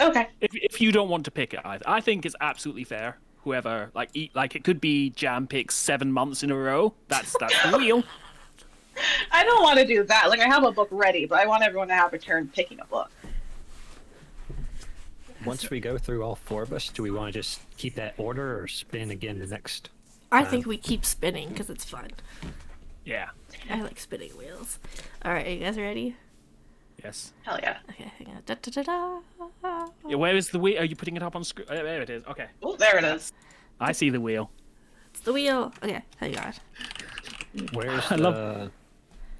Okay. If you don't want to pick it, I think it's absolutely fair. Whoever like it could be Jam picks 7 months in a row. That's the wheel. I don't want to do that. Like, I have a book ready, but I want everyone to have a turn picking a book. Once we go through all 4 of us, do we want to just keep that order or spin again the next? I think we keep spinning because it's fun. Yeah. I like spinning wheels. All right, are you guys ready? Yes. Hell yeah. Okay, hang on. Da, da, da, da. Yeah, where is the wheel? Are you putting it up on screen? There it is. Okay. Oh, there it is. I see the wheel. It's the wheel. Okay, hang on. Where's I the love-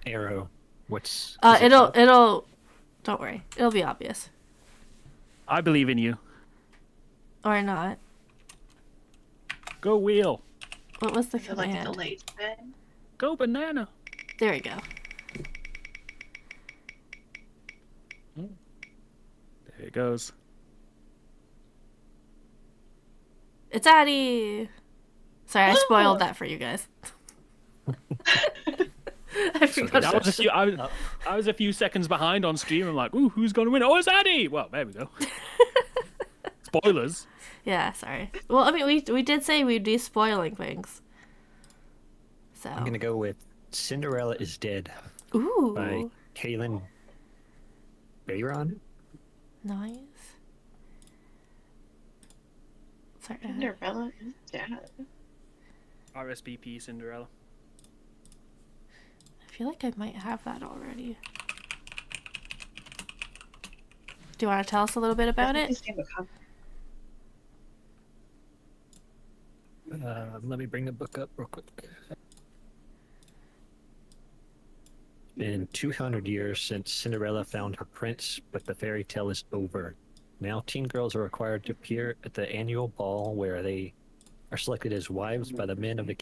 arrow? What's? It'll. Don't worry. It'll be obvious. I believe in you. Or not. Go wheel. What was the I feel like a command? delayed spin. Go banana. There we go. There it goes. It's Addie. Sorry, I spoiled Oh. that for you guys. I forgot. That was a few. I was a few seconds behind on stream. I'm like, ooh, who's gonna win? Oh, it's Addy. Well, there we go. Spoilers. Yeah, sorry. Well, I mean, we did say we'd be spoiling things. So. I'm gonna go with Cinderella is Dead Ooh. by Kaylin Bayron. Nice. Sorry. Cinderella is dead. RSVP Cinderella. I feel like I might have that already. Do you want to tell us a little bit about it? Let me bring the book up real quick. Been 200 years since Cinderella found her prince, but the fairy tale is over. Now teen girls are required to appear at the annual ball where they are selected as wives by the men of the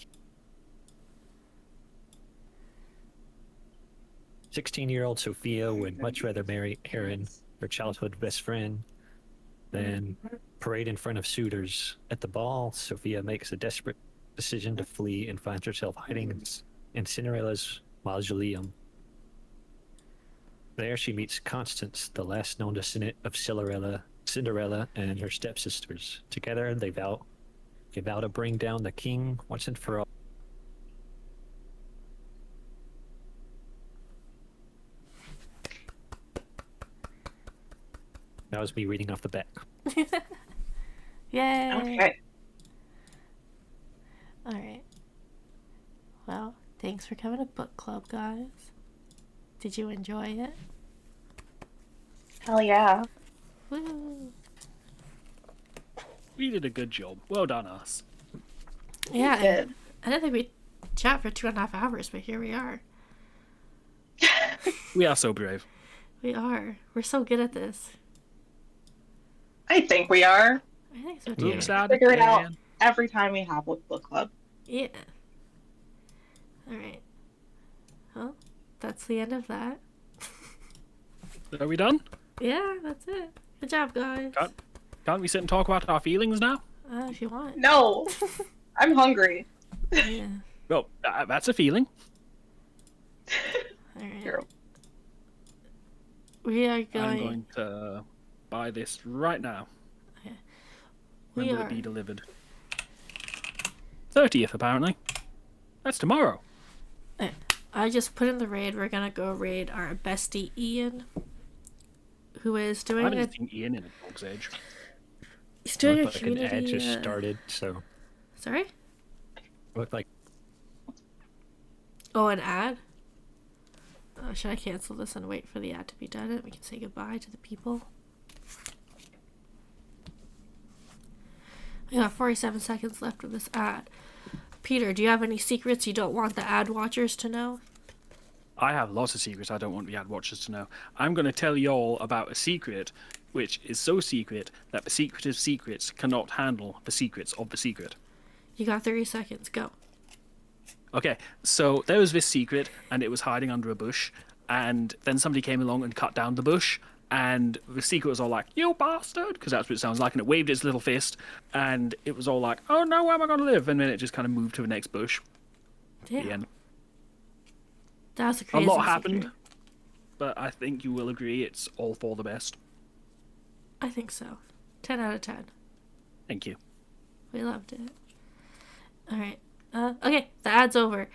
16-year-old Sophia would much rather marry Aaron, her childhood best friend, than parade in front of suitors. At the ball, Sophia makes a desperate decision to flee and finds herself hiding in Cinderella's mausoleum. There she meets Constance, the last known descendant of Cinderella and her stepsisters. Together they vow to bring down the king once and for all. That was me reading off the back. Yay! Okay. Alright. Well, thanks for coming to book club, guys. Did you enjoy it? Hell yeah. Woo! We did a good job. Well done, us. Yeah, We did. I didn't think we'd chat for 2.5 hours, but here we are. We are so brave. We are. We're so good at this. I think we are. I think so too. Looks out Figure it out again. every time we have with book club. Yeah. Alright. Well, that's the end of that. Are we done? Yeah, that's it. Good job, guys. Can't we sit and talk about our feelings now? If you want. No, I'm hungry. Yeah. Well, that's a feeling. All right. True. We are I'm going. going to buy this right now. Okay. When We will are. it be delivered? 30th, apparently. That's tomorrow. I just put in the raid. We're gonna go raid our bestie Ian, who is I doing haven't seen Ian in a dog's age. He's doing a Looked like an ad community. just started, so Sorry. looked like Oh, an ad. Should I cancel this and wait for the ad to be done? And we can say goodbye to the people. We got 47 seconds left of this ad. Peter, do you have any secrets you don't want the ad watchers to know? I have lots of secrets I don't want the ad watchers to know. I'm going to tell you all about a secret, which is so secret that the secret of secrets cannot handle the secrets of the secret. You got 30 seconds. Go. Okay, so there was this secret, and it was hiding under a bush, and then somebody came along and cut down the bush, and the secret was all like, "You bastard," because that's what it sounds like, and it waved its little fist, and it was all like, "Oh no, where am I going to live?" And then it just kind of moved to the next bush. Yeah. The end. That's a A crazy lot happened, secret. but I think you will agree it's all for the best. I think so. 10 out of 10. Thank you. We loved it. Alright. Okay, the ad's over.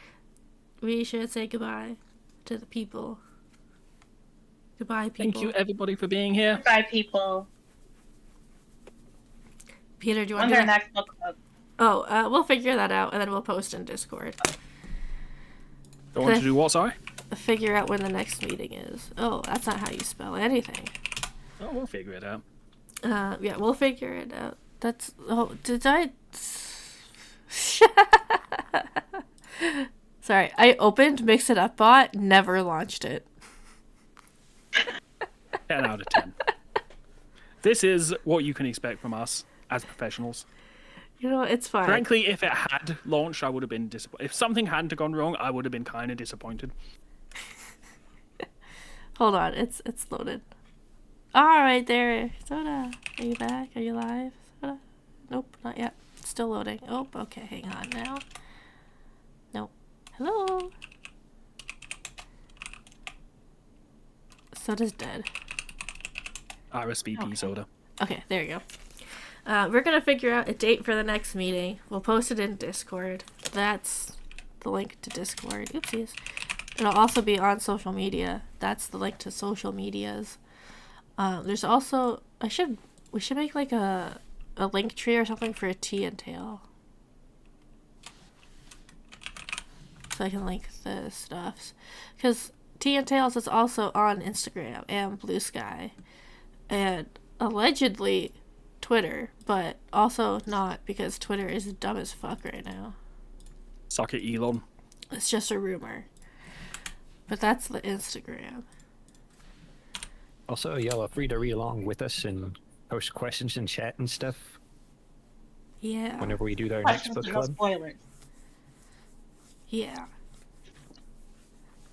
We should say goodbye to the people. Goodbye, people. Thank you, everybody, for being here. Bye, people. Peter, do you want When's to our do that? next book club? Oh, we'll figure that out, and then we'll post in Discord. Don't want to do what, sorry? Figure out when the next meeting is. Oh, that's not how you spell anything. Oh, we'll figure it out. Yeah, we'll figure it out. That's... Oh, did I... Sorry, I opened Mix It Up Bot, never launched it. 10 out of 10. This is what you can expect from us as professionals. You know, it's fine. Frankly, if it had launched, I would have been disappointed. If something hadn't gone wrong, I would have been kind of disappointed. Hold on, it's loaded. Alright, there. Soda, are you back? Are you live? Soda? Nope, not yet. It's still loading. Oh, okay, hang on now. Nope. Hello? Soda's dead. RSVP Okay. soda. Okay, there you go. We're gonna figure out a date for the next meeting. We'll post it in Discord. That's the link to Discord. Oopsies. It'll also be on social media. That's the link to social medias. There's also we should make like a link tree or something for a Tea and Tale. So I can link the stuffs. Because Tea and Tales is also on Instagram and Blue Sky. And allegedly Twitter, but also not because Twitter is dumb as fuck right now. Suck it, Elon. It's just a rumor. But that's the Instagram. also y'all are free to read along with us and post questions in chat and stuff Yeah. whenever we do our next Questions, book no club. spoilers. Yeah.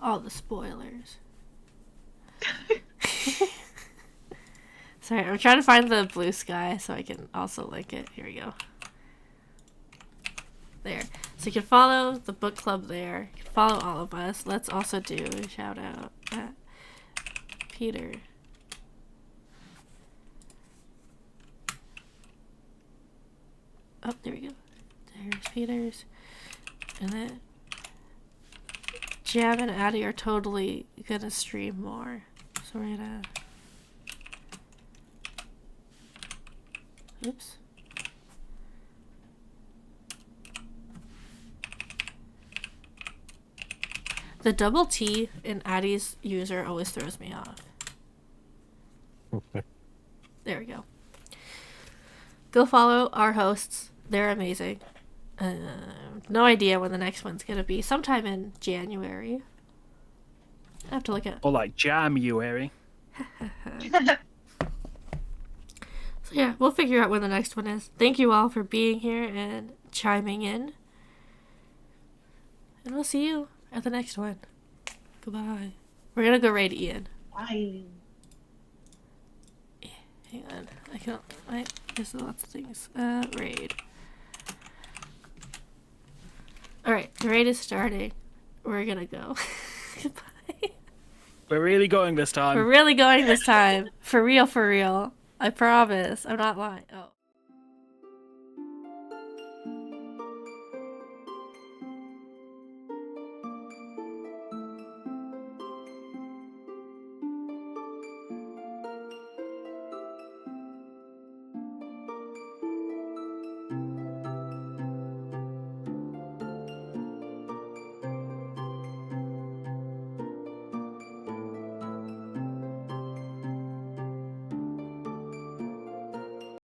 All the spoilers. Sorry, I'm trying to find the Blue Sky so I can also link it. Here we go. There. So you can follow the book club there. You can follow all of us. Let's also do a shout out at Peter. Oh, there we go. There's Peter's. And then Jam and Addie are totally gonna stream more. So we're gonna... Oops. The double T in Addie's user always throws me off. There we go. Go follow our hosts. They're amazing. No idea when the next one's gonna be. Sometime in January. I have to look at... Or like Jamuary. So yeah, we'll figure out when the next one is. Thank you all for being here and chiming in. And we'll see you at the next one. Goodbye. We're gonna go raid Ian. Bye. hang on. There's lots of things. Raid. Alright, the raid is starting. We're gonna go. Goodbye. We're really going this time. We're really going this time. For real, for real. I promise. I'm not lying. Oh.